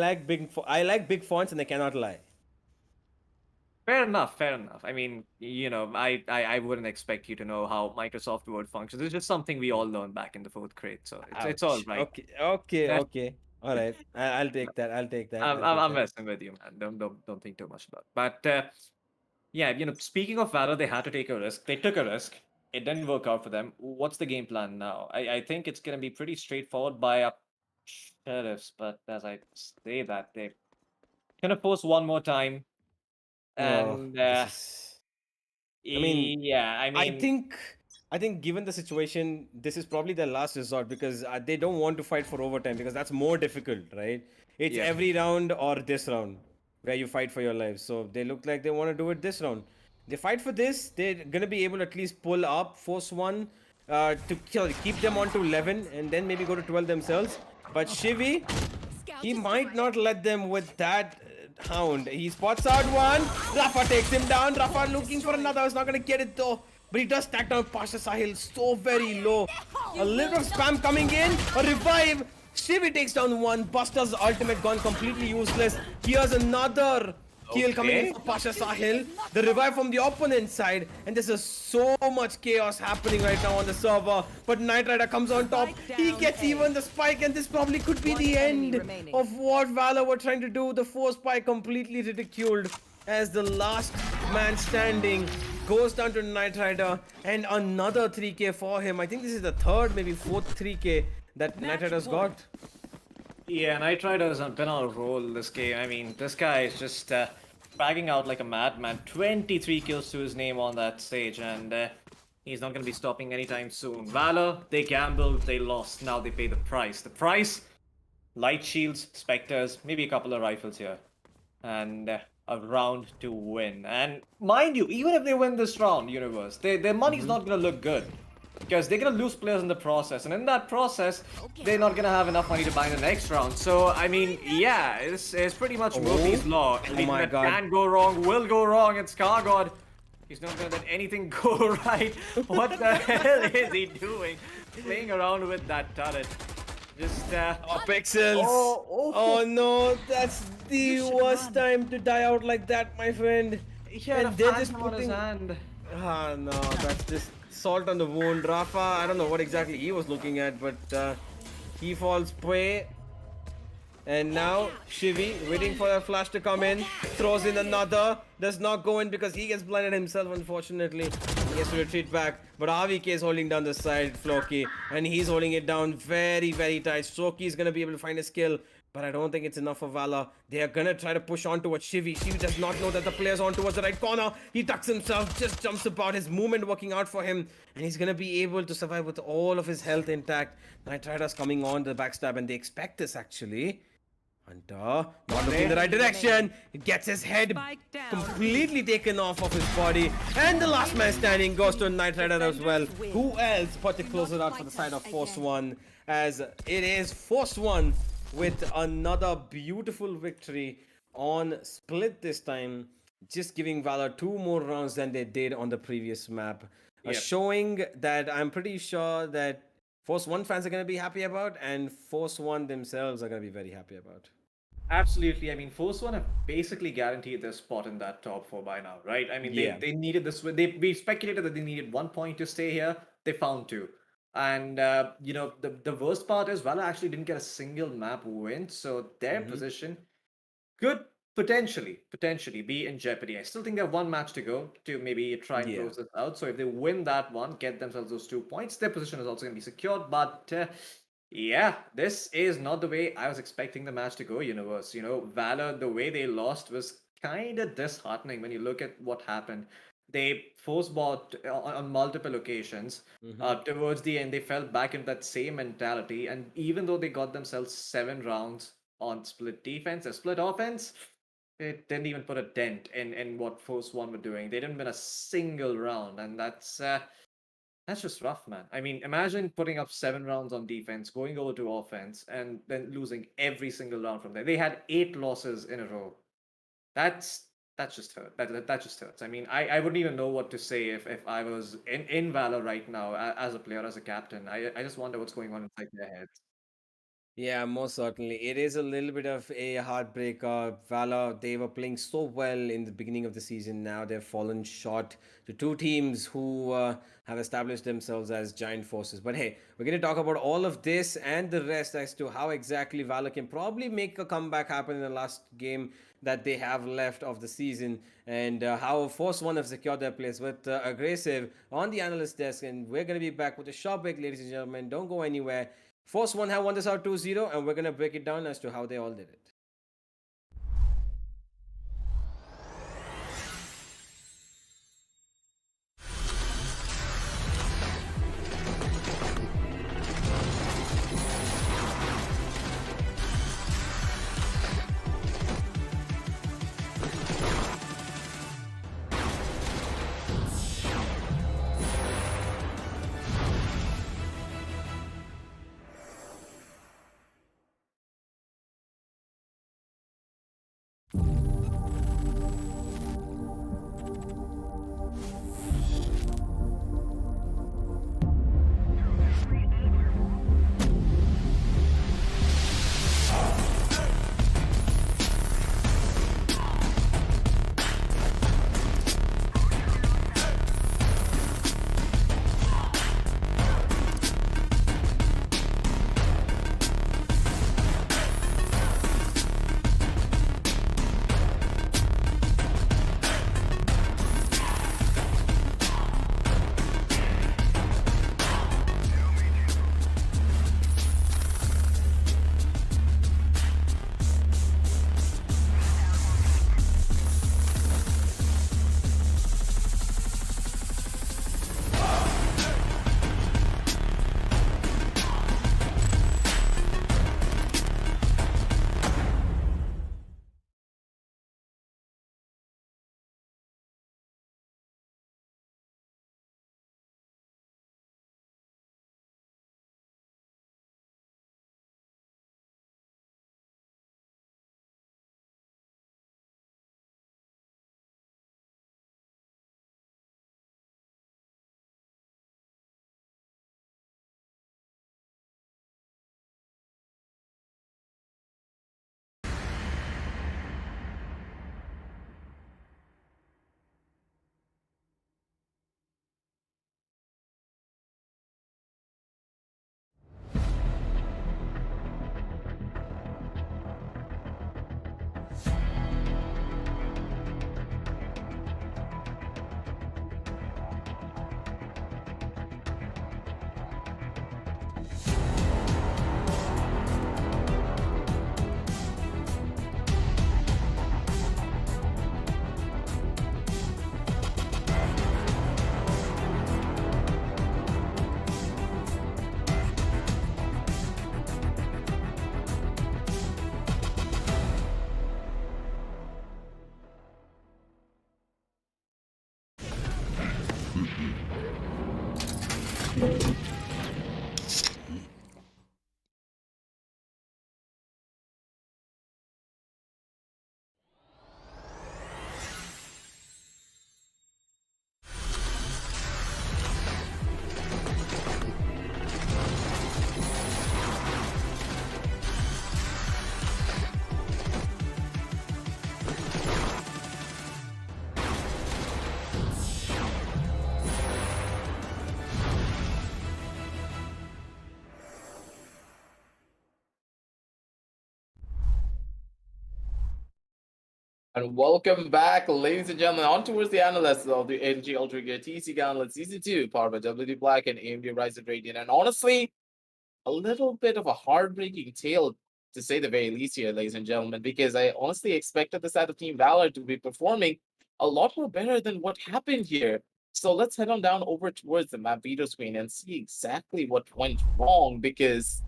like big fonts, and I cannot lie. Fair enough, fair enough. I mean, I wouldn't expect you to know how Microsoft Word functions. It's just something we all learned back in the fourth grade, so it's all Ouch. right. Okay, okay, Yeah, okay. All right. I'll take that. I'll take that. I'm, I'll I'm take I'm that. messing with you, man. Don't think too much about it. But yeah, speaking of Valor, they had to take a risk. They took a risk. It didn't work out for them. What's the game plan now? I think it's gonna be pretty straightforward by up sheriffs, but as I say that, they're gonna force one more time, Oh, and this is. I mean, yeah, I I mean, think I think given the situation, this is probably their last resort because they don't want to fight for overtime because that's more difficult, right? It's yeah. every round or this round where you fight for your life. So they look like they want to do it this round. They fight for this. They're gonna be able to at least pull up, force one, keep them on to 11, and then maybe go to 12 themselves. But Shivi, he might not let them with that hound. He spots out one. Rafa takes him down. Rafa looking for another. He's not going to get it though. But he does stack down Pasha Sahil so very low. A little of spam coming in. A revive. Shivi takes down one. Buster's ultimate gone completely useless. Here's another kill coming in Okay. for Pasha Sahil. The revive from the opponent side. And there's so much chaos happening right now on the server. But Knight Rider comes on top. He gets even the spike. And this probably could be the end of what Valor were trying to do. The 4 spike completely ridiculed as the last man standing goes down to Knight Rider. And another 3k for him. I think this is the third, maybe fourth 3k that Knight Rider's got. Yeah, Knight Rider's been on a roll this game. I mean, this guy is just fragging out like a madman. 23 kills to his name on that stage, and he's not going to be stopping anytime soon. Valor, they gambled, they lost. Now they pay the price. The price? Light shields, specters, maybe a couple of rifles here. And a round to win. And mind you, even if they win this round, Universe, their money's not going to look good. Because they're going to lose players in the process. And in that process, they're not going to have enough money to buy the next round. So, I mean, yeah, it's pretty much Murphy's Law. Anything my that God. can go wrong will go wrong. It's Scargod. He's not going to let anything go right. What the hell is he doing? Playing around with that turret. Just, Oh, Pixels! Oh no, that's the worst time to die out like that, my friend. he had a And they're just phantom on his putting. hand. Ah, no, that's just salt on the wound. Rafa, I don't know what exactly he was looking at, but he falls prey. And now Shivi, waiting for a flash to come in, throws in another, does not go in because he gets blinded himself, unfortunately. He has to retreat back, but RVK is holding down the side, Floki, and he's holding it down very, very tight. Shoki is going to be able to find a skill, but I don't think it's enough for Valor. They are going to try to push on towards Shivi. Shivi does not know that the player's on towards the right corner. He ducks himself, just jumps about, his movement working out for him, and he's going to be able to survive with all of his health intact. Knight Rider's coming on the backstab, and they expect this actually. Hunter, not looking in the right direction. He gets his head completely taken off of his body. And the last man standing goes to Knight Rider as well. Who else but to close it out for the side of Force One? As it is Force One with another beautiful victory on Split this time. Just giving Valor 2 more rounds than they did on the previous map. Yep. Showing that I'm pretty sure that Force One fans are going to be happy about, and Force One themselves are going to be very happy about. Absolutely. I mean, Force One have basically guaranteed their spot in that top four by now, right? I mean, Yeah. they needed this. We speculated that they needed 1 point to stay here. They found two. And the worst part is Valor actually didn't get a single map win, so their position could potentially be in jeopardy. I still think they have one match to go to maybe try and Yeah. close this out. So if they win that one, get themselves those 2 points, their position is also going to be secured. But yeah, this is not the way I was expecting the match to go, Universe. Valor, the way they lost was kind of disheartening when you look at what happened. They force bought on multiple occasions. Towards the end, they fell back into that same mentality. And even though they got themselves 7 rounds on split defense, a split offense, it didn't even put a dent in what Force One were doing. They didn't win a single round, and that's just rough, man. I mean, imagine putting up 7 rounds on defense, going over to offense, and then losing every single round from there. They had 8 losses in a row. That's just hurt. That just hurts. I mean, I wouldn't even know what to say if I was in Valor right now as a player, as a captain. I just wonder what's going on inside their heads. Yeah, most certainly. It is a little bit of a heartbreaker. Valor, they were playing so well in the beginning of the season. Now they've fallen short to two teams who have established themselves as giant forces. But hey, we're going to talk about all of this and the rest as to how exactly Valor can probably make a comeback happen in the last game that they have left of the season, and how Force One have secured their place with Aggressive on the analyst desk. And we're going to be back with a short break, ladies and gentlemen. Don't go anywhere. Force One have won this out 2-0, and we're going to break it down as to how they all did it. And welcome back, ladies and gentlemen, on towards the analysts of the NG Ultragear TC Gauntlet Season 2, powered by WD Black and AMD Ryzen Radiant. And honestly, a little bit of a heartbreaking tale, to say the very least here, ladies and gentlemen, because I honestly expected the side of Team Valor to be performing a lot more better than what happened here. So let's head on down over towards the map veto screen and see exactly what went wrong, because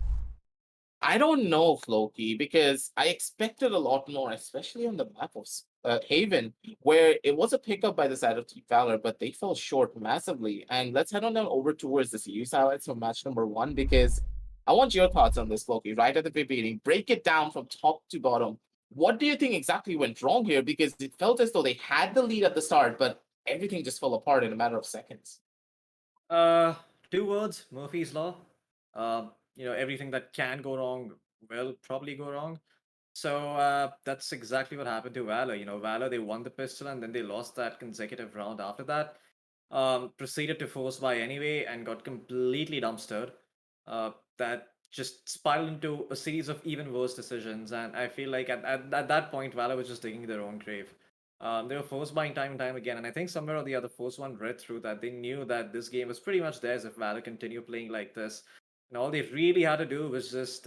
I don't know, Floki, because I expected a lot more, especially on the map of Haven, where it was a pickup by the side of Team Valor, but they fell short massively. And let's head on down over towards the CU highlights from match number 1, because I want your thoughts on this, Floki, right at the beginning. Break it down from top to bottom. What do you think exactly went wrong here? Because it felt as though they had the lead at the start, but everything just fell apart in a matter of seconds. Uh, Two words, Murphy's Law. Everything that can go wrong will probably go wrong. So that's exactly what happened to Valor. Valor, they won the pistol and then they lost that consecutive round after that. Proceeded to force buy anyway and got completely dumpstered. That just spiraled into a series of even worse decisions. And I feel like at that point, Valor was just digging their own grave. They were force buying time and time again. And I think somewhere or the other, Force One read through that. They knew that this game was pretty much theirs if Valor continued playing like this. And all they really had to do was just,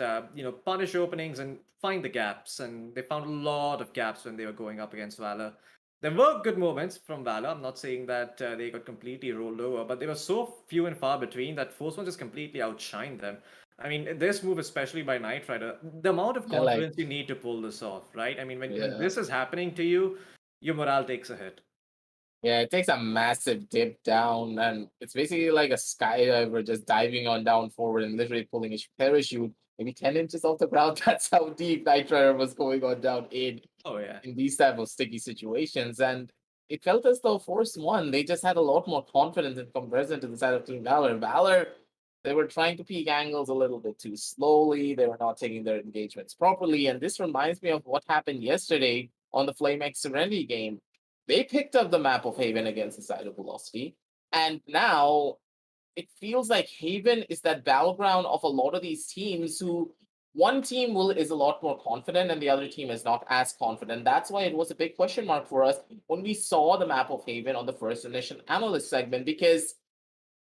punish openings and find the gaps. And they found a lot of gaps when they were going up against Valor. There were good moments from Valor. I'm not saying that they got completely rolled over, but they were so few and far between that Force One just completely outshined them. I mean, this move, especially by Knight Rider, the amount of Yeah, like confidence you need to pull this off, right? I mean, when yeah. this is happening to you, your morale takes a hit. Yeah, it takes a massive dip down, and it's basically like a skydiver just diving on down forward and literally pulling his parachute maybe 10 inches off the ground. That's how deep Knight Rider was going on down Oh, yeah. in these type of sticky situations. And it felt as though Force One, they just had a lot more confidence in comparison to the side of Team Valor. Valor, they were trying to peak angles a little bit too slowly. They were not taking their engagements properly. And this reminds me of what happened yesterday on the Flame X Serenity game. They picked up the map of Haven against the side of Velocity. And now it feels like Haven is that battleground of a lot of these teams who one team is a lot more confident and the other team is not as confident. That's why it was a big question mark for us when we saw the map of Haven on the first initial analyst segment, because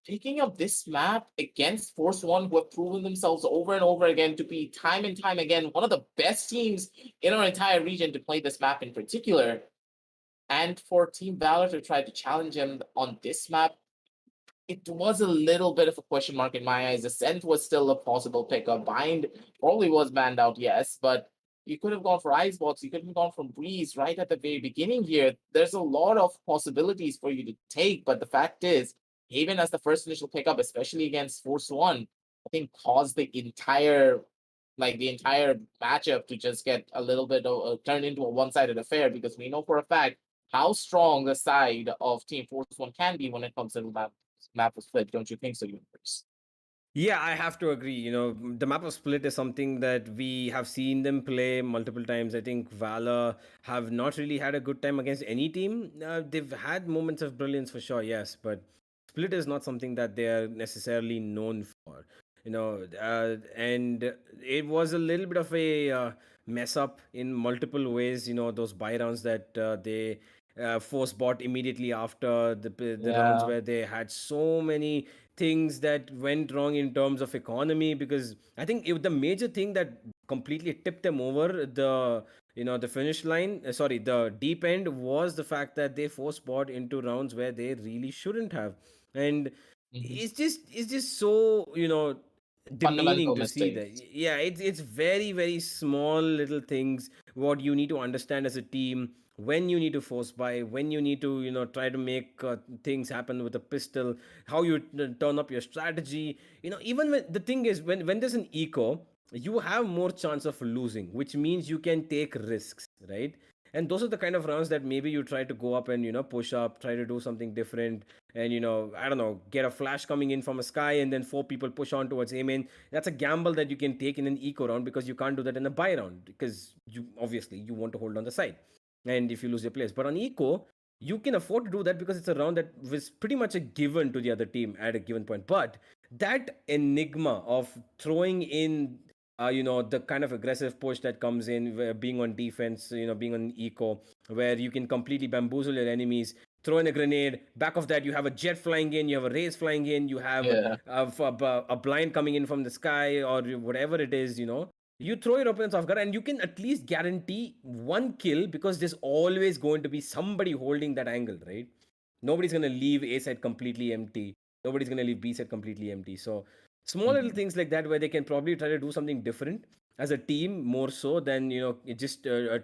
picking up this map against Force One, who have proven themselves over and over again to be time and time again one of the best teams in our entire region to play this map in particular, and for Team Valor to try to challenge him on this map, it was a little bit of a question mark in my eyes. Ascent was still a possible pickup. Bind probably was banned out, yes, but you could have gone for Icebox, you could have gone from Breeze right at the very beginning here. There's a lot of possibilities for you to take, but the fact is, Haven as the first initial pickup, especially against Force One, I think caused the entire matchup to just get a little bit of turned into a one-sided affair, because we know for a fact how strong the side of Team Force One can be when it comes to map of split. Don't you think so, Universe? Yeah, I have to agree. The map of split is something that we have seen them play multiple times. I think Valor have not really had a good time against any team. They've had moments of brilliance for sure, yes, but split is not something that they are necessarily known for. And it was a little bit of a mess up in multiple ways. Those buy rounds that they force bought immediately after the rounds Yeah. where they had so many things that went wrong in terms of economy, because I think the major thing that completely tipped them over the finish line, sorry, the deep end, was the fact that they force bought into rounds where they really shouldn't have. And Mhm. it's just so demeaning Fundamental to see that. mistakes. Yeah, it's very very small little things what you need to understand as a team, when you need to force buy, when you need to try to make things happen with a pistol, how you turn up your strategy. Even when the thing is, when there's an eco, you have more chance of losing, which means you can take risks, right? And those are the kind of rounds that maybe you try to go up and push up, try to do something different, and I don't know, get a flash coming in from a sky and then four people push on towards A main. That's a gamble that you can take in an eco round, because you can't do that in a buy round, because you obviously you want to hold on the side, and if you lose your place. But on eco, you can afford to do that because it's a round that was pretty much a given to the other team at a given point. But that enigma of throwing in the kind of aggressive push that comes in, being on defense, being on eco, where you can completely bamboozle your enemies, throw in a grenade. Back of that, you have a jet flying in, you have a race flying in, you have Yeah. a blind coming in from the sky, or whatever it is. You throw your opponents off guard, and you can at least guarantee one kill, because there's always going to be somebody holding that angle, right? Nobody's going to leave A side completely empty. Nobody's going to leave B side completely empty. So small little Mhm. things like that, where they can probably try to do something different as a team, more so than just a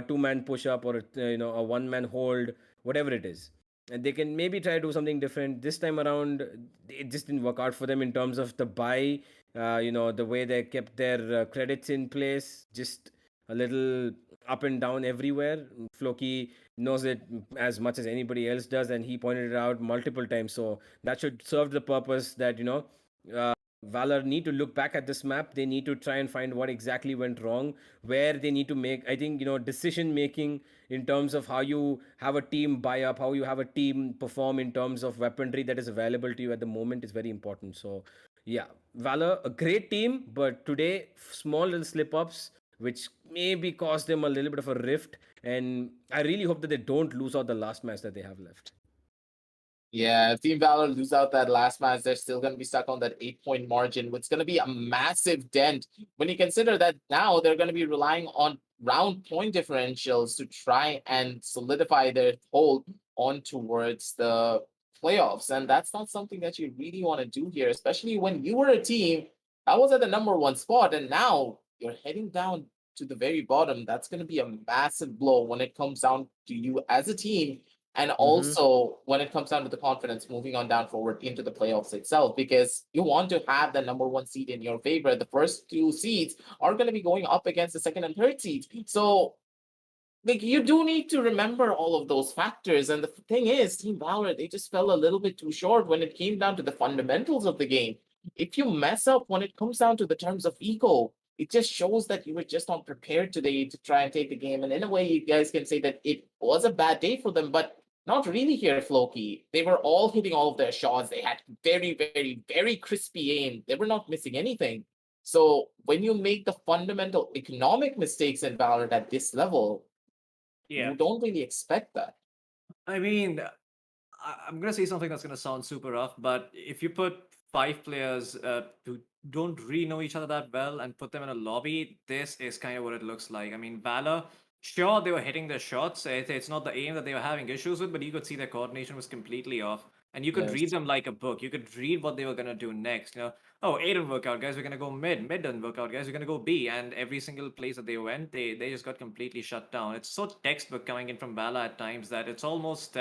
two-man push up, or a one-man hold, whatever it is. And they can maybe try to do something different this time around. It just didn't work out for them in terms of the buy. The way they kept their credits in place, just a little up and down everywhere. Floki knows it as much as anybody else does, and he pointed it out multiple times. So that should serve the purpose that Valor need to look back at this map. They need to try and find what exactly went wrong, where they need to make, I think, decision making in terms of how you have a team buy up, how you have a team perform in terms of weaponry that is available to you at the moment is very important. So, yeah, Valor, a great team, but today, small little slip ups, which maybe caused them a little bit of a rift. And I really hope that they don't lose out the last match that they have left. Yeah, if Team Valor lose out that last match, they're still going to be stuck on that 8 point margin, which is going to be a massive dent when you consider that now they're going to be relying on round point differentials to try and solidify their hold on towards the playoffs. And that's not something that you really want to do here, especially when you were a team that was at the number one spot and now you're heading down to the very bottom. That's going to be a massive blow when it comes down to you as a team and Mm-hmm. also when it comes down to the confidence moving on down forward into the playoffs itself, because you want to have the number one seed in your favor. The first two seeds are going to be going up against the second and third seeds. So like you do need to remember all of those factors. And the thing is, Team Valor, they just fell a little bit too short when it came down to the fundamentals of the game. If you mess up when it comes down to the terms of ego, it just shows that you were just not prepared today to try and take the game. And in a way, you guys can say that it was a bad day for them, but not really here, Floki. They were all hitting all of their shots. They had very, very, very crispy aim. They were not missing anything. So when you make the fundamental economic mistakes in Valorant at this level, Yeah. you don't really expect that. I mean, I'm gonna say something that's gonna sound super rough, but if you put five players who don't really know each other that well and put them in a lobby, this is kind of what it looks like. I mean, Valor, sure, they were hitting their shots. It's not the aim that they were having issues with, but you could see their coordination was completely off. And you could read Yes. them like a book. You could read what they were gonna do next. Oh, A didn't work out, guys. We're gonna go mid. Mid didn't work out, guys. We're gonna go B. And every single place that they went, they just got completely shut down. It's so textbook coming in from Valor at times that it's almost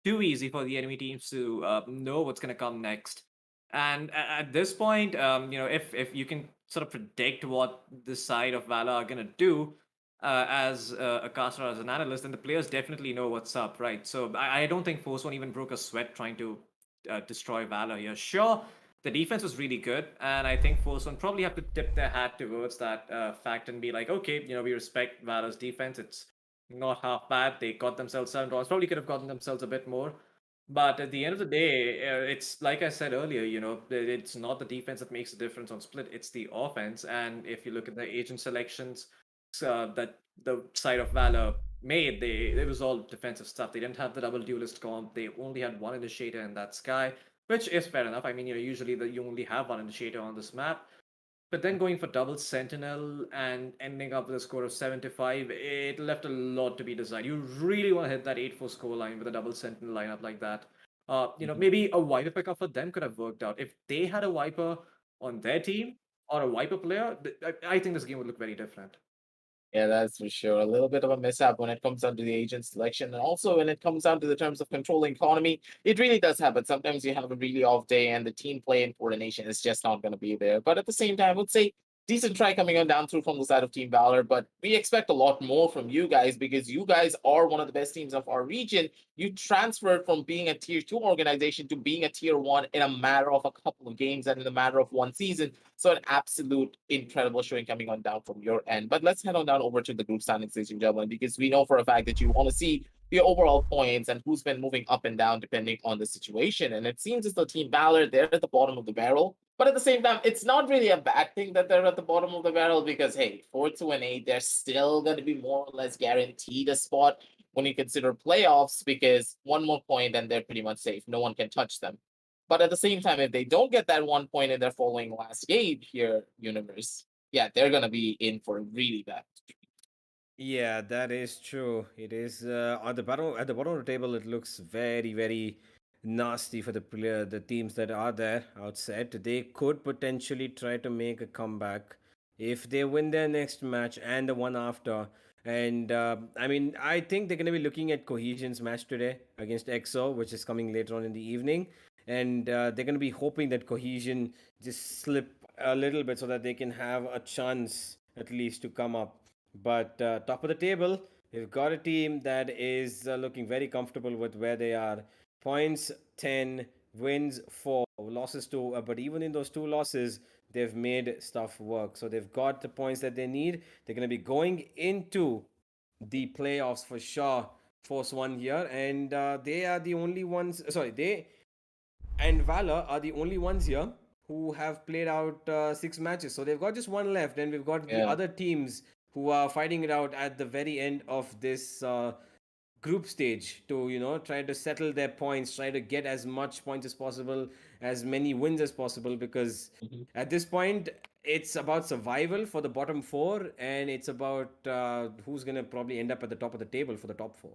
too easy for the enemy teams to know what's going to come next. And at this point, if you can sort of predict what this side of Valor are going to do as a caster, as an analyst, then the players definitely know what's up, right? So I don't think Force One even broke a sweat trying to destroy Valor here. Sure, the defense was really good, and I think Force One probably have to tip their hat towards that fact and be like, okay, we respect Valor's defense. It's not half bad. They got themselves $7. Probably could have gotten themselves a bit more. But at the end of the day, it's like I said earlier, it's not the defense that makes the difference on split, it's the offense. And if you look at the agent selections that the side of Valor made, it was all defensive stuff. They didn't have the double duelist comp. They only had one initiator in that Sky, which is fair enough. I mean, usually you only have one initiator on this map. But then going for double sentinel and ending up with a score of 75, it left a lot to be desired. You really want to hit that 8-4 score line with a double sentinel lineup like that. Mhm. Maybe a wiper pickup for them could have worked out. If they had a wiper on their team or a wiper player, I think this game would look very different. Yeah, that's for sure. A little bit of a mishap when it comes down to the agent selection. And also when it comes down to the terms of controlling economy, it really does happen. Sometimes you have a really off day and the team play and coordination is just not going to be there. But at the same time, I would say decent try coming on down through from the side of Team Valor. But we expect a lot more from you guys because you guys are one of the best teams of our region. You transferred from being a tier two organization to being a tier one in a matter of a couple of games and in a matter of one season. So an absolute incredible showing coming on down from your end. But let's head on down over to the group standings, ladies and gentlemen, because we know for a fact that you want to see the overall points and who's been moving up and down depending on the situation. And it seems as though Team Valor, they're at the bottom of the barrel. But at the same time, it's not really a bad thing that they're at the bottom of the barrel because, hey, 4 2 and 8, they're still going to be more or less guaranteed a spot when you consider playoffs because one more point and they're pretty much safe. No one can touch them. But at the same time, if they don't get that 1 point in their following last game here, universe, yeah, they're gonna be in for a really bad. Yeah, that is true. It is at the bottom of the table. It looks very, very nasty for the teams that are there outside. They could potentially try to make a comeback if they win their next match and the one after. And I mean, I think they're going to be looking at Cohesion's match today against EXO, which is coming later on in the evening. And they're going to be hoping that Cohesion just slip a little bit so that they can have a chance at least to come up. But top of the table, we've got a team that is looking very comfortable with where they are. Points 10, wins 4, losses 2. But even in those 2 losses, they've made stuff work. So they've got the points that they need. They're going to be going into the playoffs for sure. Force 1 here, and they are the only ones. Sorry, they and Valor are the only ones here who have played out 6 matches. So they've got just 1 left, and we've got the Yeah. other teams who are fighting it out at the very end of this group stage to try to settle their points, try to get as much points as possible, as many wins as possible, because at this point it's about survival for the bottom 4, and it's about who's gonna probably end up at the top of the table for the top 4.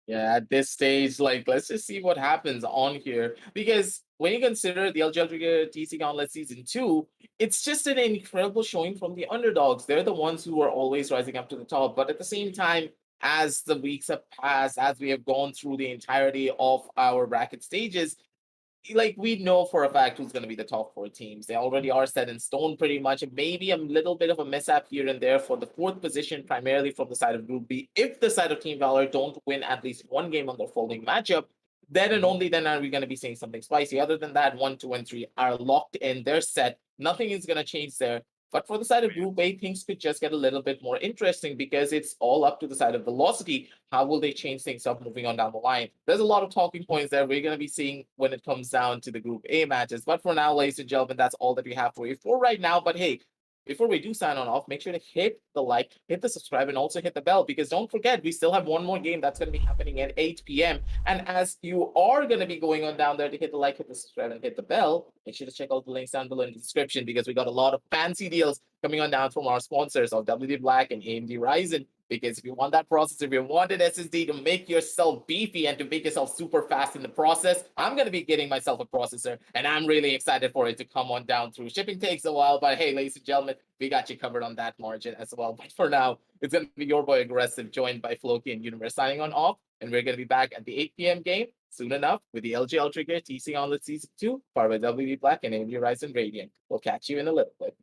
Yeah, at this stage, like, let's just see what happens on here. Because when you consider the Ultragear TC Gauntlet Season 2, it's just an incredible showing from the underdogs. They're the ones who are always rising up to the top. But at the same time, as the weeks have passed, as we have gone through the entirety of our bracket stages, like, we know for a fact who's going to be the top 4 teams. They already are set in stone pretty much. Maybe a little bit of a mishap here and there for the 4th position, primarily from the side of Group B. If the side of Team Valor don't win at least 1 game on their following matchup, then and only then are we going to be seeing something spicy. Other than that, 1, 2, and 3 are locked in. They're set. Nothing is going to change there. But for the side of Group A, things could just get a little bit more interesting because it's all up to the side of Velocity. How will they change things up moving on down the line? There's a lot of talking points that we're going to be seeing when it comes down to the Group A matches. But for now, ladies and gentlemen, that's all that we have for you for right now. But hey, before we do sign on off, make sure to hit the like, hit the subscribe, and also hit the bell, because don't forget, we still have one more game that's going to be happening at 8 p.m. And as you are going to be going on down there to hit the like, hit the subscribe, and hit the bell, make sure to check out the links down below in the description, because we got a lot of fancy deals coming on down from our sponsors of WD Black and AMD Ryzen. Because if you want that processor, if you want an SSD to make yourself beefy and to make yourself super fast in the process, I'm going to be getting myself a processor, and I'm really excited for it to come on down through. Shipping takes a while, but hey, ladies and gentlemen, we got you covered on that margin as well. But for now, it's going to be your boy Aggressive, joined by Floki and Universe, signing on off, and we're going to be back at the 8 p.m. game soon enough with the LG Ultragear TC Gauntlet Season 2, powered by WD Black and AMD Ryzen Radiant. We'll catch you in a little bit.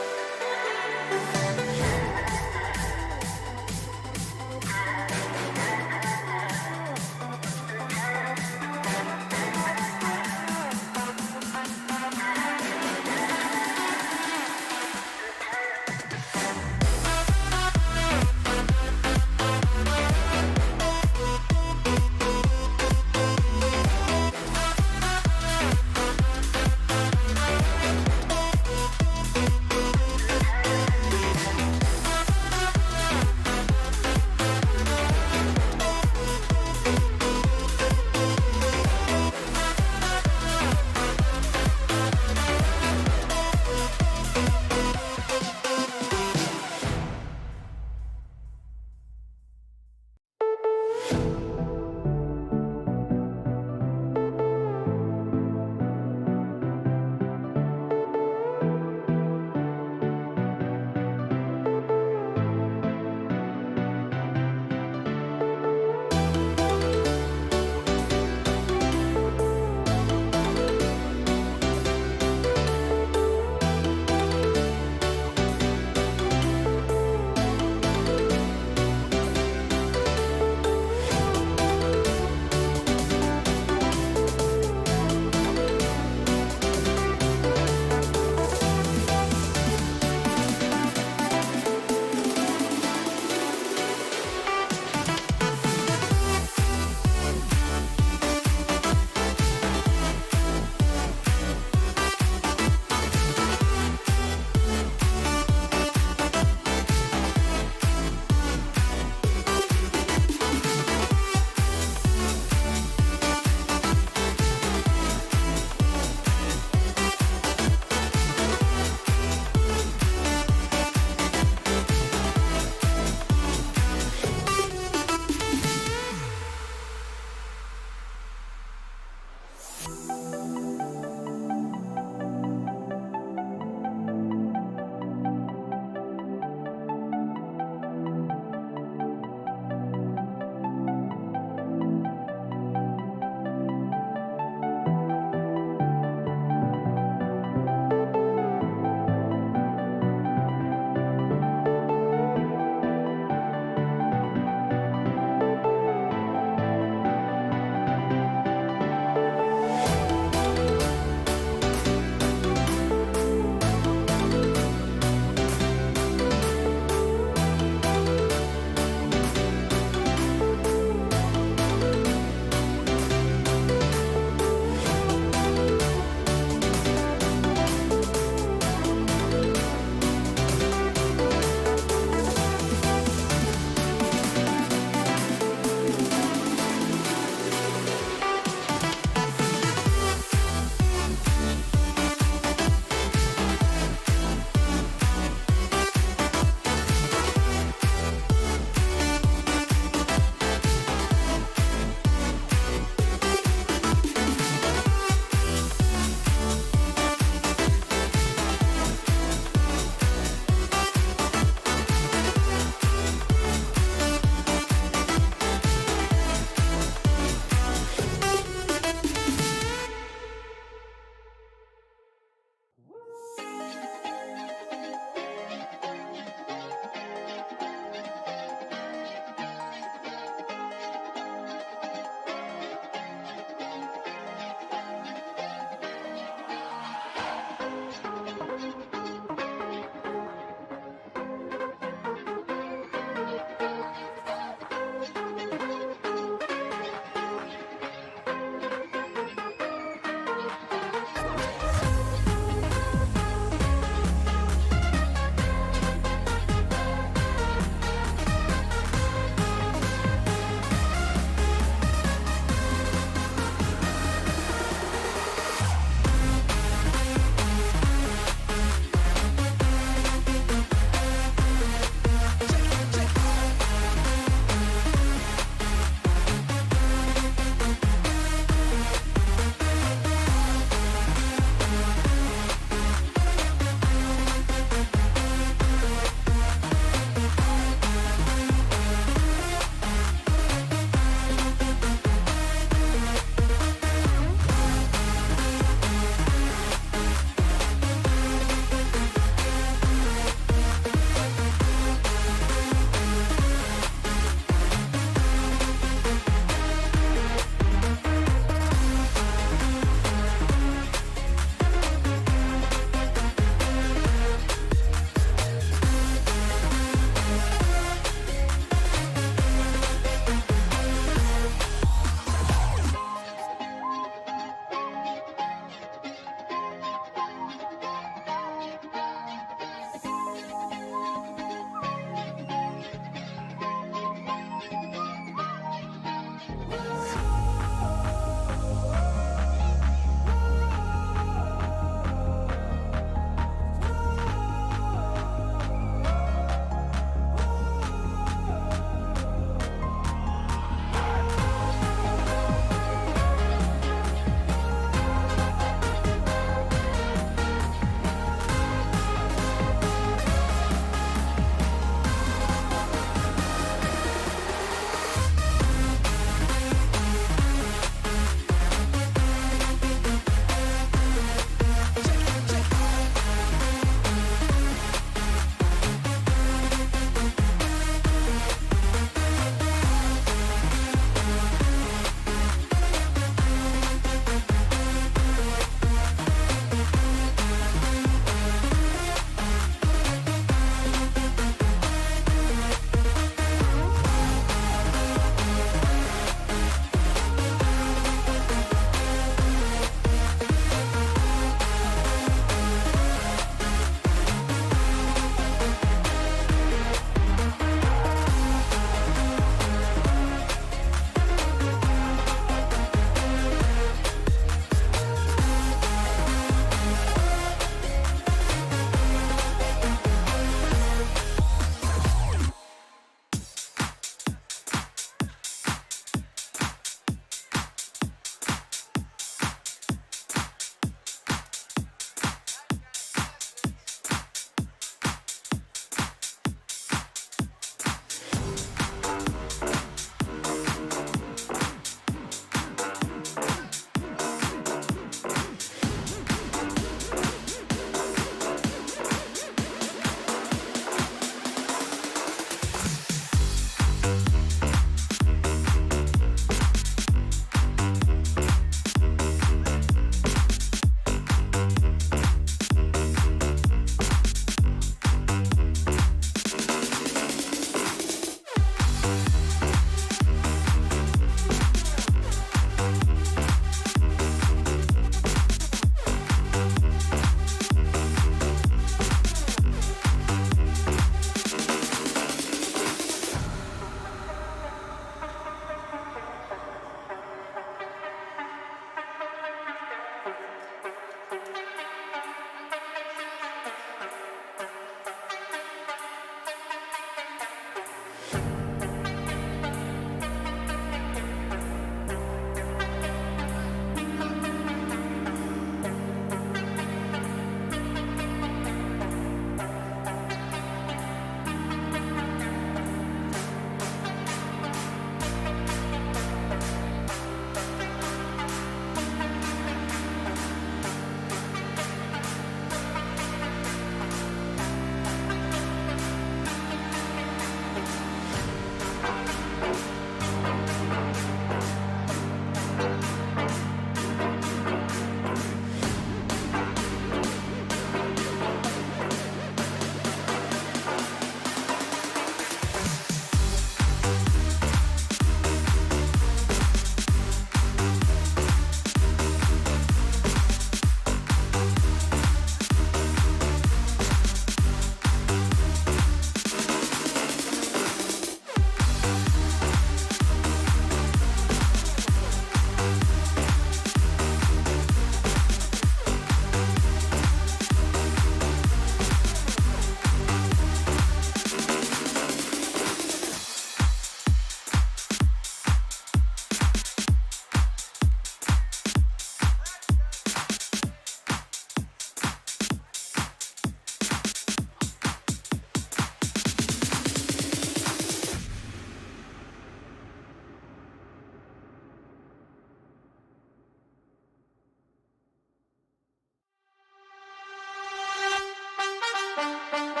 1,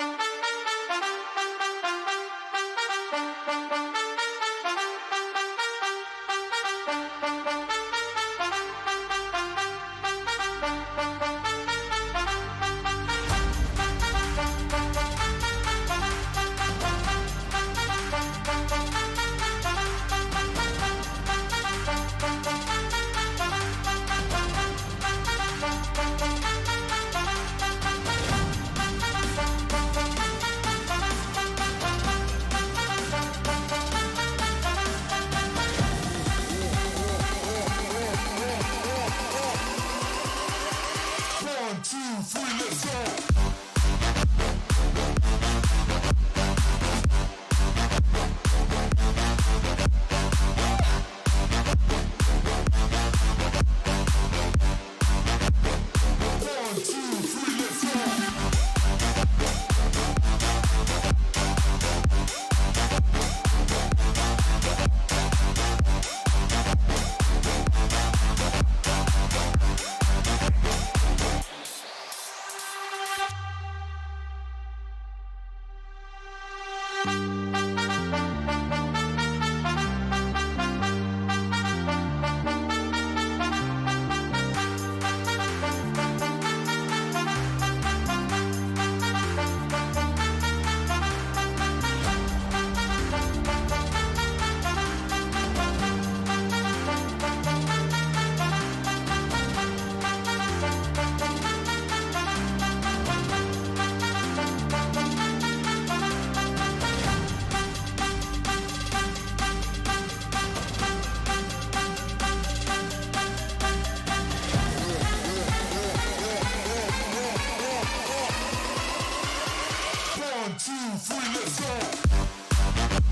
2, 3, let's go.